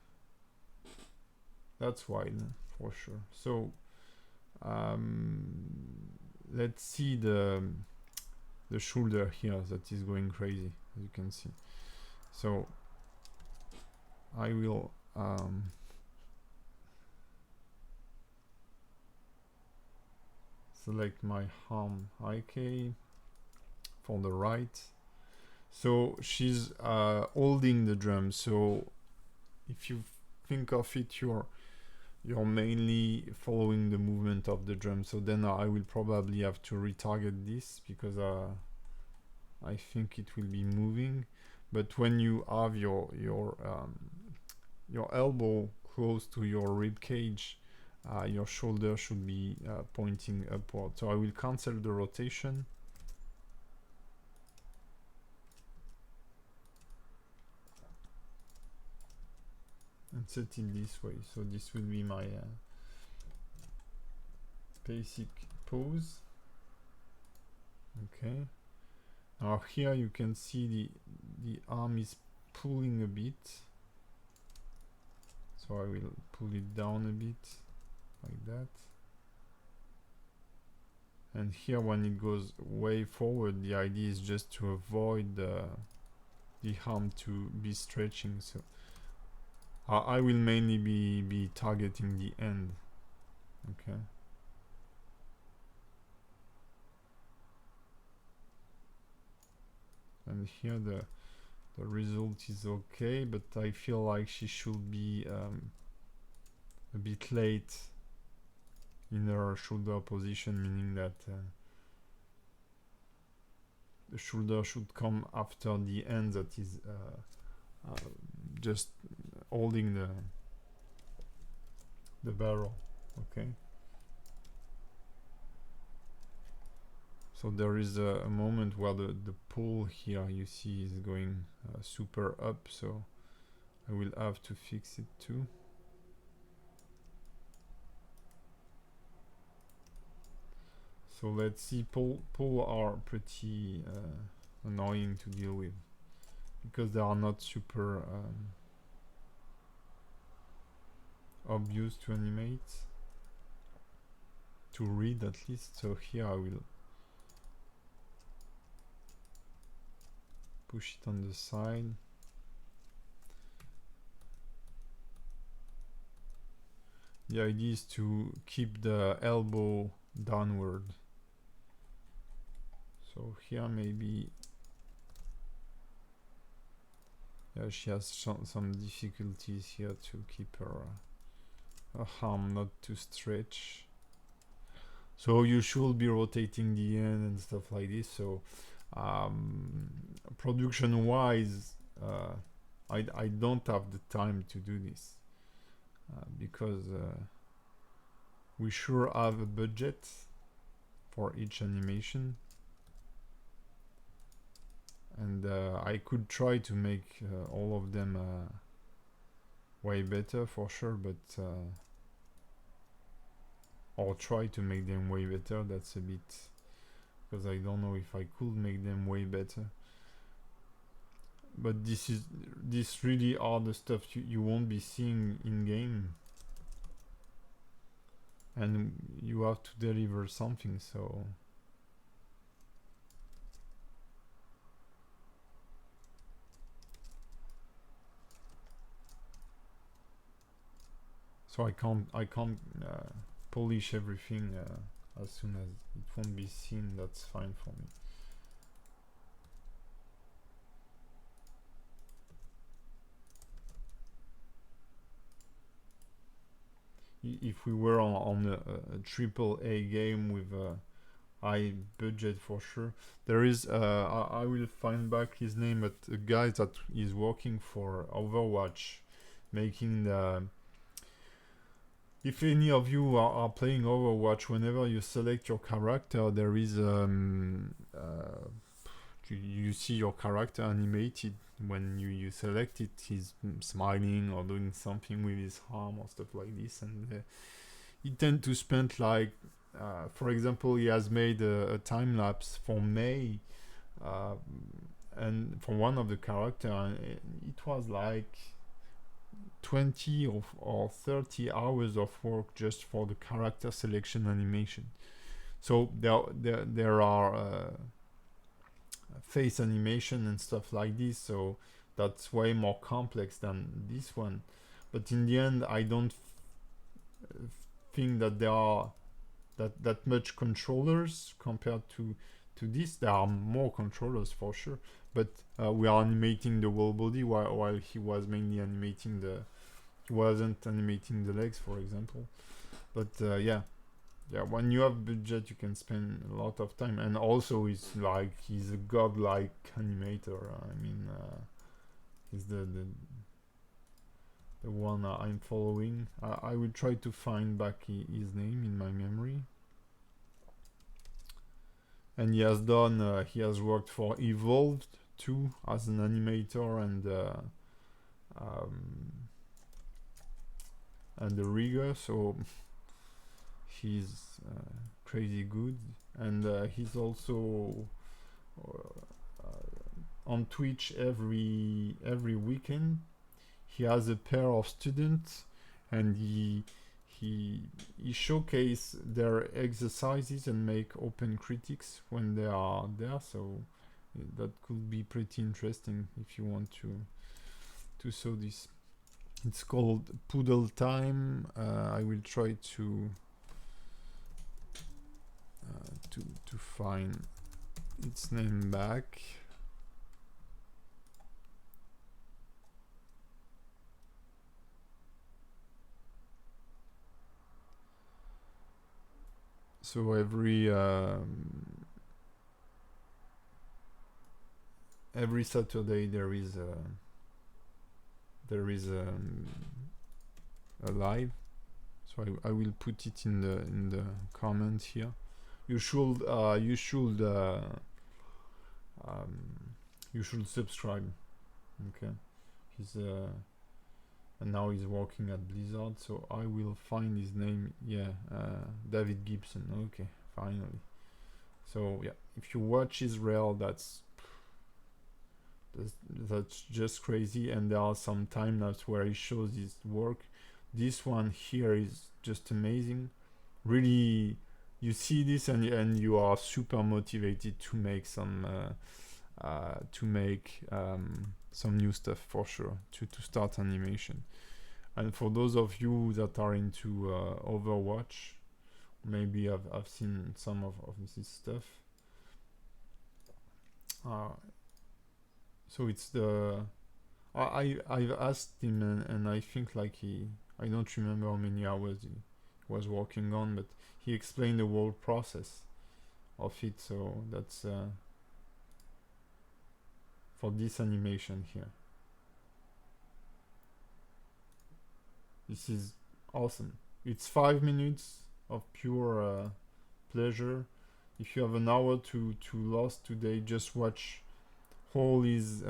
That's wide for sure. So let's see the shoulder here that is going crazy, as you can see. So I will select my arm IK for the right. So she's holding the drum. So if you think of it, you're mainly following the movement of the drum. So then I will probably have to retarget this because I think it will be moving. But when you have your elbow close to your rib cage, your shoulder should be pointing upward. So I will cancel the rotation. And set it this way. So this will be my basic pose. Okay. Now here you can see the arm is pulling a bit. So I will pull it down a bit like that. And here when it goes way forward, the idea is just to avoid the arm to be stretching. So I will mainly be targeting the end. Okay. And here the result is okay, but I feel like she should be a bit late in her shoulder position, meaning that the shoulder should come after the end that is just holding the barrel. Okay. So there is a moment where the pull here you see is going super up, so I will have to fix it too. So let's see, pull are pretty annoying to deal with because they are not super obvious to animate, to read at least. So here I will push it on the side. The idea is to keep the elbow downward. So here maybe, yeah, she has some difficulties here to keep her arm not to stretch. So you should be rotating the end and stuff like this. So production wise, I don't have the time to do this because we sure have a budget for each animation, and I could try to make all of them way better for sure, but or try to make them way better. That's a bit, because I don't know if I could make them way better. But this really are the stuff you won't be seeing in game, and you have to deliver something. So I can't polish everything as soon as it won't be seen. That's fine for me. If we were on a triple A game with a high budget, for sure, there is I will find back his name, but a guy that is working for Overwatch, making the, if any of you are playing Overwatch, whenever you select your character, there is you see your character animated. When you select it, he's smiling or doing something with his arm or stuff like this, and he tend to spend like, for example, he has made a time lapse for May, and for one of the character, and it was like 20 or 30 hours of work just for the character selection animation. So there are face animation and stuff like this, so that's way more complex than this one. But in the end, I don't think that there are that much controllers compared to this. There are more controllers for sure, but we are animating the whole body while he was mainly animating he wasn't animating the legs, for example. But yeah, when you have budget, you can spend a lot of time, and also he's a godlike animator. I mean, he's the one I'm following. I will try to find back his name in my memory. And he has done he has worked for Evolved too as an animator, and the rigger, so he's crazy good. And he's also on Twitch every weekend. He has a pair of students, and he showcase their exercises and make open critiques when they are there. So that could be pretty interesting if you want to saw this. It's called Poodle Time. I will try to find its name back. So every Saturday there is a live. So I will put it in the comments here. You should subscribe. Okay, he's and now he's working at Blizzard, so I will find his name. Yeah, David Gibson. Okay, finally. So yeah, if you watch Israel, that's just crazy. And there are some time lapse where he shows his work. This one here is just amazing. Really, you see this and you are super motivated to make some to make some new stuff for sure to start animation. And for those of you that are into Overwatch, maybe I've seen some of this stuff. So it's the I've asked him, and I think like I don't remember how many hours he was working on, but he explained the whole process of it. So that's for this animation here. This is awesome. It's 5 minutes of pure pleasure. If you have an hour to lose today, just watch all his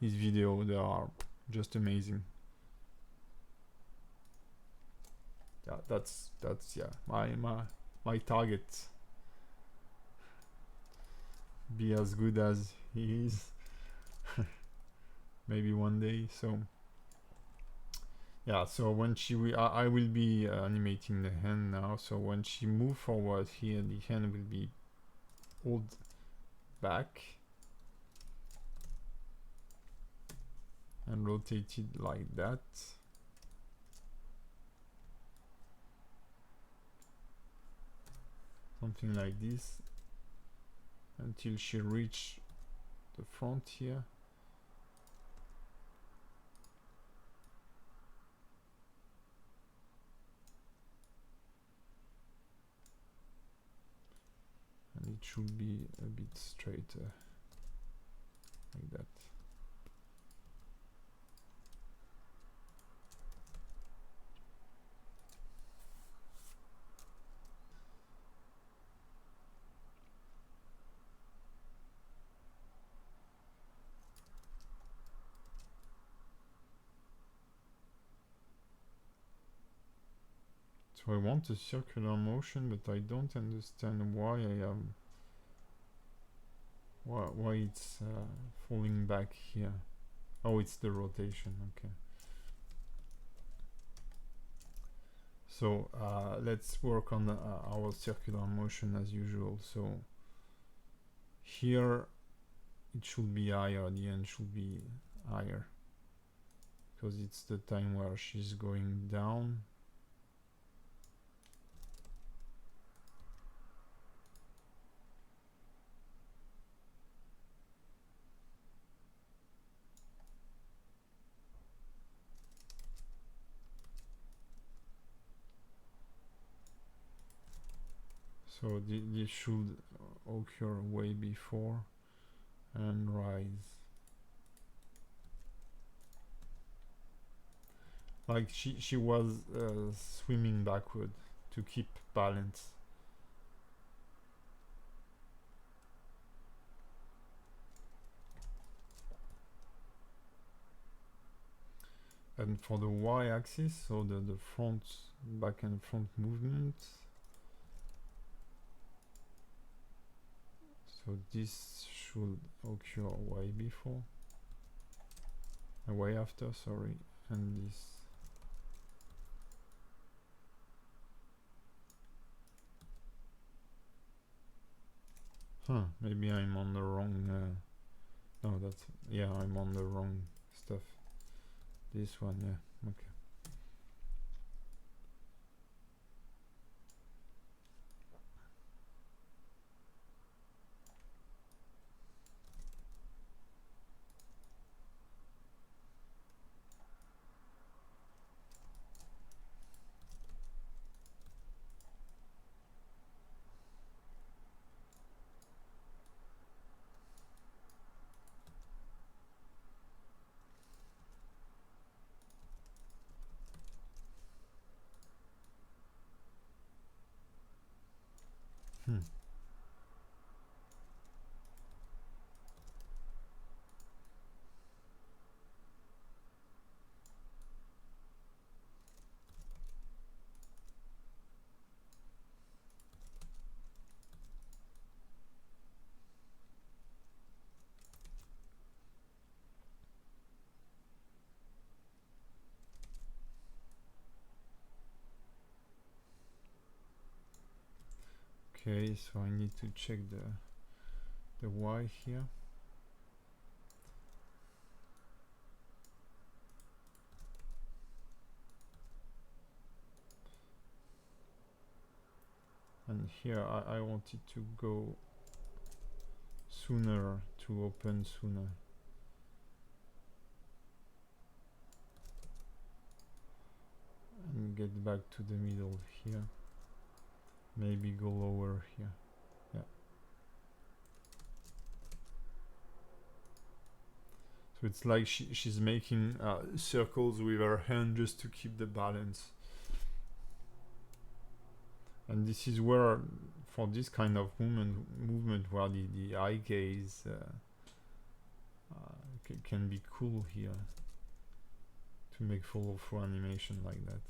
video. They are just amazing. Yeah, that's yeah my target. Be as good as he is. Maybe one day. So yeah, so when I will be animating the hand now. So when she move forward here, the hand will be pulled back and rotated like that. Something like this until she reach the front here. And it should be a bit straighter like that. So I want a circular motion, but I don't understand why I am why it's falling back here. Oh, it's the rotation. Okay. So let's work on our circular motion as usual. So here it should be higher. The end should be higher because it's the time where she's going down. So this should occur way before and rise. Like she was swimming backward to keep balance. And for the y-axis, so the front, back and front movement. So this should occur way before, way after, sorry, and this. Huh, maybe I'm on the wrong, no, that's, yeah, I'm on the wrong stuff. This one, yeah, okay. Okay, so I need to check the Y here. And here I wanted to go sooner, to open sooner. And get back to the middle here. Maybe go lower here. Yeah. So it's like she's making circles with her hand just to keep the balance. And this is where, for this kind of movement where the eye gaze can be cool here, to make follow-through animation like that.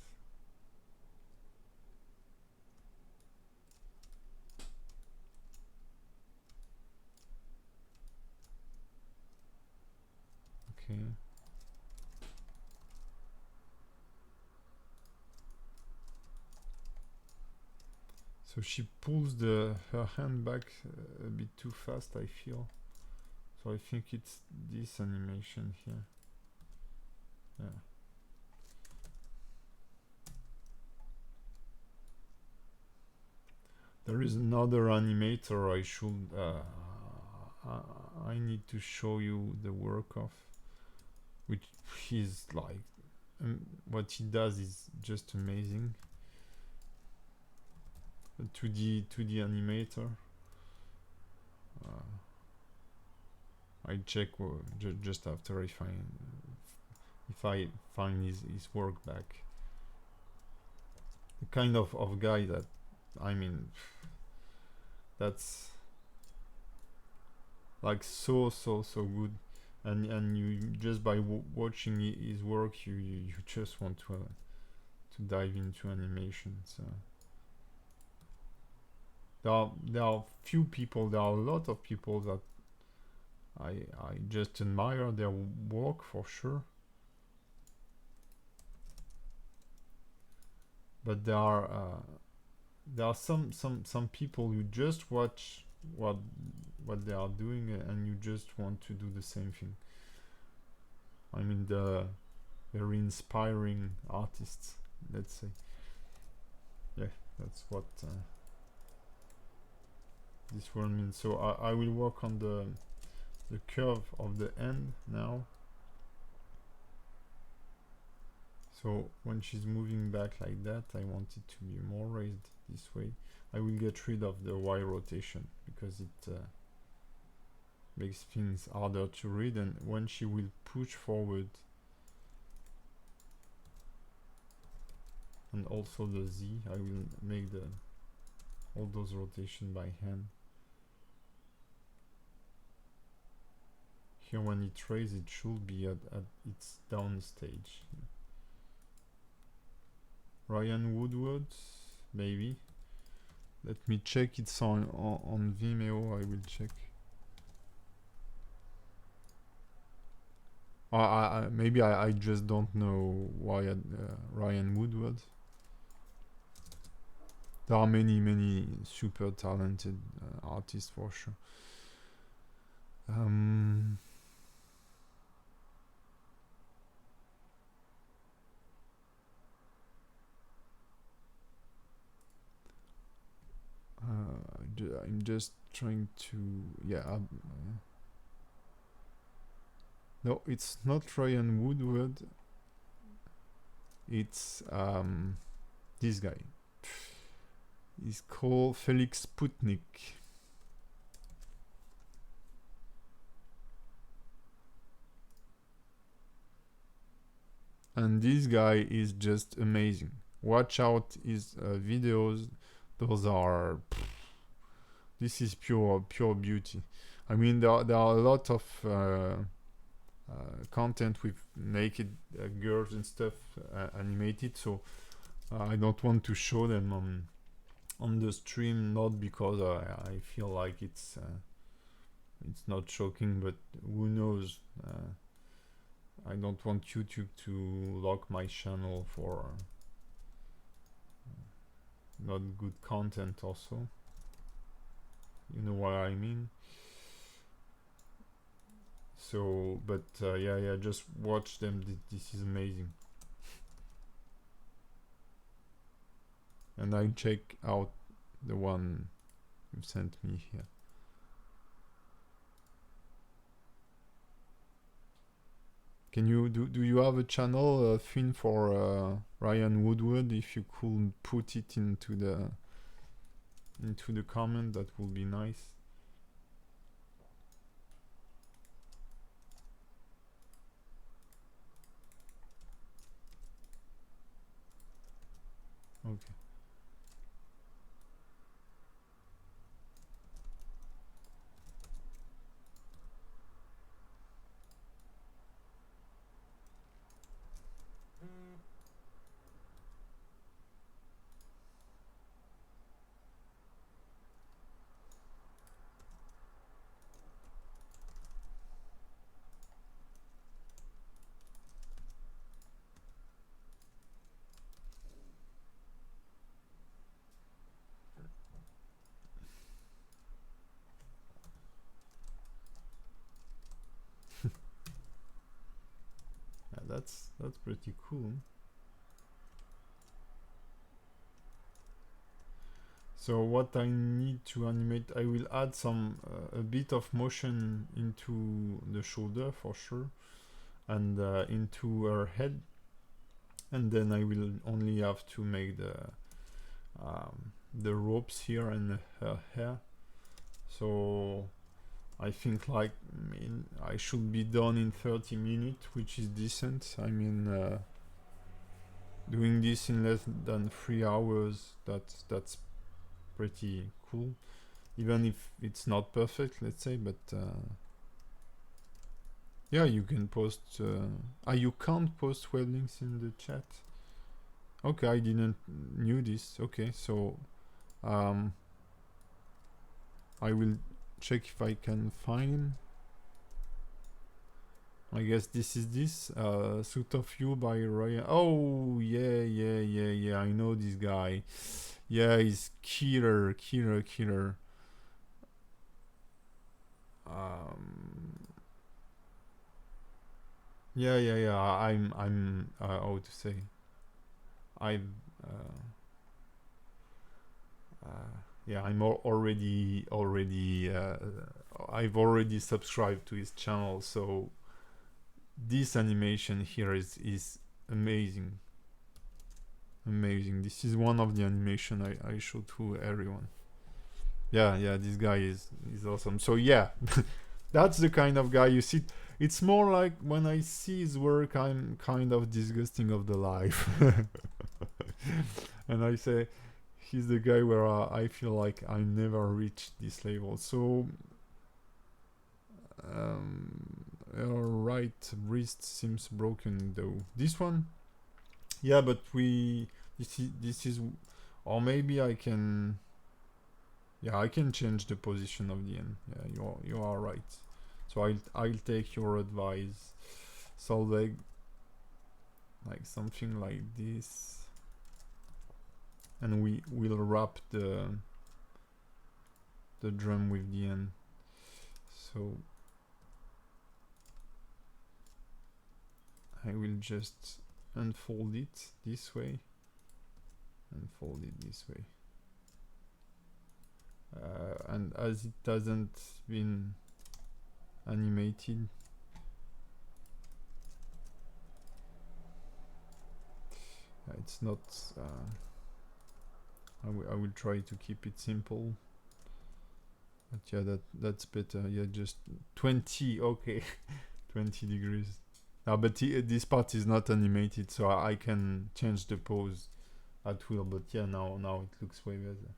Okay. So she pulls her hand back a bit too fast, I feel. So I think it's this animation here. Yeah. There is another animator I should I need to show you the work of, which he's like, what he does is just amazing. A 2D animator. I check just after if I find his work back. The kind of guy that, I mean, that's like so good, and you just by watching his work you just want to dive into animation. So there are few people, there are a lot of people that I just admire their work for sure, but there are some people you just watch what they are doing and you just want to do the same thing. I mean, the very inspiring artists, let's say. Yeah, that's what this one means. So I will work on the curve of the end now. So when she's moving back like that, I want it to be more raised this way. I will get rid of the Y rotation because it makes things harder to read, and when she will push forward, and also the Z, I will make all those rotation by hand. Here when it raises, it should be at its down stage. Ryan Woodward, maybe. Let me check. It's on Vimeo. I will check. Maybe I just don't know why Ryan Woodward. There are many super talented artists for sure. I'm just trying to, yeah. No, it's not Ryan Woodward. It's this guy. He's called Felix Putnik. And this guy is just amazing. Watch out his videos. Those are, this is pure beauty. I mean, there are a lot of content with naked girls and stuff animated, so I don't want to show them on the stream, not because I feel like it's not shocking, but who knows. I don't want YouTube to lock my channel for not good content also. You know what I mean? So but yeah, just watch them. This is amazing. And I check out the one you sent me here. Can you do you have a channel thing for Ryan Woodward? If you could put it into the comment, that would be nice. Okay. Yeah, that's pretty cool. So what I need to animate, I will add some a bit of motion into the shoulder for sure, and into her head, and then I will only have to make the ropes here and her hair. So I think like I should be done in 30 minutes, which is decent. I mean, doing this in less than 3 hours, that's pretty cool, even if it's not perfect, let's say. But yeah, you can post you can't post web links in the chat. Okay, I didn't knew this. Okay, so I will check if I can find. I guess this is Suit of You by Ryan. Oh yeah, I know this guy. Yeah, he's killer. Yeah. I'm how to say. I've yeah, I'm already I've already subscribed to his channel, so this animation here is amazing. This is one of the animation I show to everyone. Yeah, this guy is awesome. So yeah, that's the kind of guy you see. It's more like when I see his work, I'm kind of disgusting of the life. And I say, he's the guy where I feel like I never reached this level. So our right wrist seems broken though. This one, yeah, but this is, or maybe I can, yeah, I can change the position of the end. Yeah, you are right. So I'll take your advice. So like something like this, and we will wrap the drum with the end. So I will just unfold it this way, and as it hasn't been animated, it's not I will try to keep it simple, but yeah, that's better. Yeah, just 20, okay. 20 degrees. But this part is not animated, so I can change the pose at will. But yeah, now it looks way better,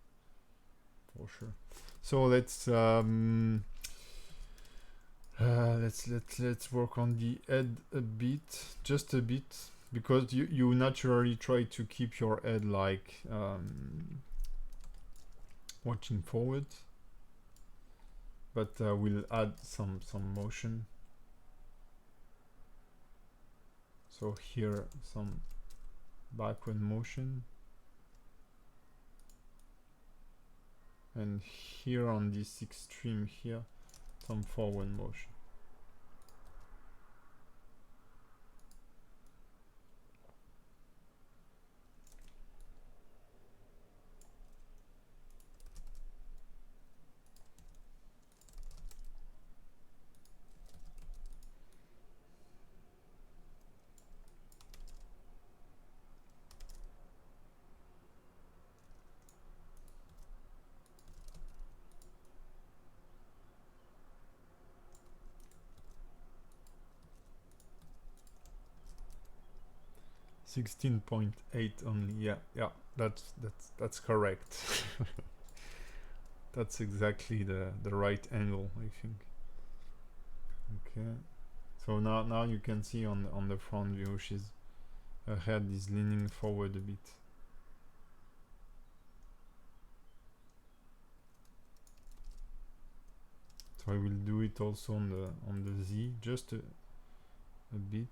for sure. So let's work on the head a bit, just a bit, because you naturally try to keep your head like watching forward, but we'll add some motion. So here some backward motion, and here on this extreme here some forward motion. 16.8 only. Yeah, that's correct. That's exactly the right angle, I think. Okay, so now you can see on the front view, her head is leaning forward a bit. So I will do it also on the Z, just a bit.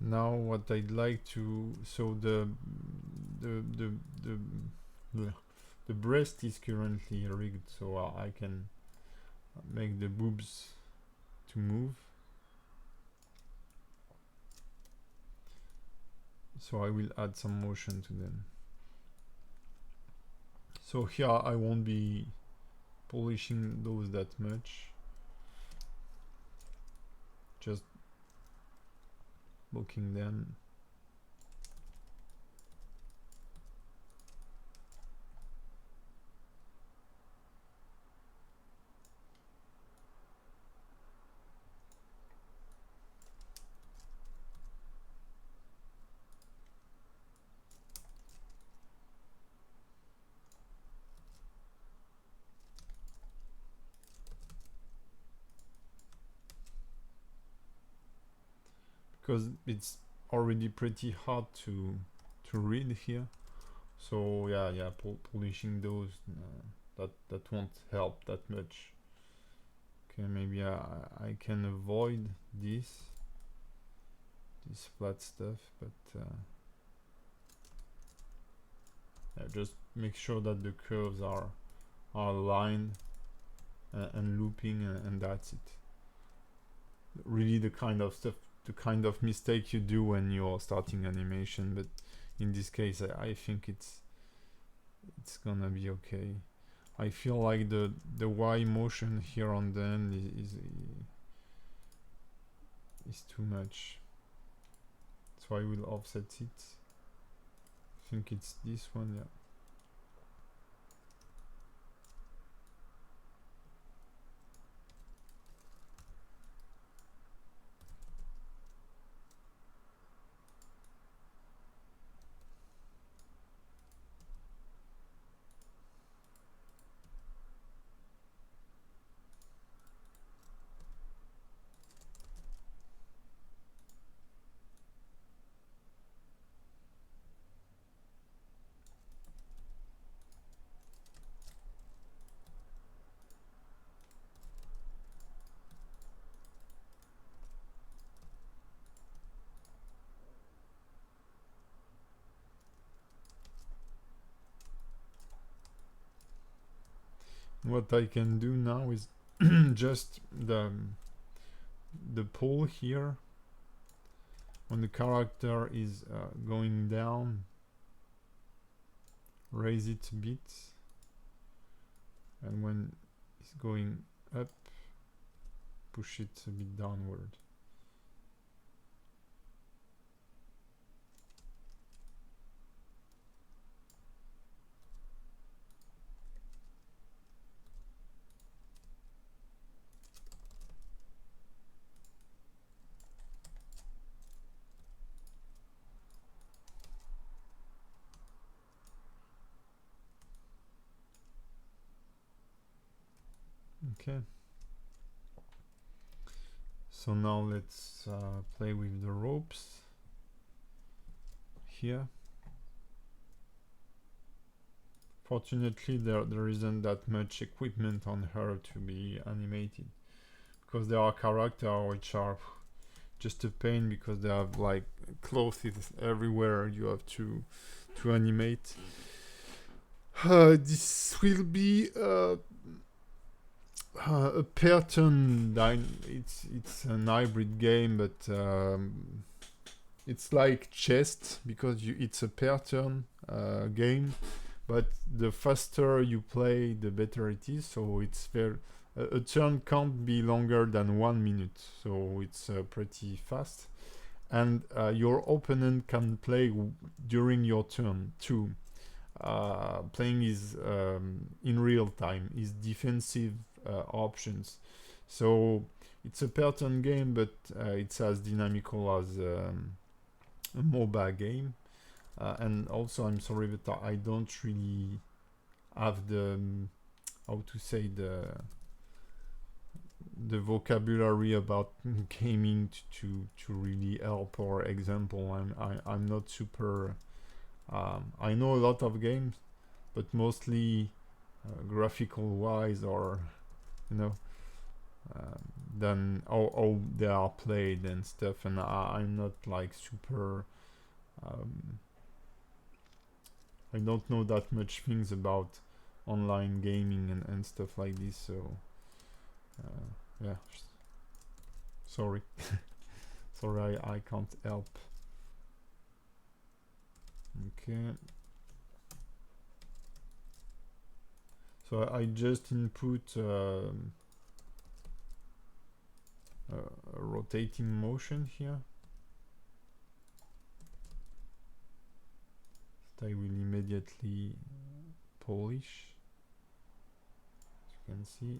Now what I'd like to, so the the breast is currently rigged, so I can make the boobs to move. So I will add some motion to them. So here I won't be polishing those that much, just looking them. Because it's already pretty hard to read here, so yeah, polishing those that won't help that much. Okay, maybe I can avoid this flat stuff, but yeah, just make sure that the curves are aligned and looping, and that's it. Really the kind of mistake you do when you're starting animation, but in this case I think it's gonna be okay. I feel like the Y motion here on the end is too much, so I will offset it. I think it's this one, yeah. What I can do now is just the pull here when the character is going down, raise it a bit, and when it's going up, push it a bit downward. Okay, so now let's play with the ropes here. Fortunately there isn't that much equipment on her to be animated, because there are characters which are just a pain, because they have like clothes everywhere you have to animate. This will be a pattern. It's an hybrid game, but it's like chess because it's a pattern game. But the faster you play, the better it is. So it's very a turn can't be longer than 1 minute. So it's pretty fast, and your opponent can play during your turn too. Playing is in real time, is defensive options. So it's a pattern game, but it's as dynamical as a MOBA game. And also, I'm sorry, but I don't really have the how to say the vocabulary about gaming to really help or example. I'm not super. I know a lot of games, but mostly graphical wise, or you know, than how they are played and stuff. And I'm not like super. I don't know that much things about online gaming and stuff like this. So yeah, sorry, sorry, I can't help. Okay. So I just input a rotating motion here. That I will immediately polish, as you can see.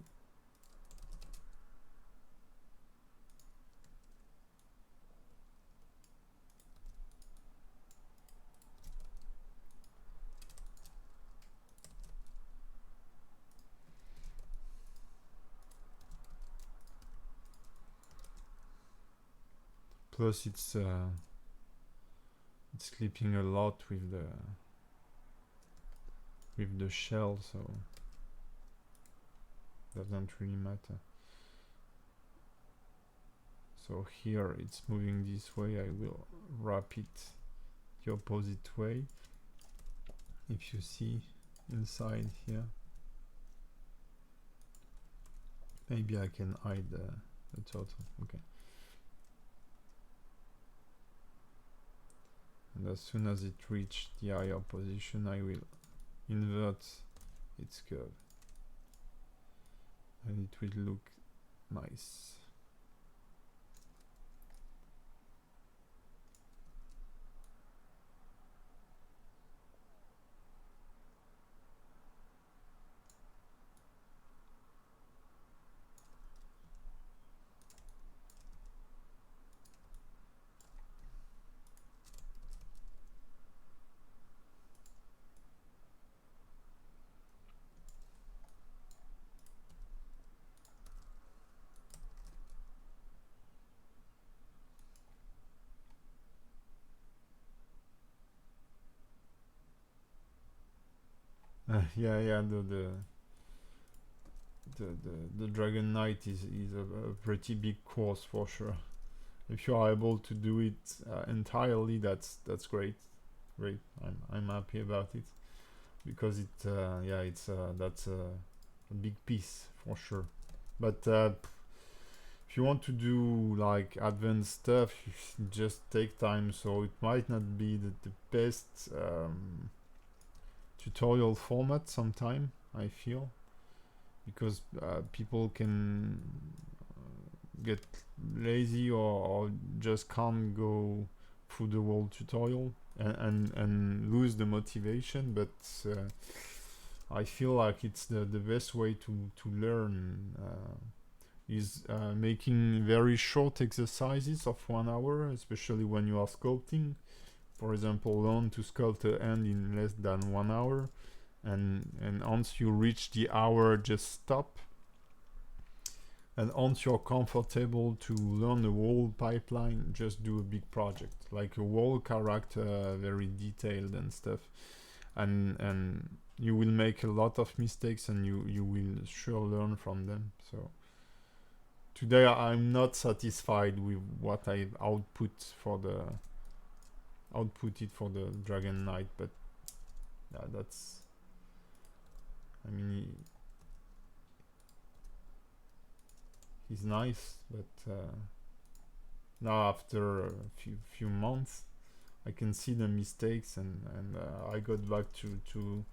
Plus it's clipping a lot with the shell, so doesn't really matter. So here it's moving this way, I will wrap it the opposite way. If you see inside here, maybe I can hide the turtle. Okay. And as soon as it reaches the higher position, I will invert its curve, and it will look nice. Yeah, the Dragon Knight is a pretty big course for sure. If you are able to do it entirely, that's great. Great. I'm happy about it, because it yeah, it's that's a big piece for sure. But if you want to do like advanced stuff, you just take time. So it might not be the best tutorial format sometime, I feel, because people can get lazy, or just can't go through the whole tutorial and lose the motivation. But I feel like it's the best way to learn is making very short exercises of 1 hour, especially when you are sculpting. For example, learn to sculpt a hand in less than 1 hour, and once you reach the hour, just stop. And once you're comfortable to learn the whole pipeline, just do a big project, like a whole character, very detailed and stuff. And you will make a lot of mistakes, and you will sure learn from them. So today I'm not satisfied with what I've outputted for the Dragon Knight, but yeah, I mean, he's nice, but now after a few months, I can see the mistakes, and I got back to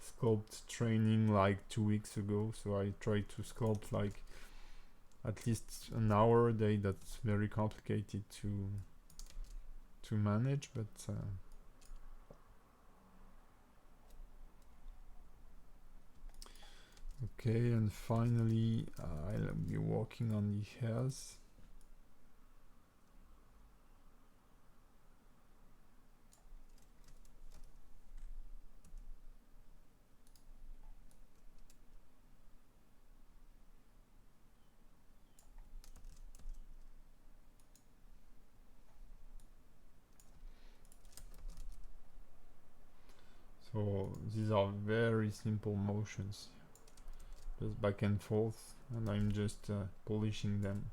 sculpt training like 2 weeks ago. So I try to sculpt like at least an hour a day. That's very complicated to manage, but okay. And finally, I'll be working on the hairs. So these are very simple motions, just back and forth, and I'm just polishing them.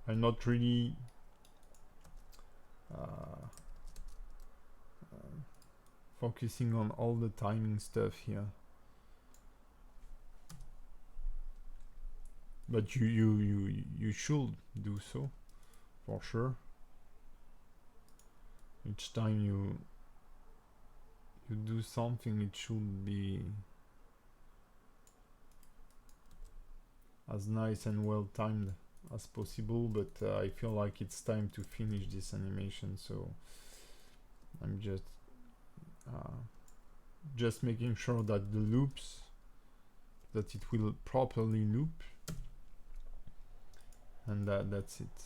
I'm not really focusing on all the timing stuff here, but you should do so for sure. Each time you do something, it should be as nice and well timed as possible, but I feel like it's time to finish this animation, so I'm just making sure that the loops, that it will properly loop, and that's it.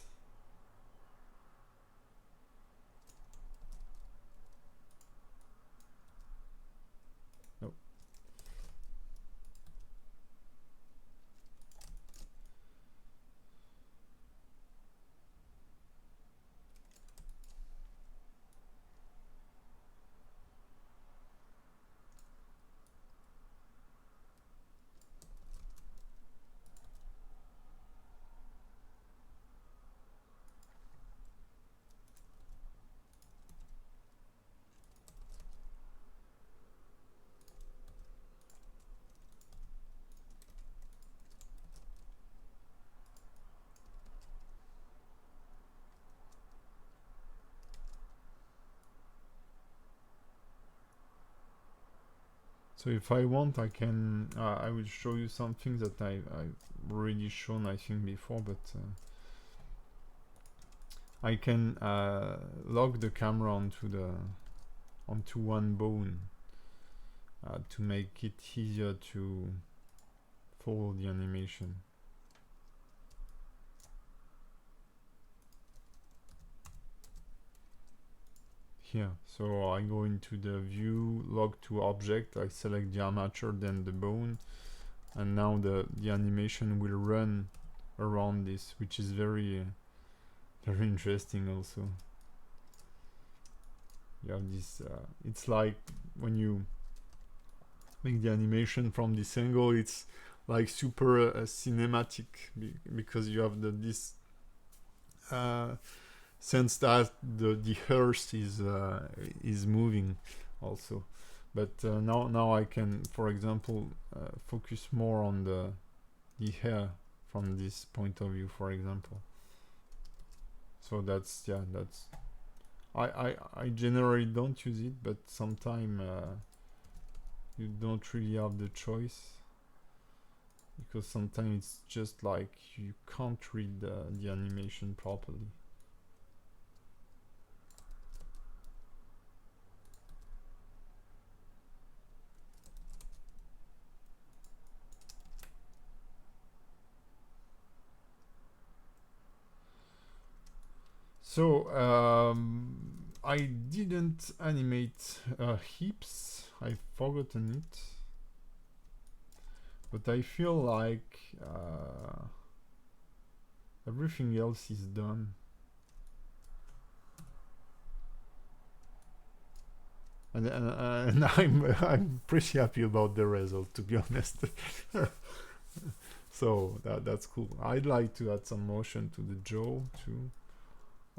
So if I want, I can I will show you something that I've already shown, I think, before, but I can lock the camera onto one bone to make it easier to follow the animation. Here, so I go into the view, log to object, I select the armature, then the bone, and now the animation will run around this, which is very interesting also. You have this, it's like when you make the animation from this angle, it's like super cinematic, because you have this sense that the earth is moving also. But now I can, for example, focus more on the hair from this point of view, for example. So that's I generally don't use it, but sometimes you don't really have the choice, because sometimes it's just like you can't read the animation properly. So I didn't animate hips, I've forgotten it, but I feel like everything else is done. And I'm pretty happy about the result, to be honest. So that's cool. I'd like to add some motion to the jaw too.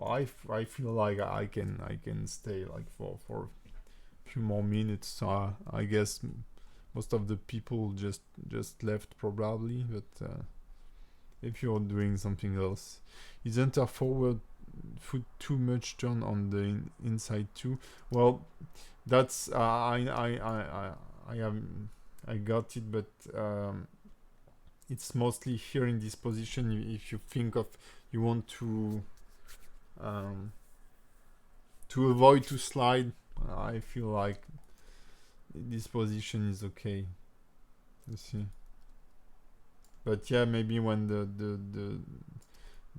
I feel like I can stay like for a few more minutes. I guess most of the people just left probably, but if you're doing something else, is enter forward foot too much turn on the inside too? Well, that's I got it, but it's mostly here in this position. If you think of, you want to avoid to slide, I feel like this position is okay. You see, but yeah, maybe when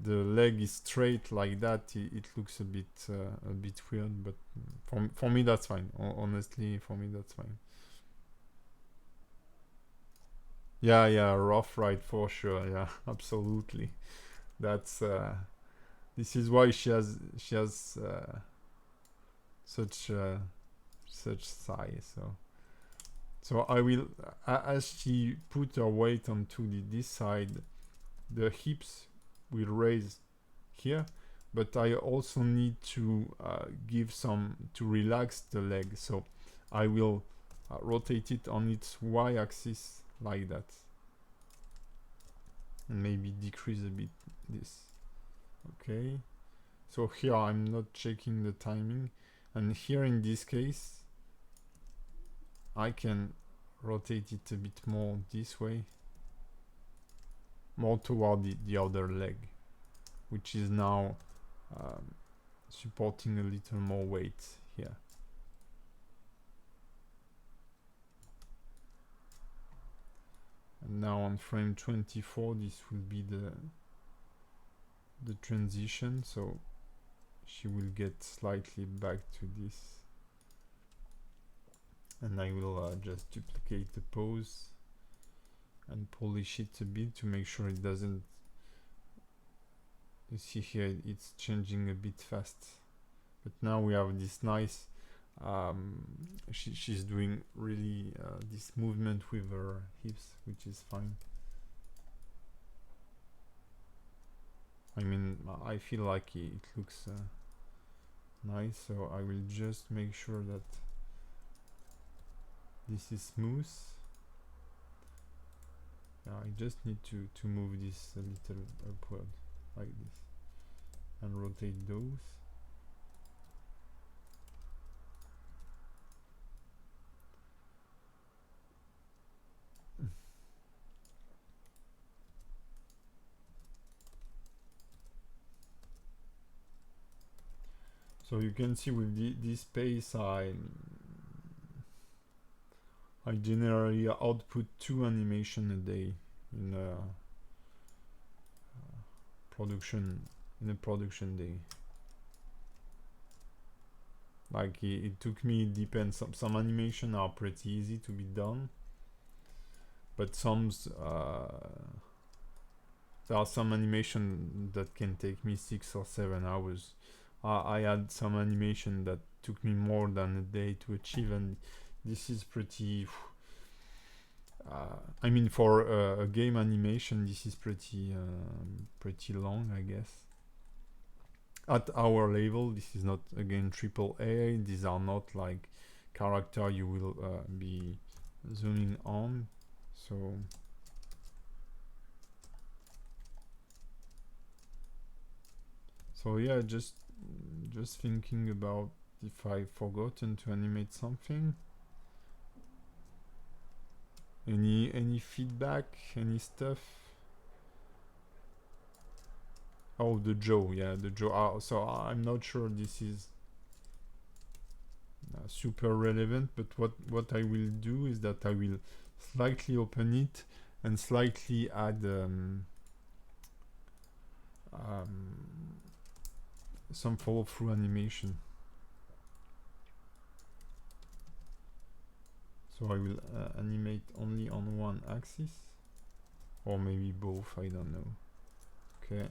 the leg is straight like that, it looks a bit weird. But for me, that's fine. Honestly, for me, that's fine. Yeah, rough ride for sure. Yeah, absolutely. That's this is why she has such size. So I will, as she put her weight onto this side, the hips will raise here, but I also need to give some to relax the leg. So I will rotate it on its y-axis like that, and maybe decrease a bit this. Okay, so here I'm not checking the timing, and here in this case I can rotate it a bit more this way, more toward the other leg, which is now supporting a little more weight here. And now on frame 24, this will be the transition, so she will get slightly back to this, and I will just duplicate the pose and polish it a bit to make sure it doesn't. You see here it's changing a bit fast, but now we have this nice she's doing really this movement with her hips, which is fine. I mean, I feel like it looks nice, so I will just make sure that this is smooth. I just need to move this a little upward like this and rotate those. So you can see with this pace, I generally output 2 animation a day in a production day. Like it took me, depends, some animation are pretty easy to be done, but there are some animation that can take me 6 or 7 hours. I had some animation that took me more than a day to achieve, and this is pretty I mean, for a game animation, this is pretty long, I guess. At our level, this is not, again, AAA. These are not like character you will be zooming on. So yeah, just thinking about if I've forgotten to animate something. Any feedback, any stuff? Oh, the jaw, yeah, the jaw. So I'm not sure this is super relevant, but what I will do is that I will slightly open it and slightly add some follow-through animation. So I will animate only on one axis, or maybe both, I don't know. Okay.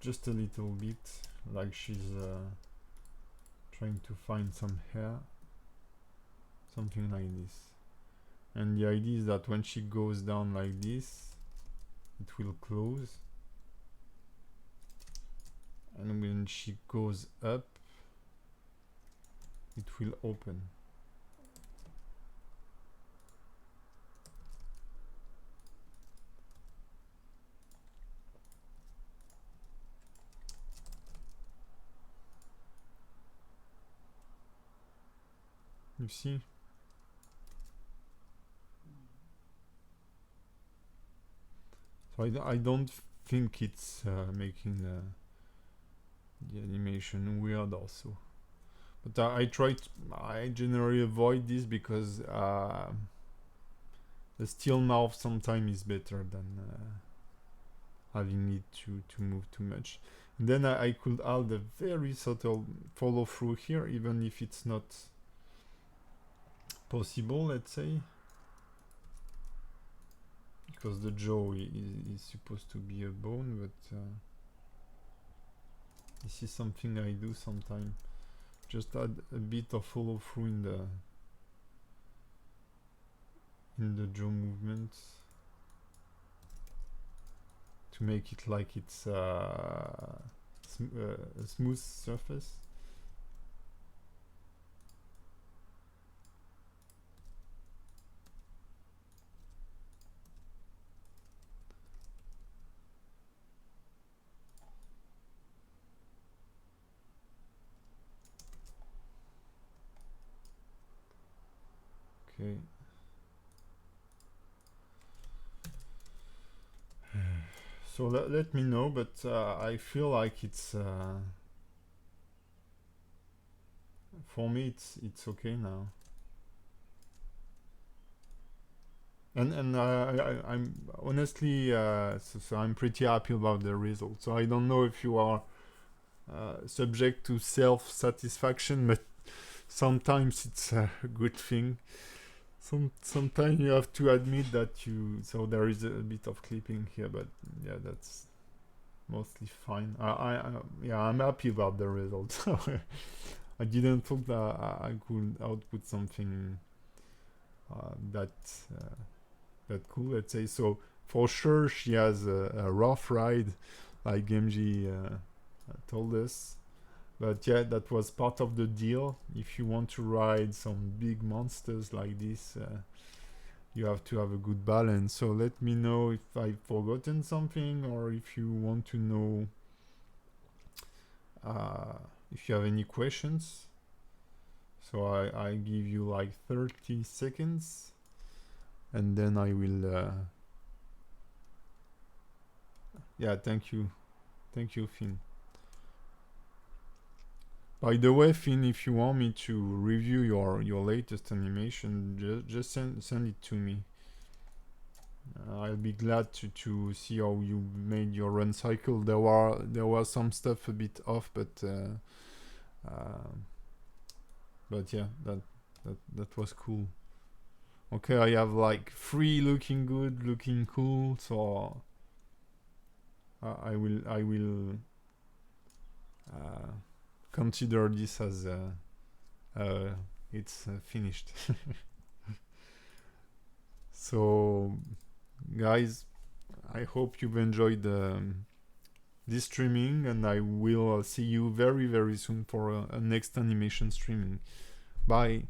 Just a little bit, like she's trying to find some hair, something like this. And the idea is that when she goes down like this, it will close, and when she goes up, it will open. You see? So I don't think it's making the animation weird also. But I generally avoid this because the still mouth sometimes is better than having it to move too much. And then I could add a very subtle follow through here, even if it's not possible, let's say, because the jaw is supposed to be a bone, but this is something I do sometimes. Just add a bit of follow through in the jaw movement to make it like it's a smooth surface. Okay. So let me know, but I feel like it's for me it's okay now. And I'm honestly so I'm pretty happy about the result. So I don't know if you are subject to self-satisfaction, but sometimes it's a good thing. Sometimes you have to admit that so there is a bit of clipping here, but yeah, that's mostly fine. Yeah, I'm happy about the result. I didn't think that I could output something that cool, let's say. So for sure she has a rough ride, like MG told us. But yeah, that was part of the deal. If you want to ride some big monsters like this, you have to have a good balance. So let me know if I've forgotten something, or if you want to know if you have any questions. So I give you like 30 seconds, and then I will yeah, thank you, Finn. By the way, Finn, if you want me to review your latest animation, just send it to me. I'll be glad to see how you made your run cycle. There was some stuff a bit off, but yeah, that was cool. Okay, I have like 3 looking good, looking cool. So I will consider this as it's finished. So guys, I hope you've enjoyed this streaming, and I will see you very soon for a next animation streaming. Bye.